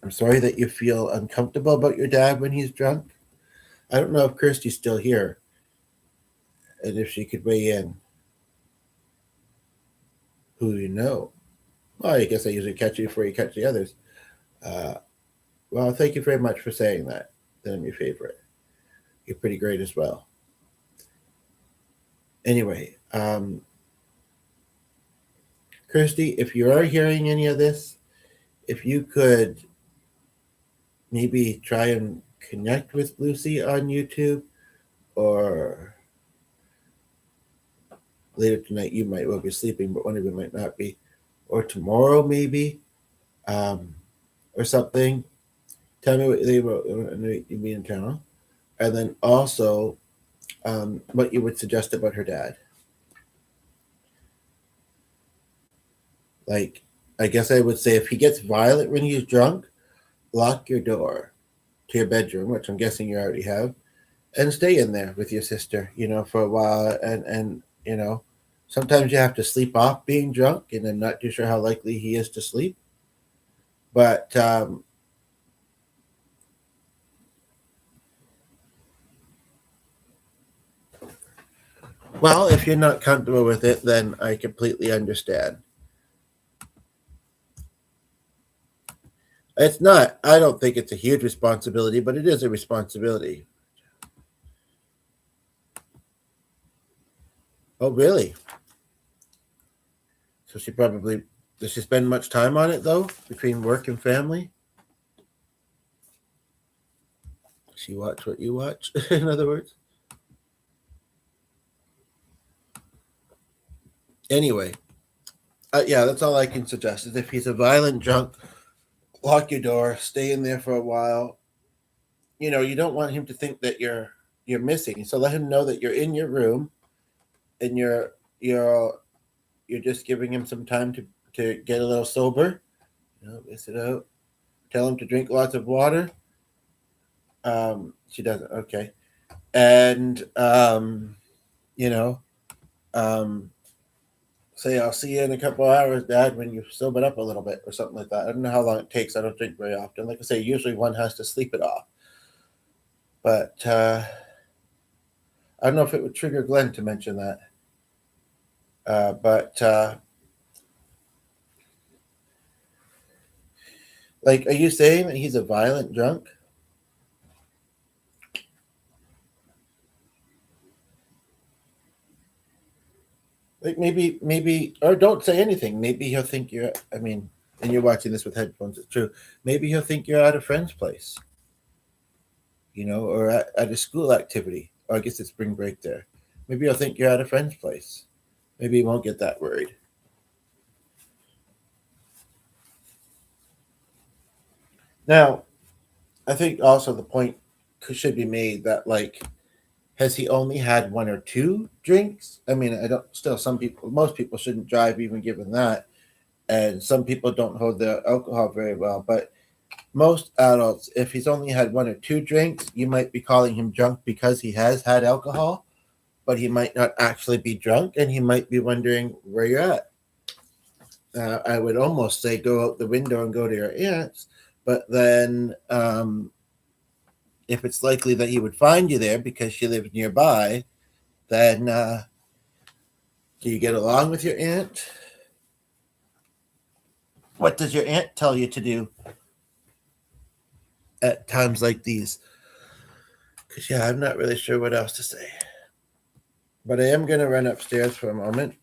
I'm sorry that you feel uncomfortable about your dad when he's drunk. I don't know if Kirsty's still here and if she could weigh in. Who you know? Well, I guess I usually catch you before you catch the others. Uh, well, thank you very much for saying that. That I'm your favorite. You're pretty great as well. Anyway, Kirsty, if you are hearing any of this, if you could maybe try and connect with Lucy on YouTube, or later tonight, you might well be sleeping, but one of you might not be, or tomorrow maybe, um, or something. Tell me what they wrote. You mean in channel, and then also what you would suggest about her dad. Like, I guess I would say if he gets violent when he's drunk, lock your door to your bedroom, which I'm guessing you already have, and stay in there with your sister, for a while. And sometimes you have to sleep off being drunk, and I'm not too sure how likely he is to sleep. But well, if you're not comfortable with it, then I completely understand. It's not. I don't think it's a huge responsibility, but it is a responsibility. Oh, really? So she probably does she spend much time on it though, between work and family? She watch what you watch, in other words. Anyway, yeah, that's all I can suggest. Is if he's a violent drunk, lock your door, stay in there for a while. You don't want him to think that you're missing. So let him know that you're in your room, and you're you're just giving him some time to get a little sober. Miss it out. Tell him to drink lots of water. She doesn't. Okay, and you know, um, say I'll see you in a couple of hours, Dad, when you've sobered up a little bit, or something like that. I don't know how long it takes. I don't drink very often. Like I say, usually one has to sleep it off. But I don't know if it would trigger Glenn to mention that. But like, are you saying that he's a violent drunk? Like maybe, or don't say anything. Maybe he'll think you're. I mean, and you're watching this with headphones. It's true. Maybe he'll think you're at a friend's place, or at a school activity. Or I guess it's spring break there. Maybe he'll think you're at a friend's place. Maybe he won't get that worried. Now, I think also the point should be made that, like, has he only had one or two drinks? I mean, I don't. Still, most people shouldn't drive, even given that, and some people don't hold their alcohol very well. But most adults, if he's only had one or two drinks, you might be calling him drunk because he has had alcohol, but he might not actually be drunk, and he might be wondering where you're at. I would almost say go out the window and go to your aunt's, but then if it's likely that he would find you there because she lives nearby, then do you get along with your aunt? What does your aunt tell you to do at times like these? Because, yeah, I'm not really sure what else to say. But I am going to run upstairs for a moment.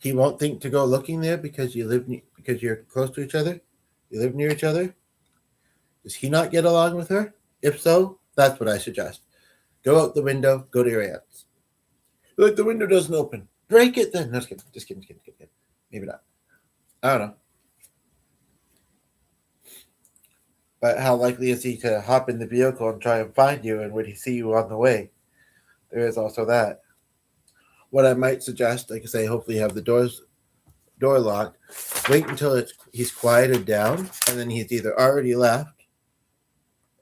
He won't think to go looking there because because you're close to each other. You live near each other. Does he not get along with her? If so, that's what I suggest. Go out the window. Go to your aunt's. Like, the window doesn't open. Break it then. No, just kidding. Just kidding. Maybe not. I don't know. But how likely is he to hop in the vehicle and try and find you? And would he see you on the way? There is also that. What I might suggest, like I say, hopefully you have the door locked. Wait until he's quieted down, and then he's either already left,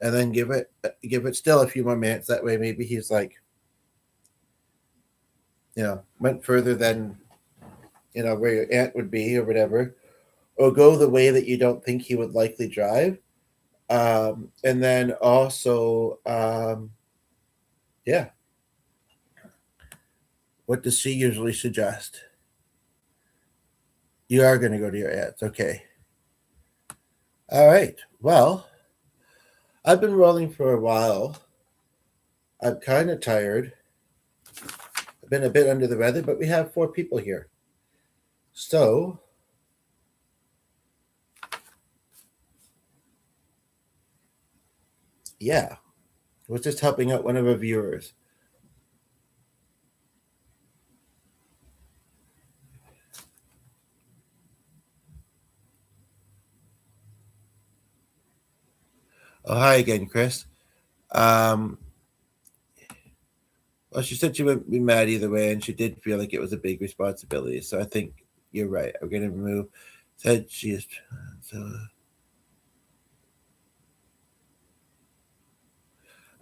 and then give it still a few more minutes. That way, maybe he's like, went further than where your aunt would be or whatever, or go the way that you don't think he would likely drive. And then also, yeah. What does she usually suggest? You are going to go to your aunt's. Okay. All right. Well, I've been rolling for a while. I'm kind of tired. I've been a bit under the weather, but we have 4 people here. So, yeah, I was just helping out one of our viewers. Oh, hi again, Chris. Um, well, she said she wouldn't be mad either way, and she did feel like it was a big responsibility. So I think you're right. I'm going to remove. Said she is. So,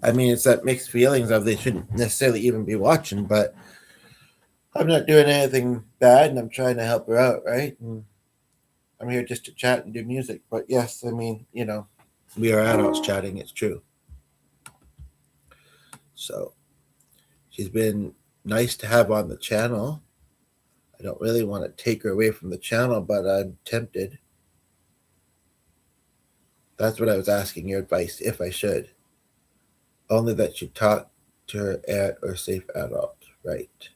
I mean, it's that mixed feelings of they shouldn't necessarily even be watching, but I'm not doing anything bad, and I'm trying to help her out, right? And I'm here just to chat and do music. But yes, I mean, we are adults chatting. It's true. So she's been nice to have on the channel. I don't really want to take her away from the channel, but I'm tempted. That's what I was asking your advice, if I should. Only that you talk to her at or safe adult, right?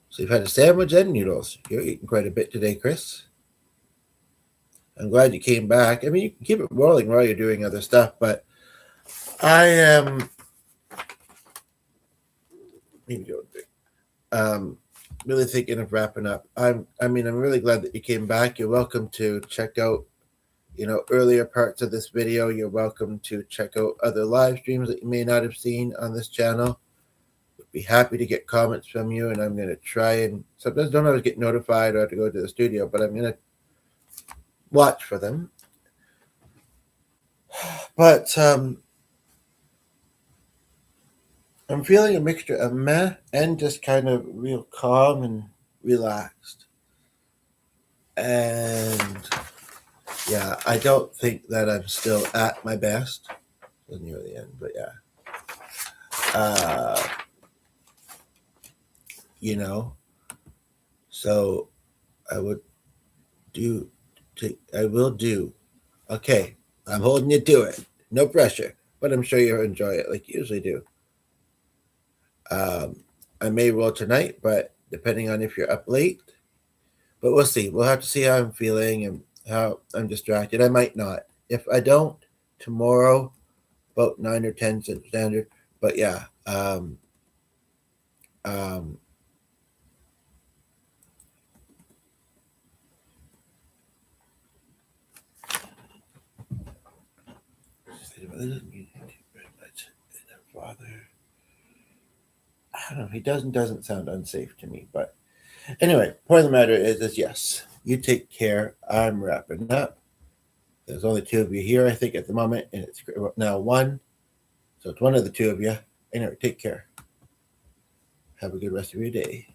So you've had a sandwich and noodles. You're eating quite a bit today, Chris. I'm glad you came back. I mean, you can keep it rolling while you're doing other stuff, but I am really thinking of wrapping up. I'm really glad that you came back. You're welcome to check out, earlier parts of this video. You're welcome to check out other live streams that you may not have seen on this channel. Would be happy to get comments from you, and I'm going to try and sometimes don't always get notified or have to go to the studio, but I'm going to watch for them. But I'm feeling a mixture of meh and just kind of real calm and relaxed. And yeah, I don't think that I'm still at my best. It's near the end, but yeah. So I will do. Okay, I'm holding you to it. No pressure, but I'm sure you'll enjoy it like you usually do. I may roll tonight, but depending on if you're up late. But we'll see. We'll have to see how I'm feeling and how I'm distracted. I might not. If I don't, tomorrow, about 9 or 10 Central Standard. But yeah, father. I don't know. He doesn't sound unsafe to me. But anyway, point of the matter is yes. You take care. I'm wrapping up. There's only 2 of you here, I think, at the moment, and it's now 1. So it's one of the 2 of you. Anyway, take care. Have a good rest of your day.